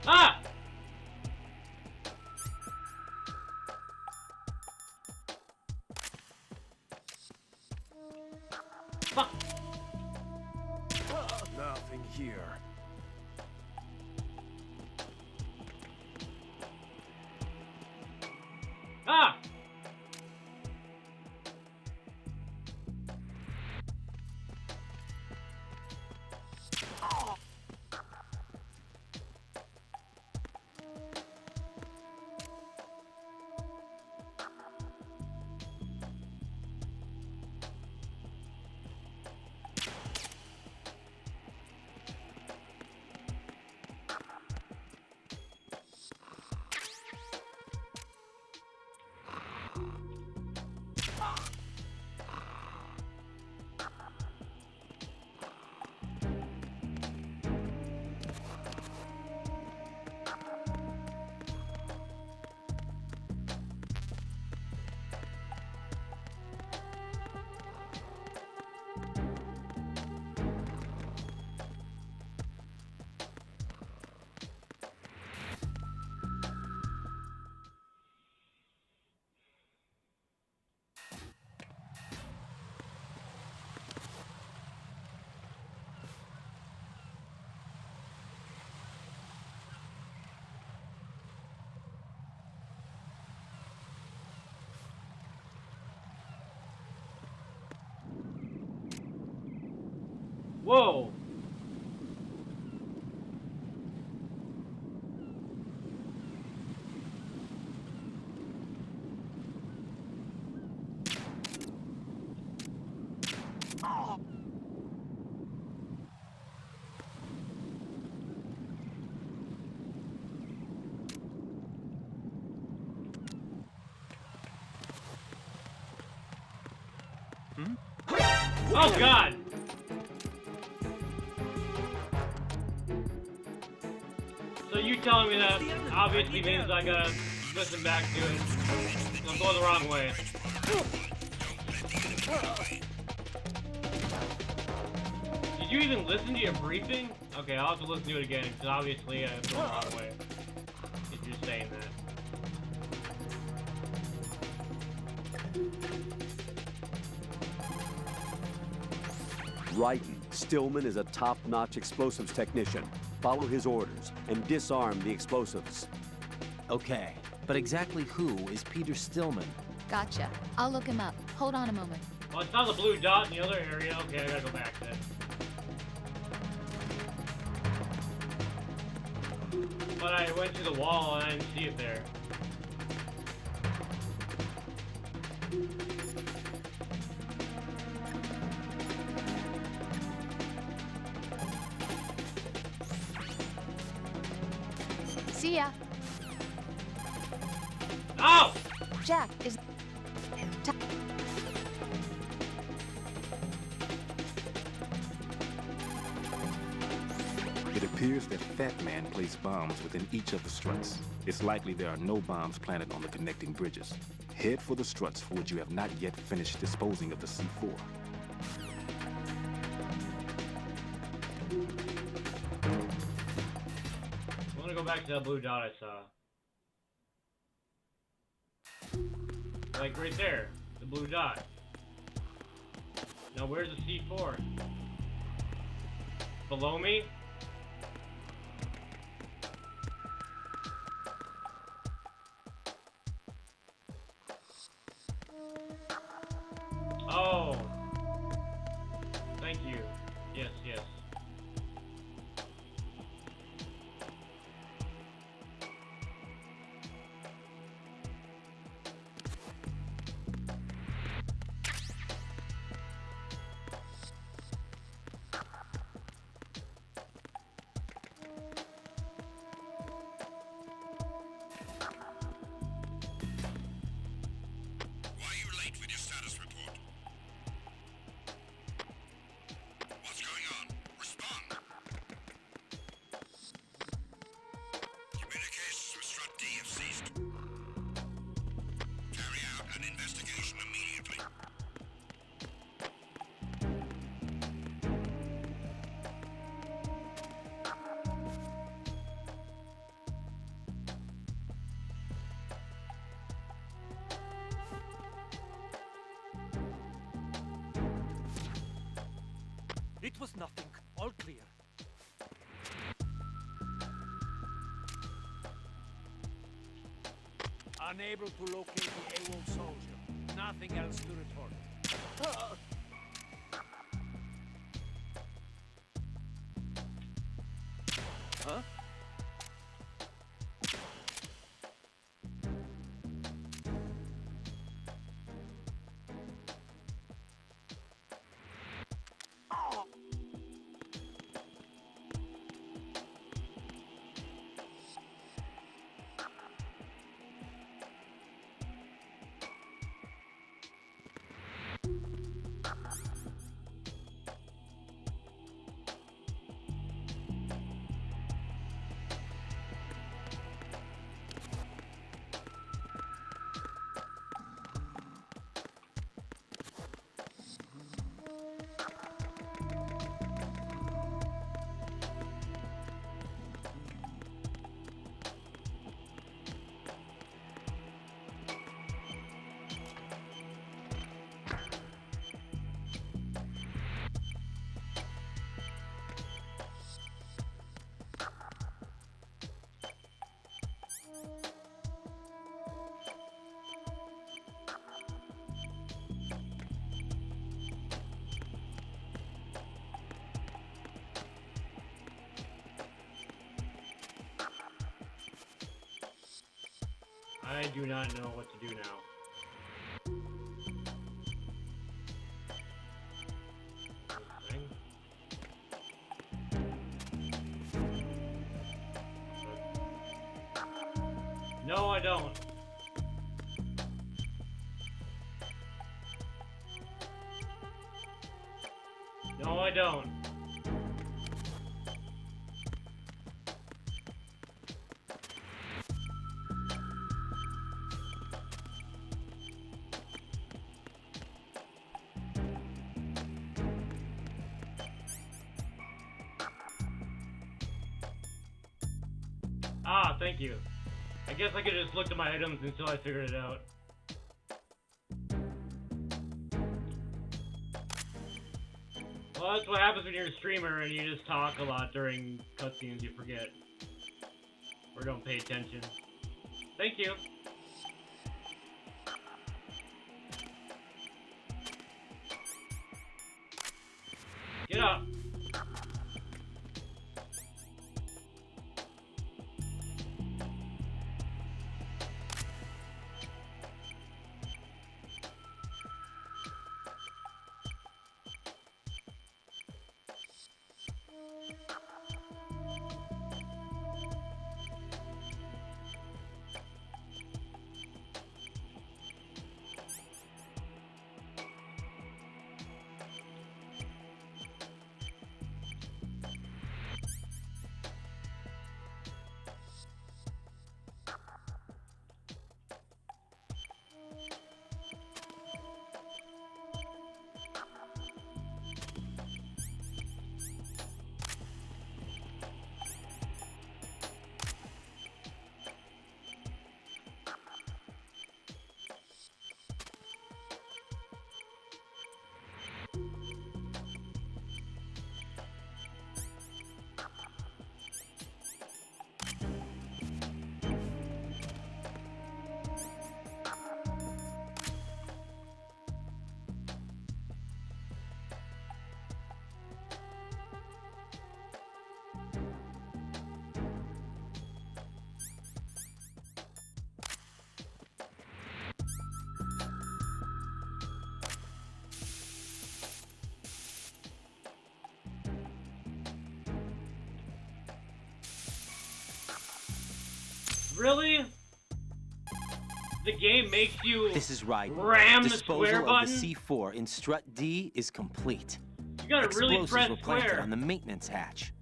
Ah! Fuck! Nothing here. Ah! Whoa! Oh God! So you telling me that obviously means I gotta listen back to it. I'm going the wrong way. Did you even listen to your briefing? Okay, I'll have to listen to it again, because obviously I'm going the wrong way. If you're saying that. Wrighton, Stillman is a top-notch explosives technician. Follow his orders and disarm the explosives. Okay, but exactly who is Peter Stillman? Gotcha. I'll look him up. Hold on a moment. Oh, I saw the blue dot in the other area. Okay, I gotta go back then. But I went to the wall and I didn't see it there. See ya. Oh! Jack, is... It appears that Fat Man placed bombs within each of the struts. It's likely there are no bombs planted on the connecting bridges. Head for the struts for which you have not yet finished disposing of the C4. I want to go back to that blue dot I saw. Like right there, the blue dot. Now where's the C4? Below me? Oh. Thank you. Yes, yes. was nothing. All clear. Unable to locate the AWOL soldier. Nothing else to report. Huh? I do not know what to do now. No, I don't. No, I don't. Ah, thank you. I guess I could just look at my items until I figured it out. Well, that's what happens when you're a streamer and you just talk a lot during cutscenes. You forget. Or don't pay attention. Thank you. Get up. Really? The game makes you This is right. ram the Disposal square of button? the C4 in strut D is complete. You gotta really Explosives press were planted square. on the maintenance hatch.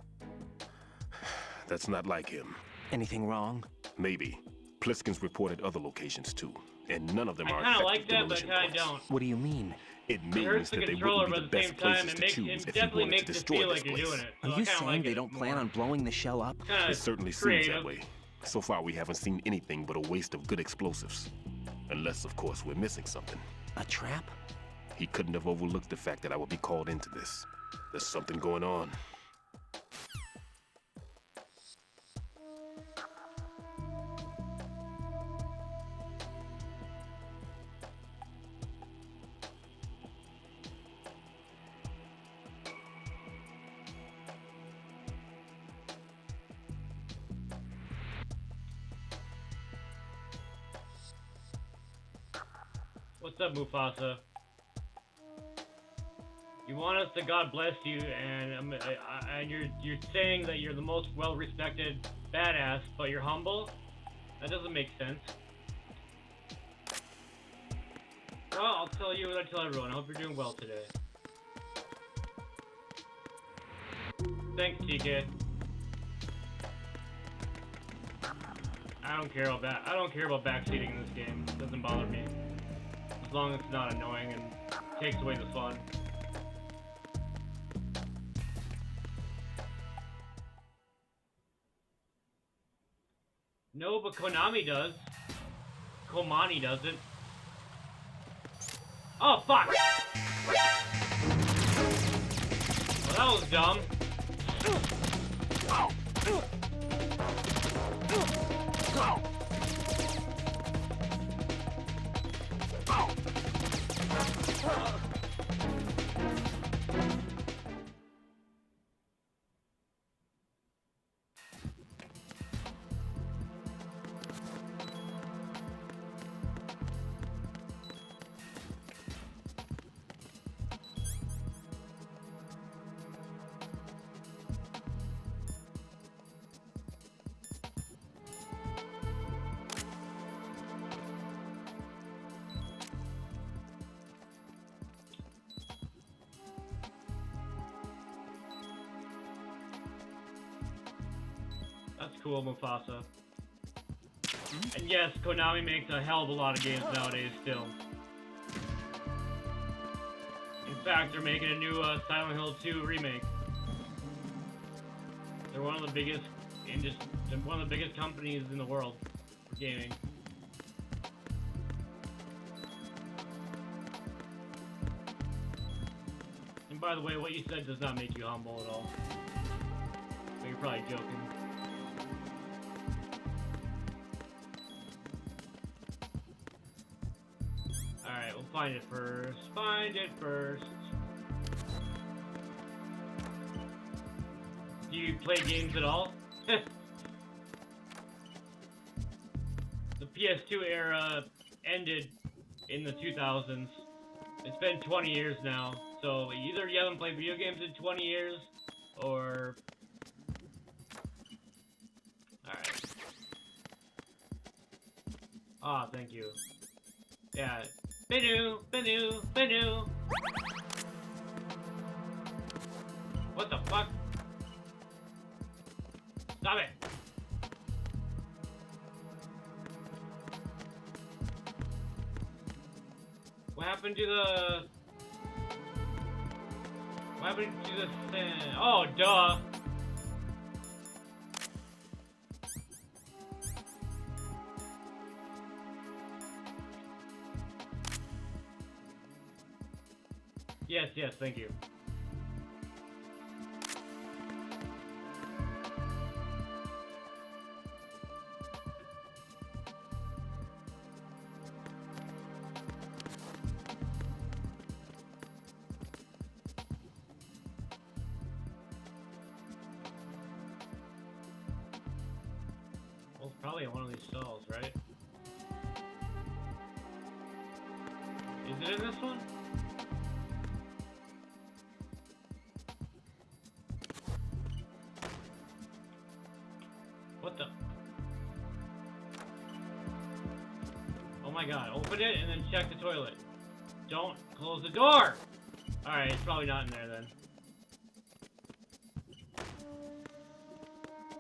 That's not like him. Anything wrong? Maybe. Pliskin's reported other locations too, and none of them I are kinda effective like that, but I demolition kinda points. don't. What do you mean? It It means hurts the that they controller, wouldn't be but the at the best same time, places it to makes choose it if you definitely wanted to makes it destroy feel this like you're place. doing it. Are So I you kinda saying like they it don't plan more. on blowing the shell up? Kinda It certainly seems creative. that way. So far, we haven't seen anything but a waste of good explosives. Unless, of course, we're missing something. A trap? He couldn't have overlooked the fact that I would be called into this. There's something going on. What's up, Mufasa? You want us to God bless you, and you're saying that you're the most well-respected badass, but you're humble? That doesn't make sense. Well, I'll tell you what I tell everyone. I hope you're doing well today. Thanks, TK. I don't care about backseating in this game. It doesn't bother me. As long as it's not annoying and takes away the fun. No, but Konami does. Komani doesn't. Oh, fuck! Well, that was dumb. That's cool, Mufasa. And yes, Konami makes a hell of a lot of games nowadays still. In fact, they're making a new Silent Hill 2 remake. They're one of the biggest companies in the world for gaming. And by the way, what you said does not make you humble at all. But you're probably joking. Alright, we'll find it first. Find it first. Do you play games at all? The PS2 era ended in the 2000s. It's been 20 years now. So either you haven't played video games in 20 years, or... Alright. Ah, thank you. Yeah. Benu! Benu! Benu! What the fuck? Stop it! What happened to the... What happened to the thing? Oh, duh! Yes, thank you. Well, it's probably in one of these stalls, right? Is it in this one? What the? Oh my god, open it and then check the toilet. Don't close the door! Alright, it's probably not in there then.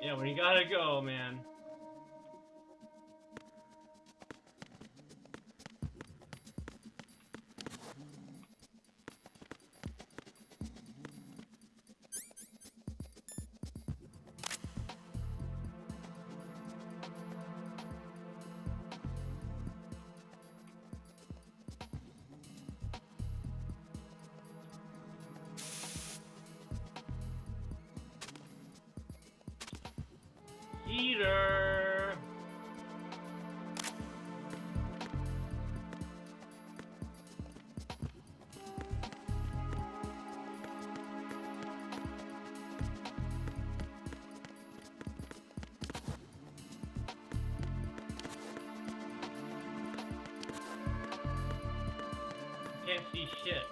Yeah, when you gotta go, man. Holy shit.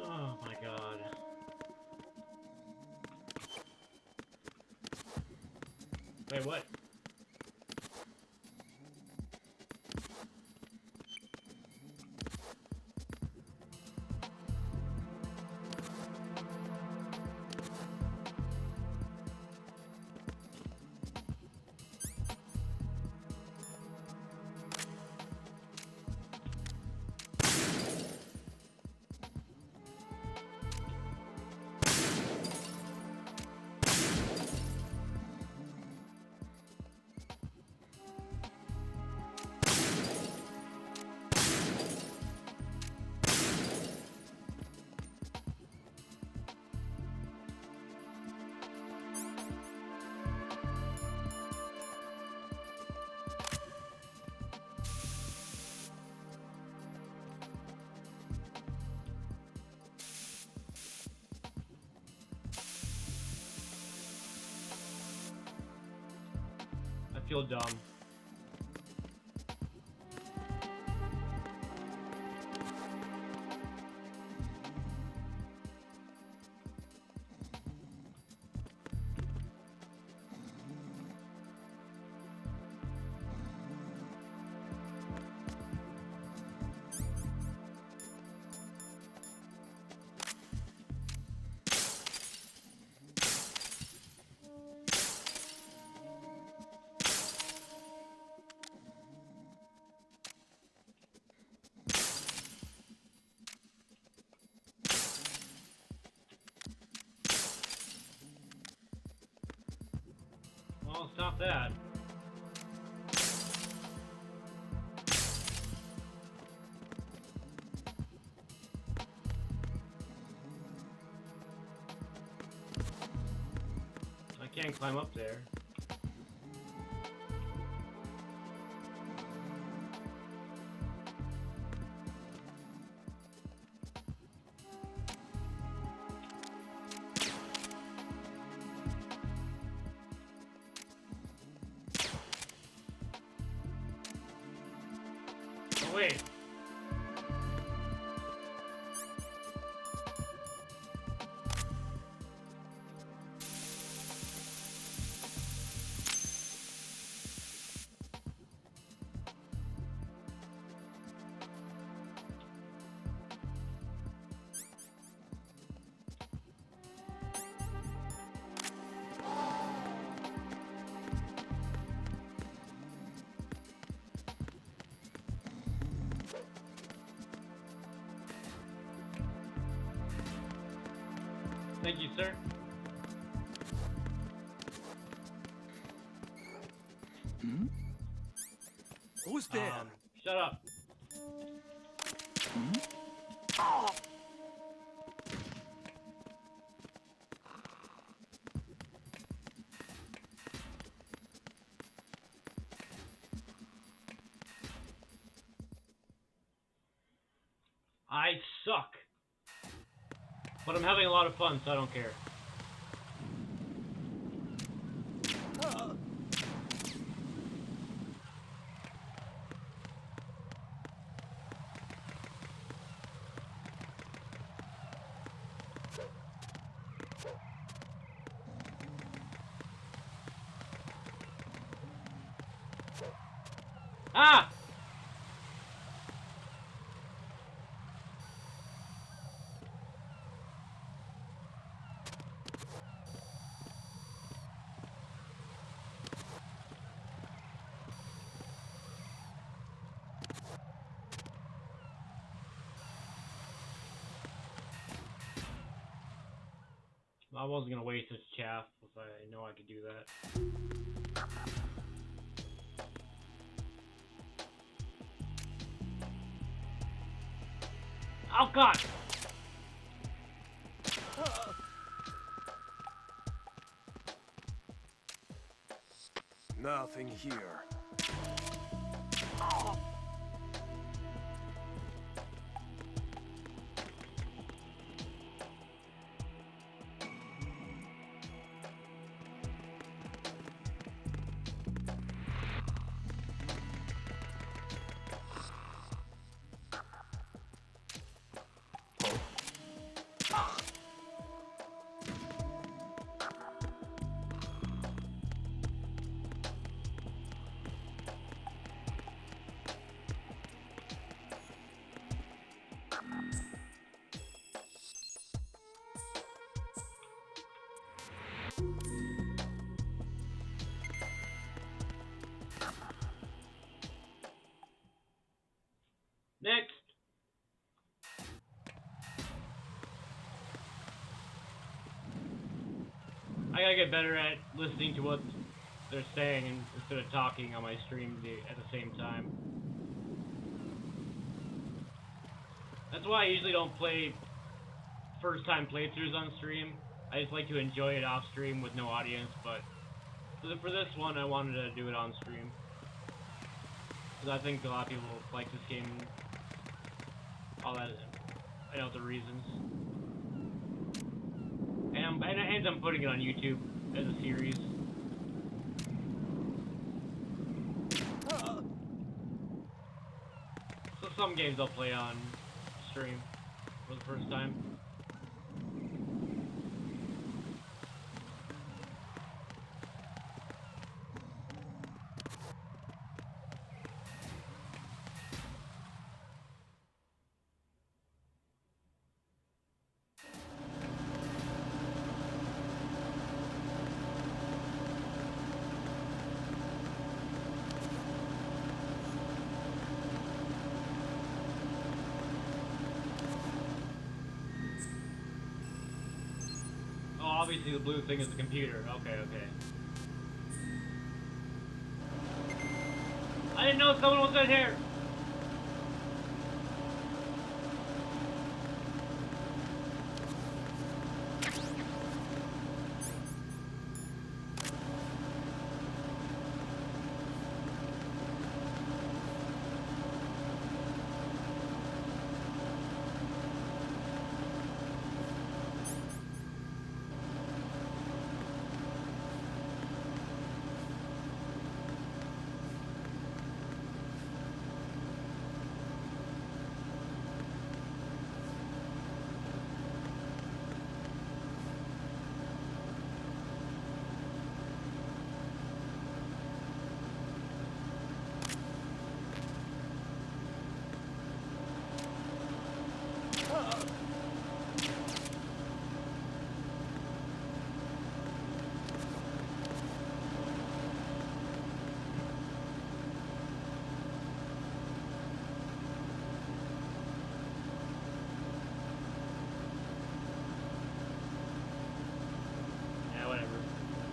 Oh my god. Wait, what? I feel dumb. Well, stop that. I can't climb up there. Oh, wait. Thank you, sir. Hmm? Who's there? Shut up. Hmm? Oh. I suck. But I'm having a lot of fun, so I don't care. Ah! I wasn't gonna waste this chaff if I know I could do that. Oh God! Nothing here. Next! I gotta get better at listening to what they're saying instead of talking on my stream at the same time. That's why I usually don't play first-time playthroughs on stream. I just like to enjoy it off stream with no audience, but for this one I wanted to do it on stream. Because I think a lot of people like this game. All that, I know the reasons. And I'm putting it on YouTube as a series. So some games I'll play on stream for the first time. Obviously the blue thing is the computer. Okay, okay. I didn't know someone was in here!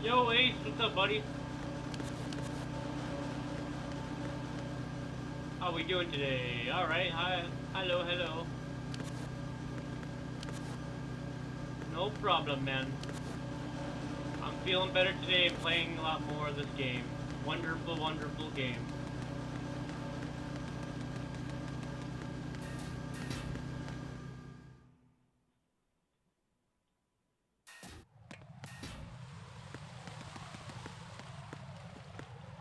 Yo, Ace, what's up, buddy? How we doing today? Alright, hi. Hello, hello. No problem, man. I'm feeling better today and playing a lot more of this game. Wonderful, wonderful game.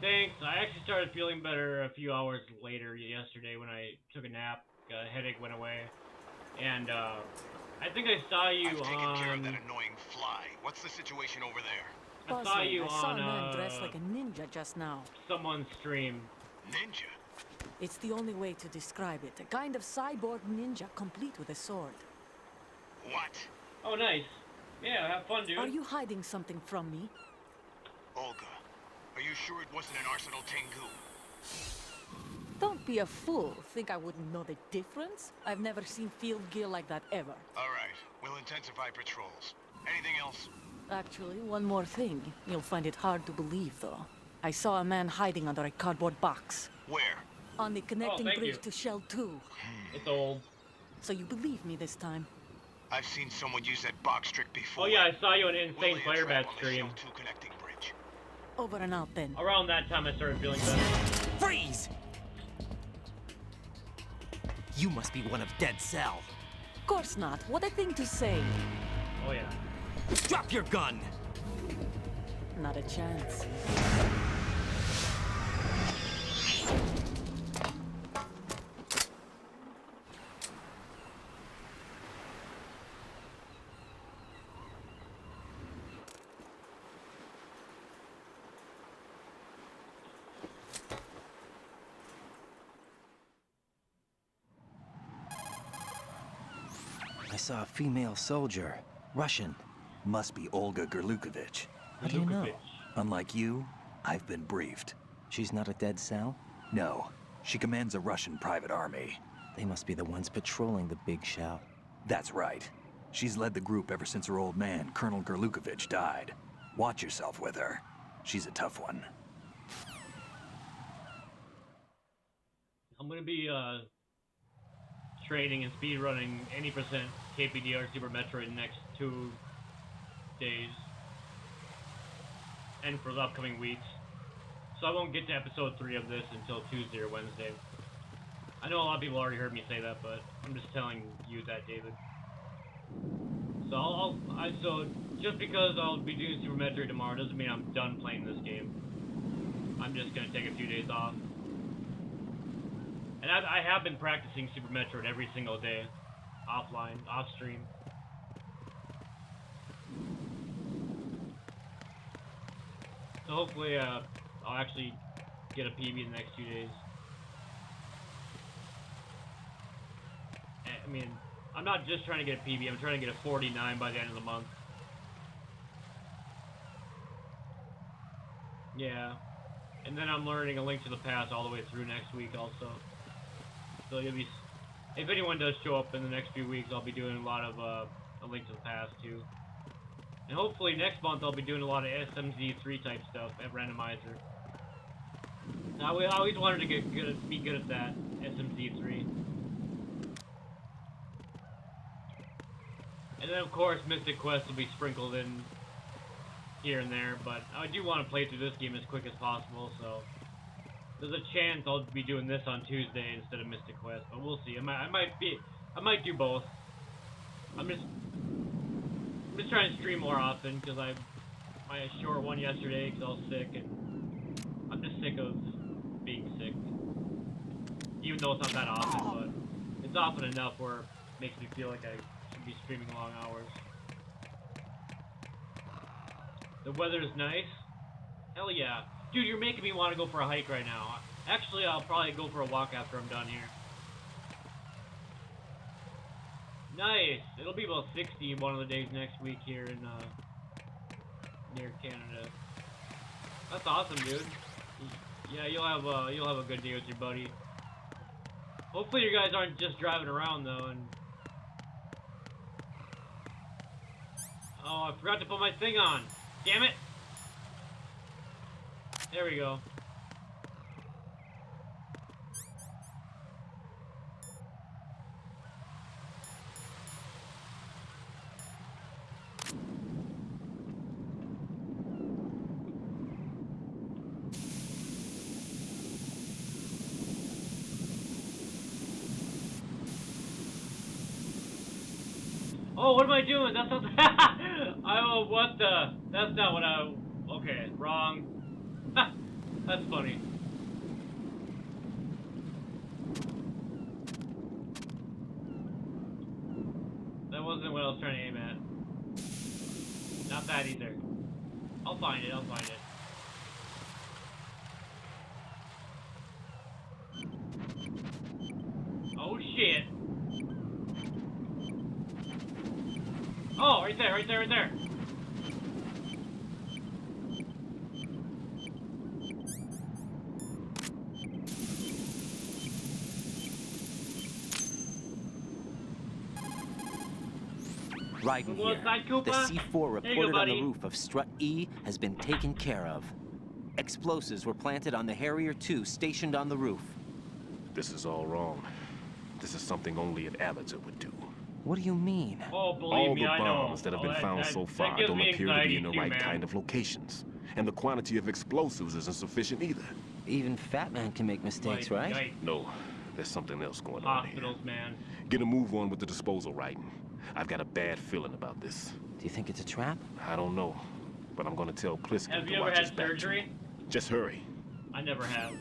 Thanks. I actually started feeling better a few hours later yesterday when I took a nap. A headache went away. And, I think I saw you I've taken on... care of that annoying fly. What's the situation over there? I saw you I saw on, a man dressed like a ninja just now. Someone's stream. Ninja? It's the only way to describe it. A kind of cyborg ninja, complete with a sword. What? Oh, nice. Yeah, have fun, dude. Are you hiding something from me? Olga, are you sure it wasn't an Arsenal Tengu? Don't be a fool. Think I wouldn't know the difference? I've never seen field gear like that ever. All right, we'll intensify patrols. Anything else? Actually, one more thing. You'll find it hard to believe, though. I saw a man hiding under a cardboard box. Where? On the connecting thank bridge you. to Shell 2. It's old. So you believe me this time? I've seen someone use that box trick before. Oh yeah, I saw you on Insane We'll lay a Firebat trap on the stream. Shell 2 connecting bridge. Over and out then. Around that time, I started feeling better. Freeze! You must be one of Dead Cell. Of course not. What a thing to say. Oh yeah. Drop your gun! Not a chance. I saw a female soldier. Russian. Must be Olga Gerlukovich. How do you know? Unlike you, I've been briefed. She's not a Dead Cell? No. She commands a Russian private army. They must be the ones patrolling the big shell. That's right. She's led the group ever since her old man, Colonel Gerlukovich, died. Watch yourself with her. She's a tough one. I'm gonna be trading and speedrunning any percent KPDR Super Metroid in the next 2 days. And for the upcoming weeks. So I won't get to episode 3 of this until Tuesday or Wednesday. I know a lot of people already heard me say that, but I'm just telling you that, David. So so just because I'll be doing Super Metroid tomorrow doesn't mean I'm done playing this game. I'm just gonna take a few days off. And I have been practicing Super Metroid every single day, offline, off stream. So hopefully, I'll actually get a PB in the next 2 days. I mean, I'm not just trying to get a PB, I'm trying to get a 49 by the end of the month. Yeah. And then I'm learning A Link to the Past all the way through next week also. So you'll be, if anyone does show up in the next few weeks, I'll be doing a lot of A Link to the Past too. And hopefully next month I'll be doing a lot of SMZ3 type stuff at Randomizer. I always wanted to be good at that, SMZ3. And then of course Mystic Quest will be sprinkled in here and there, but I do want to play through this game as quick as possible, so there's a chance I'll be doing this on Tuesday instead of Mystic Quest, but we'll see. I might do both. I'm just trying to stream more often because my short one yesterday because I was sick, and I'm just sick of being sick. Even though it's not that often, but it's often enough where it makes me feel like I should be streaming long hours. The weather's nice. Hell yeah. Dude, you're making me want to go for a hike right now. Actually, I'll probably go for a walk after I'm done here. Nice. It'll be about 60 one of the days next week here in near Canada. That's awesome, dude. Yeah, you'll have a good day with your buddy. Hopefully you guys aren't just driving around though. And oh, I forgot to put my thing on. Damn it! There we go. Oh, what am I doing? That's not what the... That's not what I... Okay, wrong. That's funny. That wasn't what I was trying to aim at. Not that either. I'll find it, I'll find it. Oh shit. Oh, right there, right there, right there. Riding Go here. inside, The Koopa. C4 There you go, reported on the buddy. roof of strut E has been taken care of. Explosives were planted on the Harrier 2 stationed on the roof. This is all wrong. This is something only an amateur would do. What do you mean? Oh, believe All me, the I know. bombs that have been found so far gives don't me appear to be anxiety in the too, right man. kind of locations. And the quantity of explosives isn't sufficient either. Even Fat Man can make mistakes, right? Yikes. No, there's something else going on here. Hospitals, man. Get a move on with the disposal, Raiden. I've got a bad feeling about this. Do you think it's a trap? I don't know, but I'm gonna tell Pliskin Have to you ever watch his had back. surgery? Just hurry. I never have.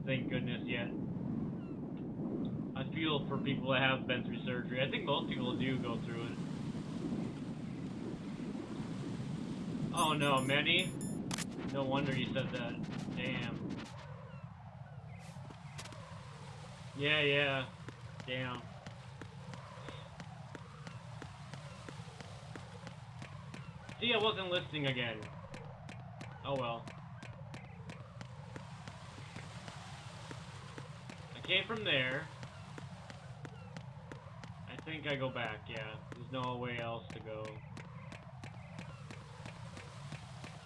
Thank goodness yet. I feel for people that have been through surgery. I think most people do go through it. Oh no, Manny? No wonder you said that. Damn. Yeah. Damn. See, I wasn't listening again. Oh well. I came from there. I think I go back, yeah. There's no way else to go.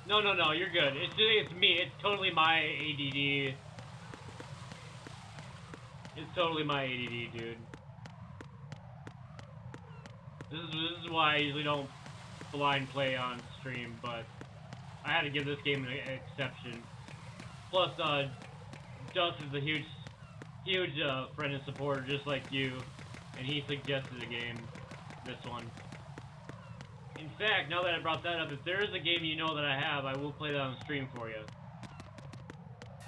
No, you're good. It's me. It's totally my ADD. It's totally my ADD, dude. This is why I usually don't blind play on stream, but I had to give this game an exception. Plus, Dust is a huge friend and supporter, just like you, and he suggested a game, this one. In fact, now that I brought that up, if there is a game you know that I have, I will play that on stream for you.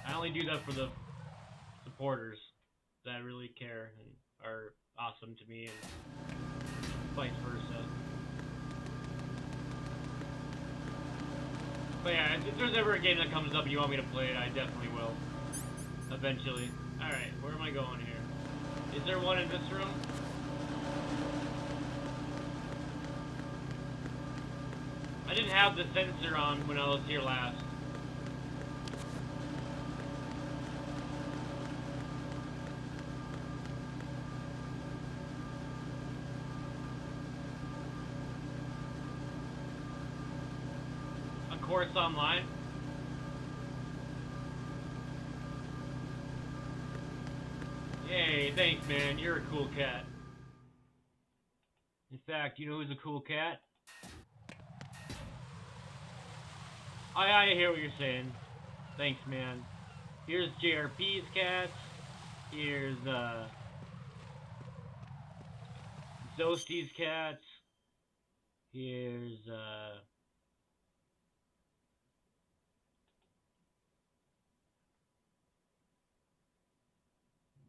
I only do that for the supporters that really care and are awesome to me, and vice versa. But yeah, if there's ever a game that comes up and you want me to play it, I definitely will. Eventually. Alright, where am I going here? Is there one in this room? I didn't have the sensor on when I was here last. A course online? Yay, thanks man, you're a cool cat. In fact, you know who's a cool cat? I hear what you're saying. Thanks, man. Here's JRP's cats. Here's, Zosti's cats. Here's,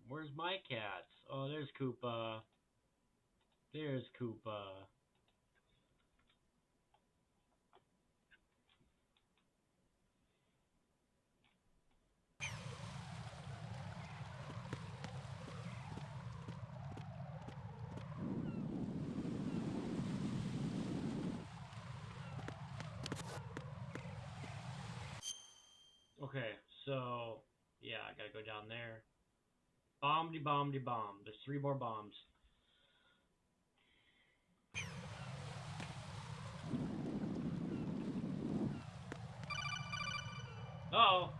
where's my cats? Oh, there's Koopa. There's Koopa. Okay, so, yeah, I gotta go down there. Bomb-de-bomb-de-bomb. There's 3 more bombs. Uh-oh.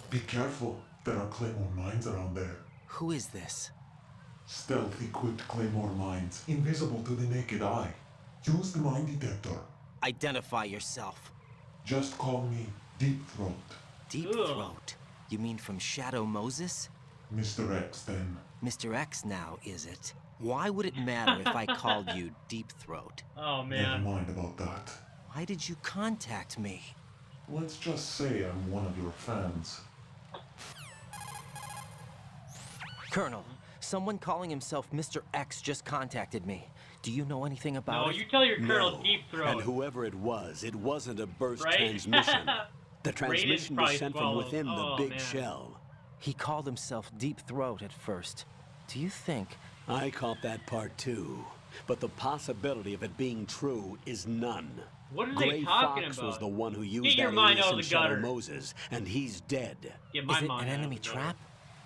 Be careful. There are Claymore mines around there. Who is this? Stealth-equipped Claymore mines, invisible to the naked eye. Use the mine detector. Identify yourself. Just call me Deep Throat. Deep Throat? You mean from Shadow Moses? Mr. X, then. Mr. X now, is it? Why would it matter if I called you Deep Throat? Oh, man. Never mind about that. Why did you contact me? Let's just say I'm one of your fans. Colonel, someone calling himself Mr. X just contacted me. Do you know anything about it? No, you tell your Colonel No. Deep Throat. And whoever it wasn't a burst Right? transmission. The transmission was probably sent from swallowed. within the Oh, big man. shell. He called himself Deep Throat at first. Do you think... I caught that part too. But the possibility of it being true is none. What are Gray they talking Fox about? was the one who Get used your that mind alias out in of the Shadow gutter. Moses, and he's dead. Get my Is it mind an out of enemy the gutter. trap?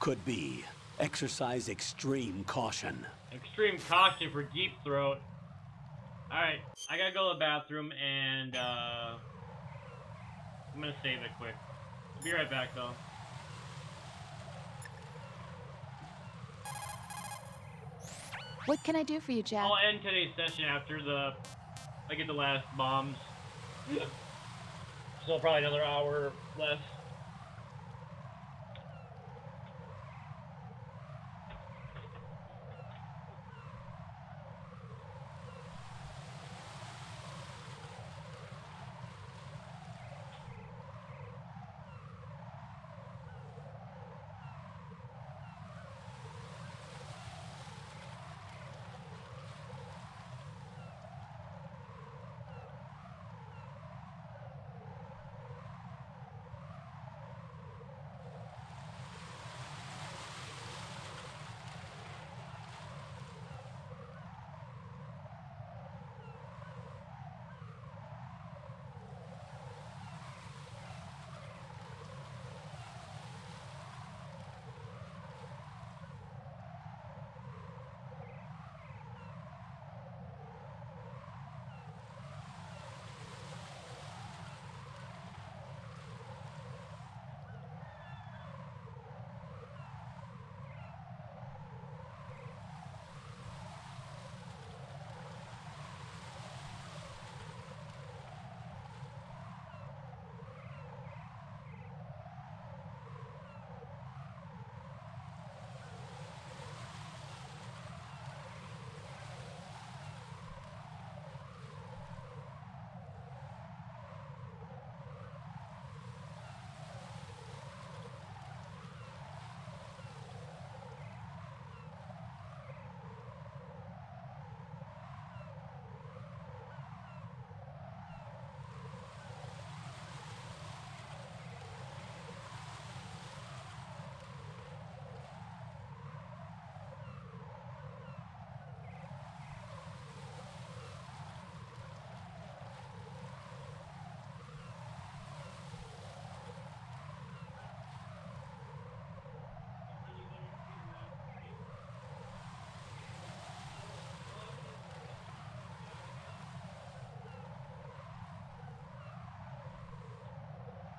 Could be. Exercise extreme caution. Extreme caution for Deep Throat. Alright, I gotta go to the bathroom and I'm gonna save it quick. I'll be right back though. What can I do for you, Jack? I'll end today's session after I get the last bombs. So probably another hour less.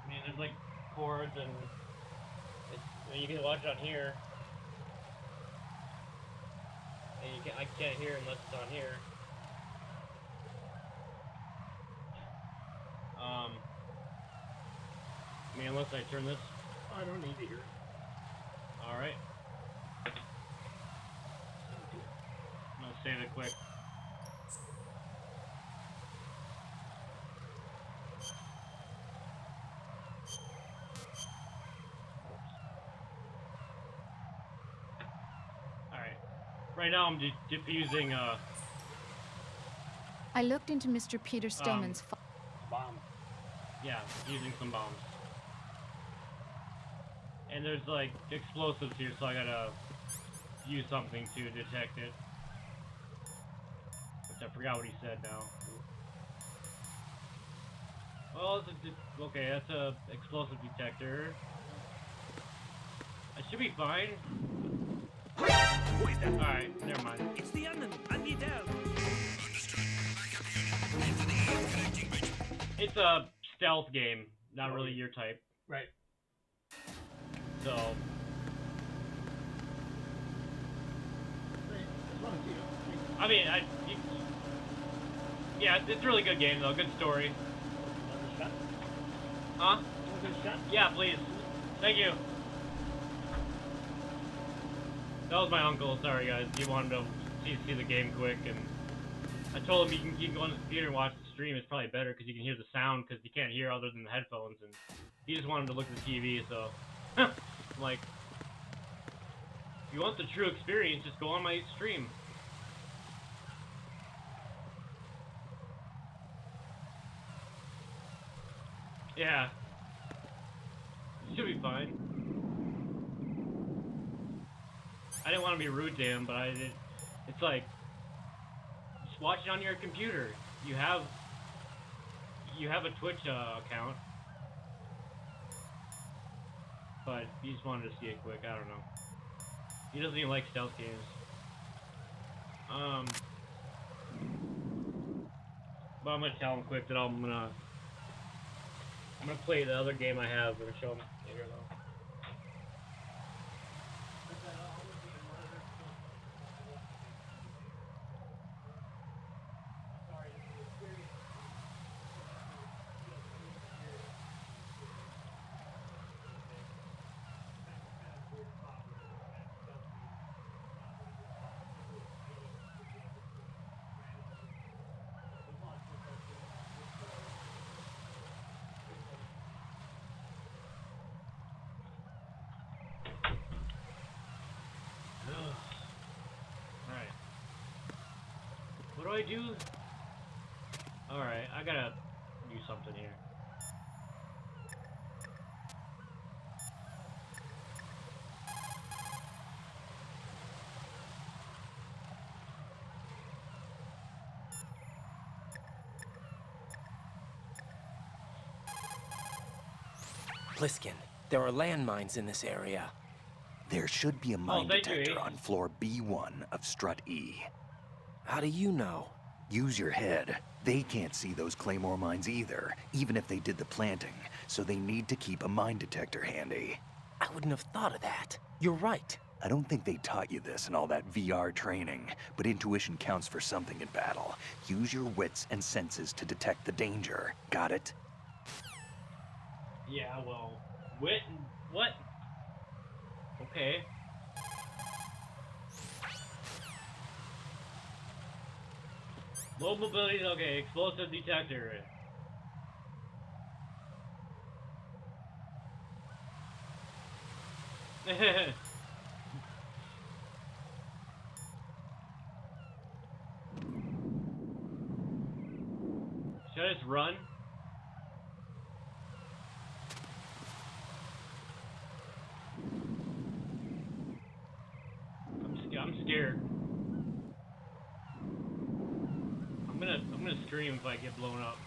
I mean, there's like chords and you can watch it on here. And I can't hear unless it's on here. I mean, unless I turn this. I don't need to hear it. Alright. I'm gonna save it quick. Alright. Right now I'm diffusing, I looked into Mr. Peter Stillman's bomb. Yeah, using some bombs. And there's like explosives here, so I gotta use something to detect it. Which I forgot what he said now. Well, okay, that's a explosive detector. I should be fine. Who is that? Alright, never mind. It's the enemy. I need help. It's a stealth game, not really your type. Right. So. I mean, yeah, it's a really good game though. Good story. Huh? Yeah, please. Thank you. That was my uncle. Sorry, guys. He wanted to see the game quick, and I told him you can go on the computer and watch the stream. It's probably better because you can hear the sound because you can't hear other than the headphones, and he just wanted to look at the TV. So, I'm like, if you want the true experience, just go on my stream. Yeah. Should be fine. I didn't want to be rude to him, but it's like, just watch it on your computer. You have a Twitch account. But he just wanted to see it quick, I don't know. He doesn't even like stealth games. But I'm gonna tell him quick that I'm gonna play the other game I have. I'm gonna show him later though. Alright. What do I do? Alright, I gotta do something here. Pliskin, there are landmines in this area. There should be a mine thank you, detector Ace. on floor B1 of Strut E. How do you know? Use your head. They can't see those claymore mines either, even if they did the planting, so they need to keep a mine detector handy. I wouldn't have thought of that. You're right. I don't think they taught you this in all that VR training, but intuition counts for something in battle. Use your wits and senses to detect the danger. Got it? Yeah, well, what? Okay. Low mobility, okay, explosive detector. Should I just run? I'm scared. I'm gonna scream if I get blown up.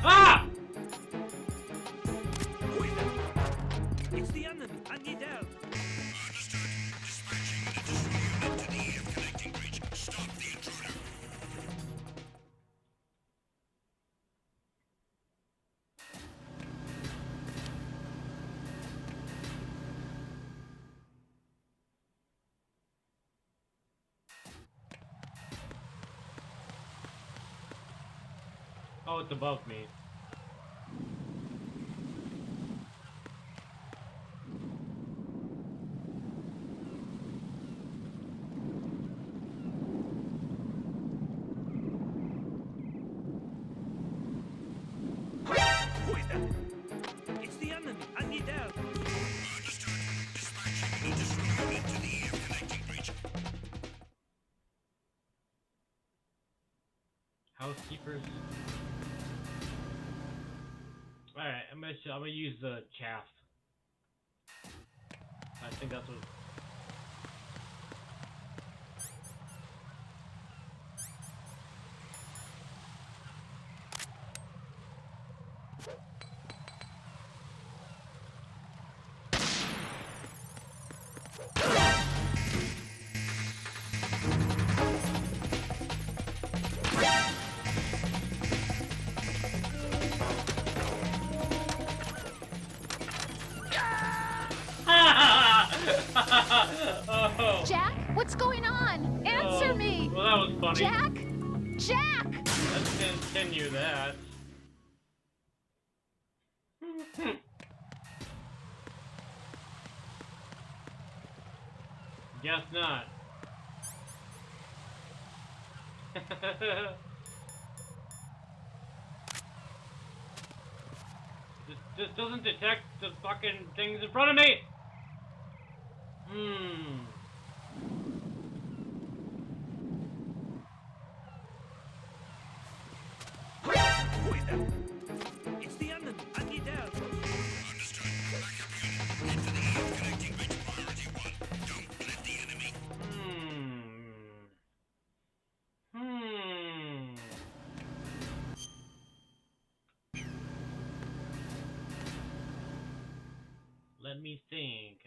Ah! It's the enemy. I need help. Oh, it's above me. Who is that? It's the enemy. I need help. Housekeepers. Alright, I'm gonna use the chaff. I think that's what. Oh. Jack, what's going on? Answer me! Well, that was funny. Jack! Jack! Let's continue that. Guess not. This doesn't detect the fucking things in front of me! Hmm. It's the enemy. I need help. Understood. Backup unit. Head to the EM connecting bridge. Priority 1. Don't let the enemy. Let me think.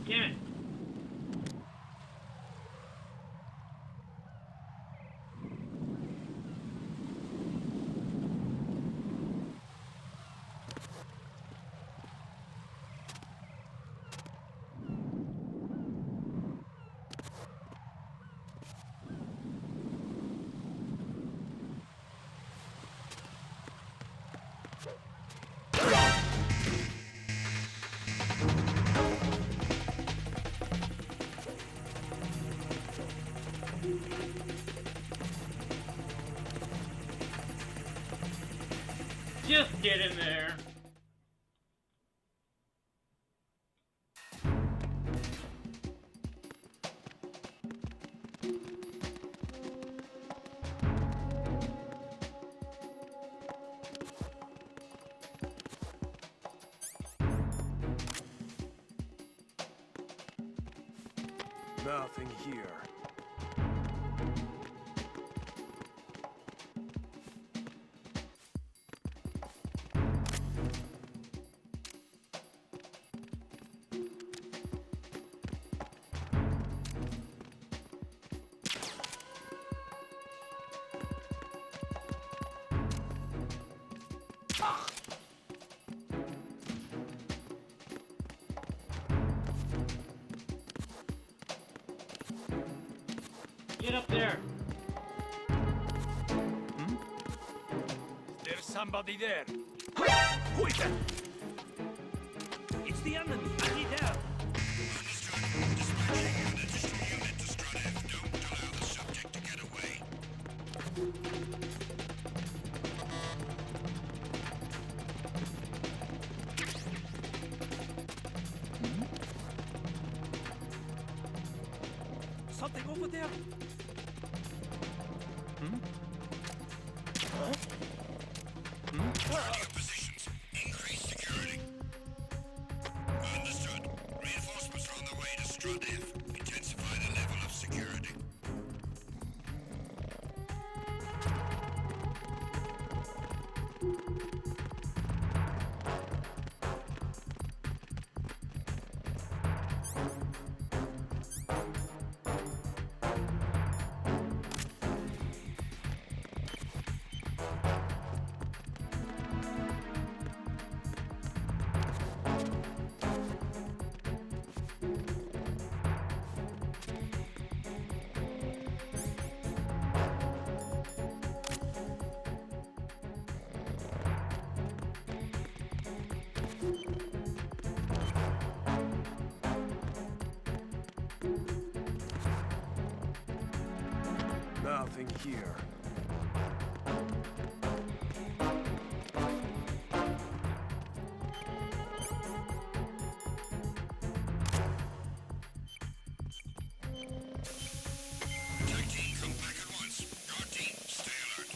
Damn it. Just get in there. Nothing here. Get up there. There's somebody there. Who is that? It's the enemy. I need help. Understood. Dispatching an additional unit to Stratev. Don't allow the subject to get away. Something over there. Security of positions. Increase security. Understood. Reinforcements are on the way to Stratev. Intensify the level of security. Nothing here. Attack team, come back at once. Guard team, stay alert.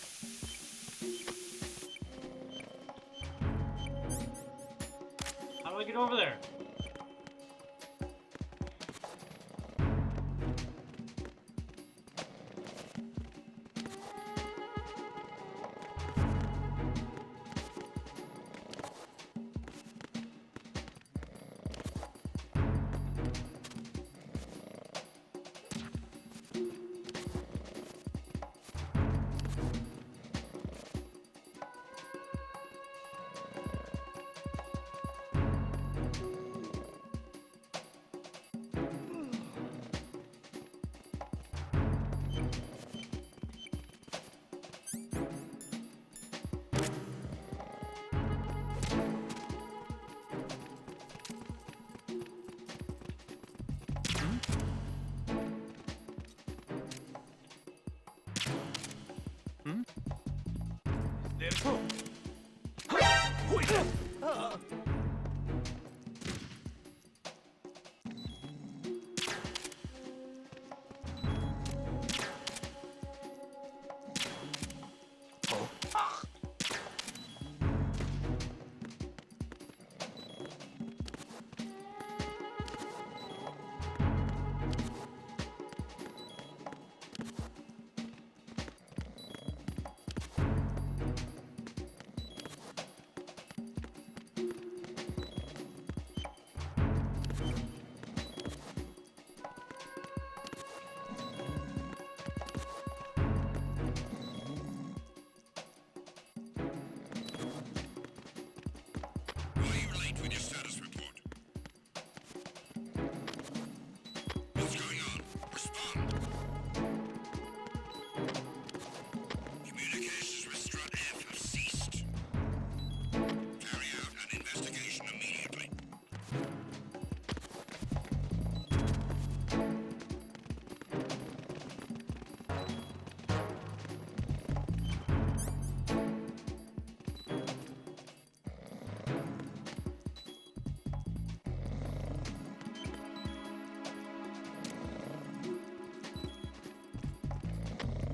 Get over there.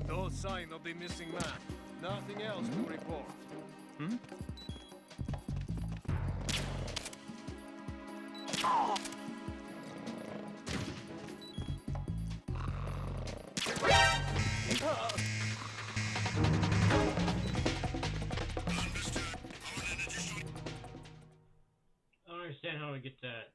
No sign of the missing man. Nothing else to report. I don't understand how we get that.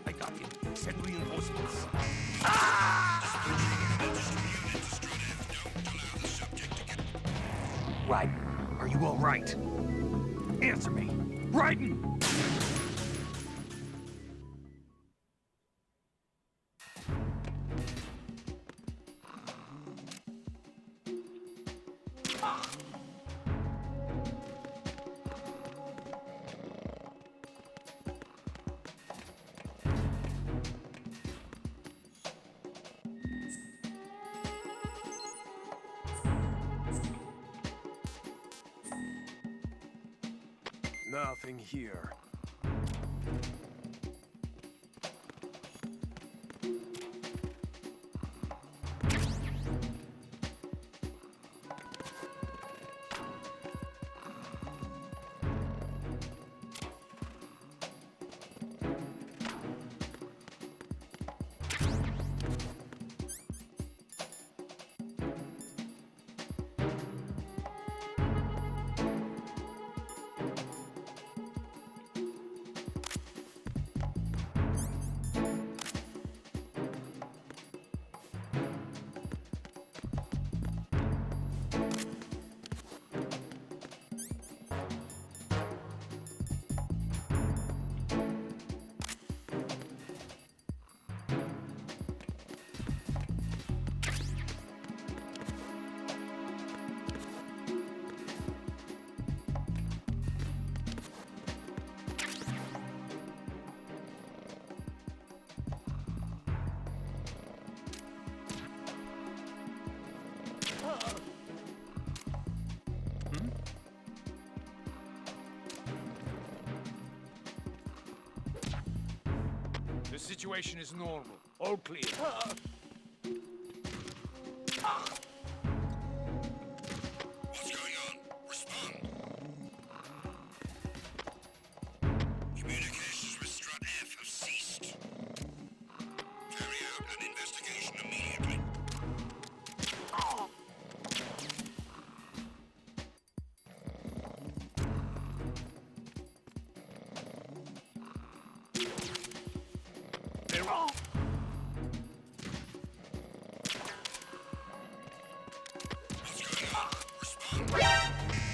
I got him. Send reinforcements. Raiden, are you all right? Answer me. Raiden! Nothing here. situation is normal. All clear. What's going on? Respond. Communications with Strut F have ceased. Carry out an investigation immediately.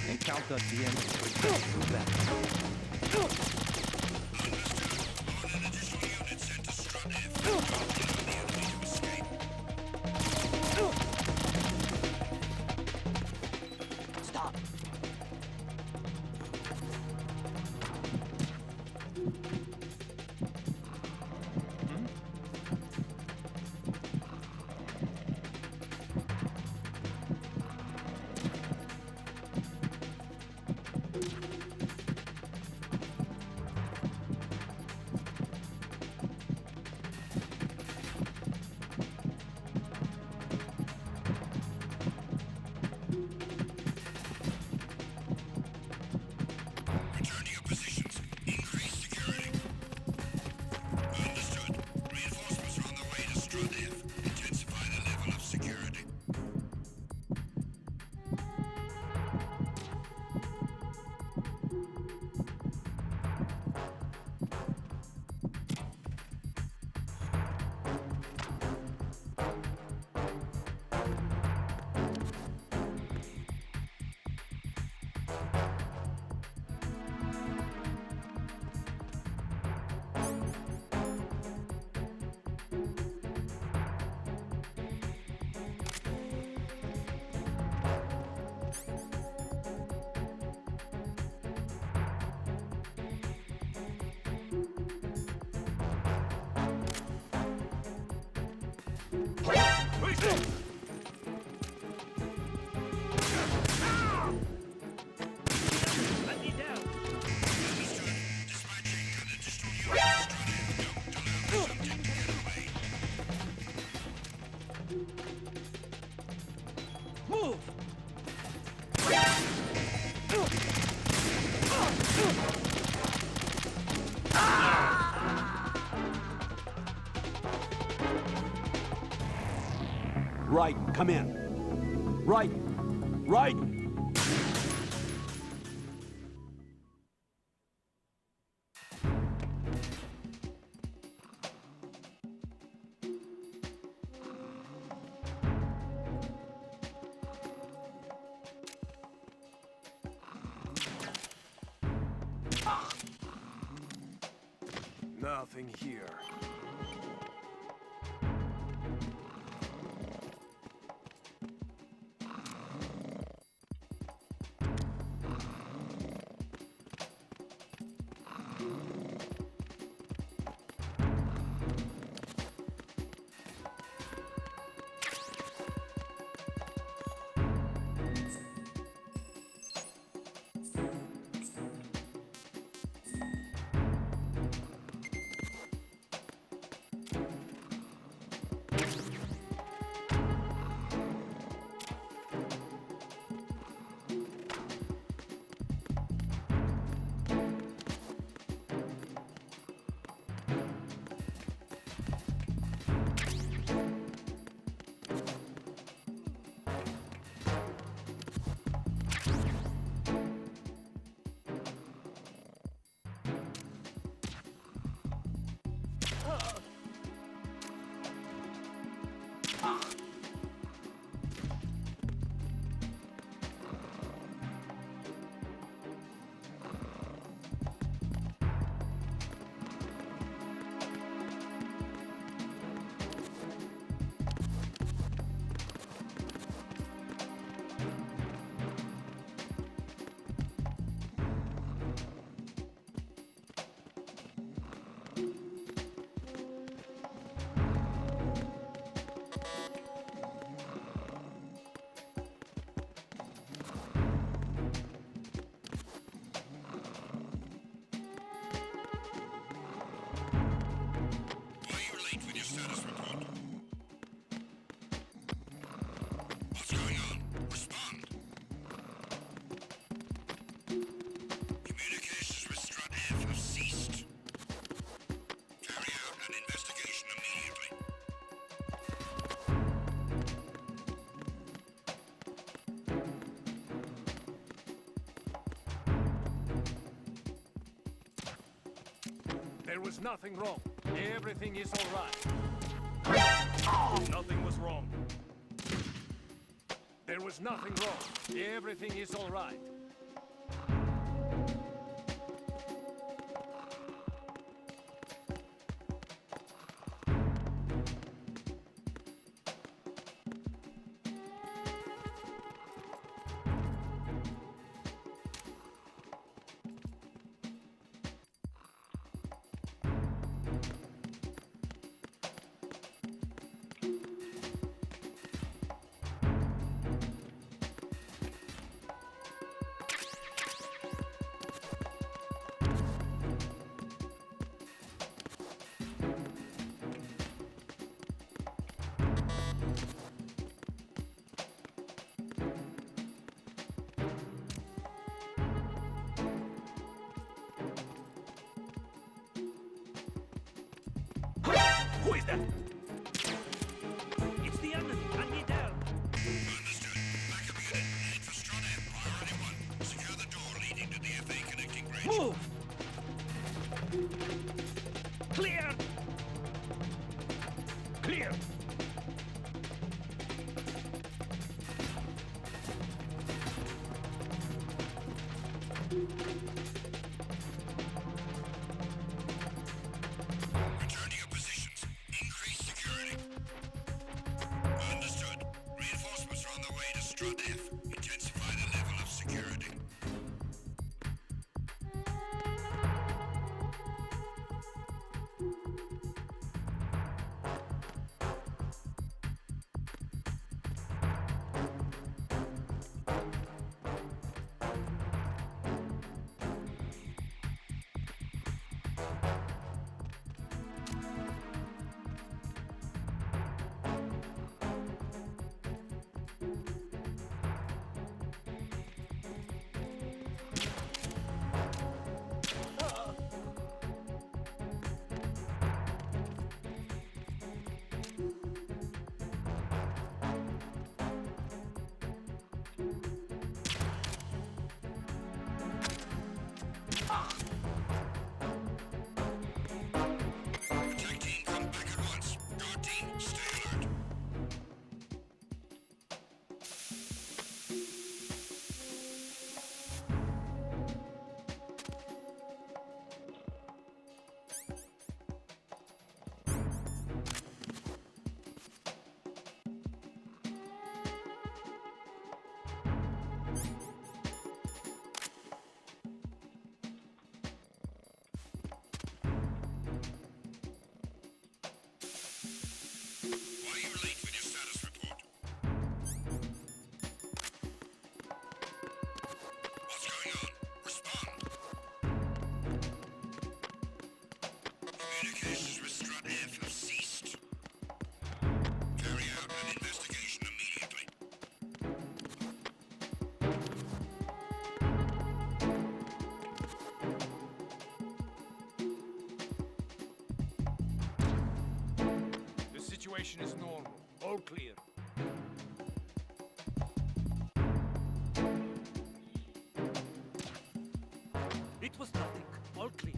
Encounter DM. Stop. Return to your positions. Increase security. Understood. Reinforcements are on the way to Strut F. Intensify the level of security. Let me down. Dispatching an additional unit to Strut F. Don't allow the subject to get away. Move! Right, come in. Right, right. Nothing here. There was nothing wrong. Everything is all right. Nothing was wrong. There was nothing wrong. Everything is all right. Who is that? It's the enemy. I need help. Understood. Backup unit. Head for Stranav. Priority 1. Secure the door leading to the FA connecting bridge. Move! Clear! Clear! Return to your positions. Increase security. Understood. Reinforcements are on the way to Strut F. Intensify the level of security. Attack team, come back at once. Guard team, stay alert. Why are you late with your status report? What's going on? Respond. Communications with Strut F have ceased. Carry out an investigation immediately. The situation is normal. All clear. It was nothing. All clear.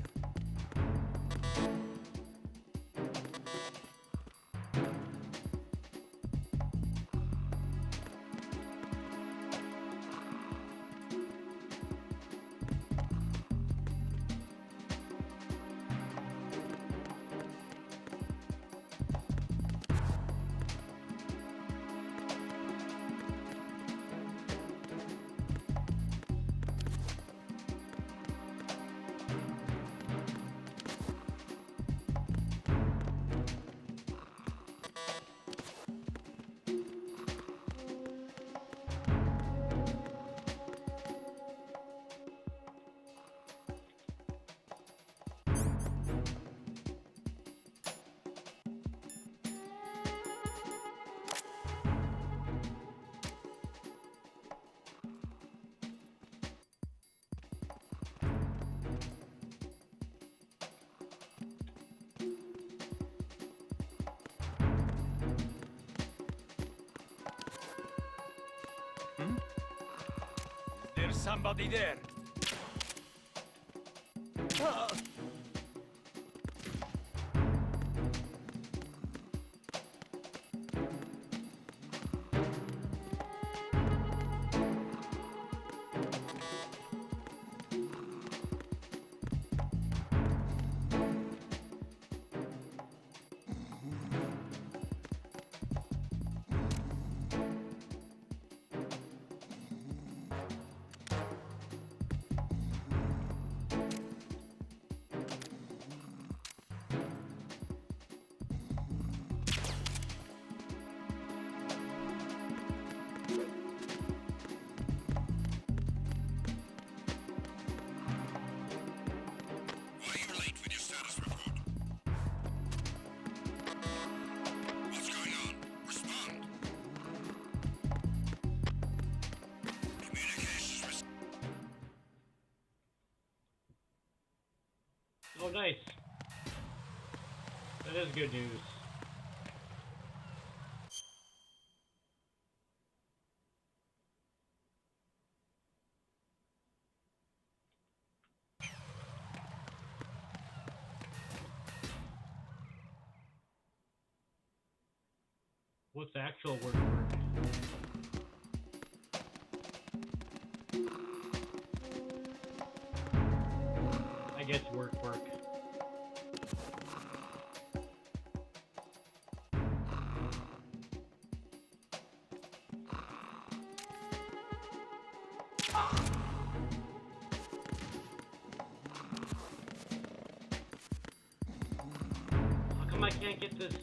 There's somebody there. Oh, nice. That is good news. What's the actual word for it? I guess work. How come I can't get this?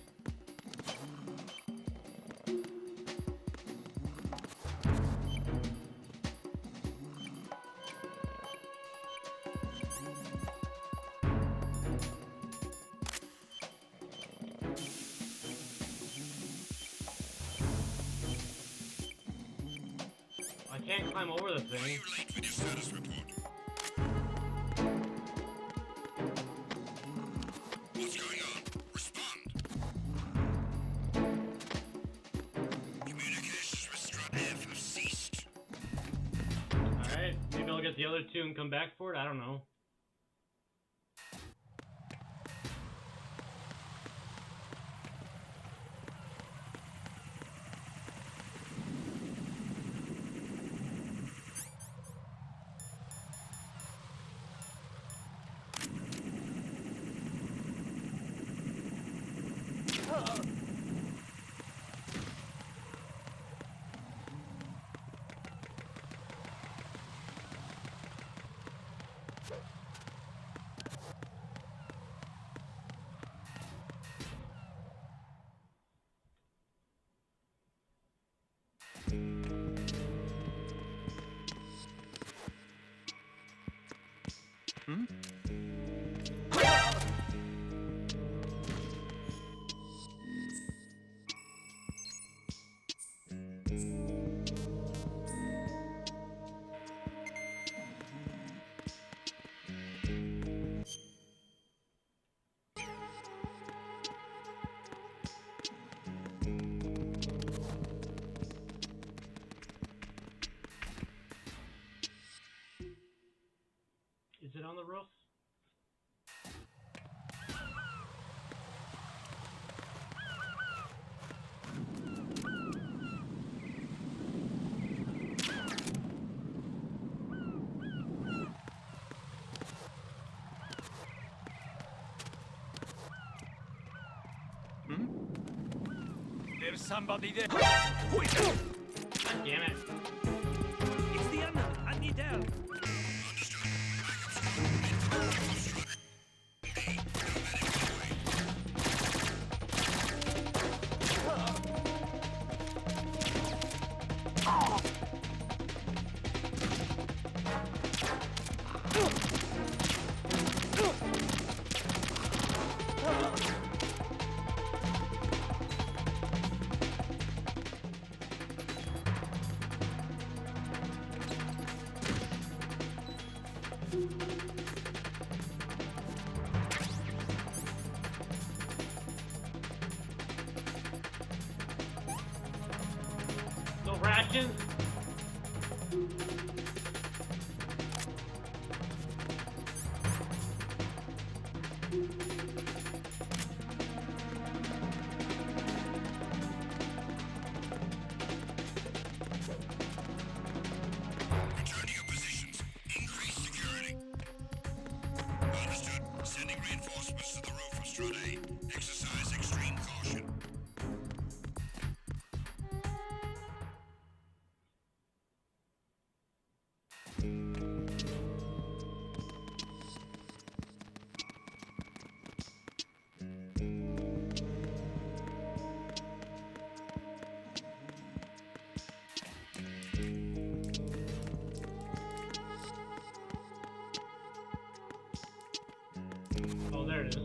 I can't climb over the thing. Why are you late with your status report? What's going on? Respond. Communications with Strut F have ceased. Alright, maybe I'll get the other two and come back for it? I don't know. Is it on the roof? There's somebody there. God damn it. It's the enemy. I need help. No rations? Return to your positions. Increase security. Understood. Sending reinforcements to the roof of Strut A. Exercise extreme caution. Oh, there it is.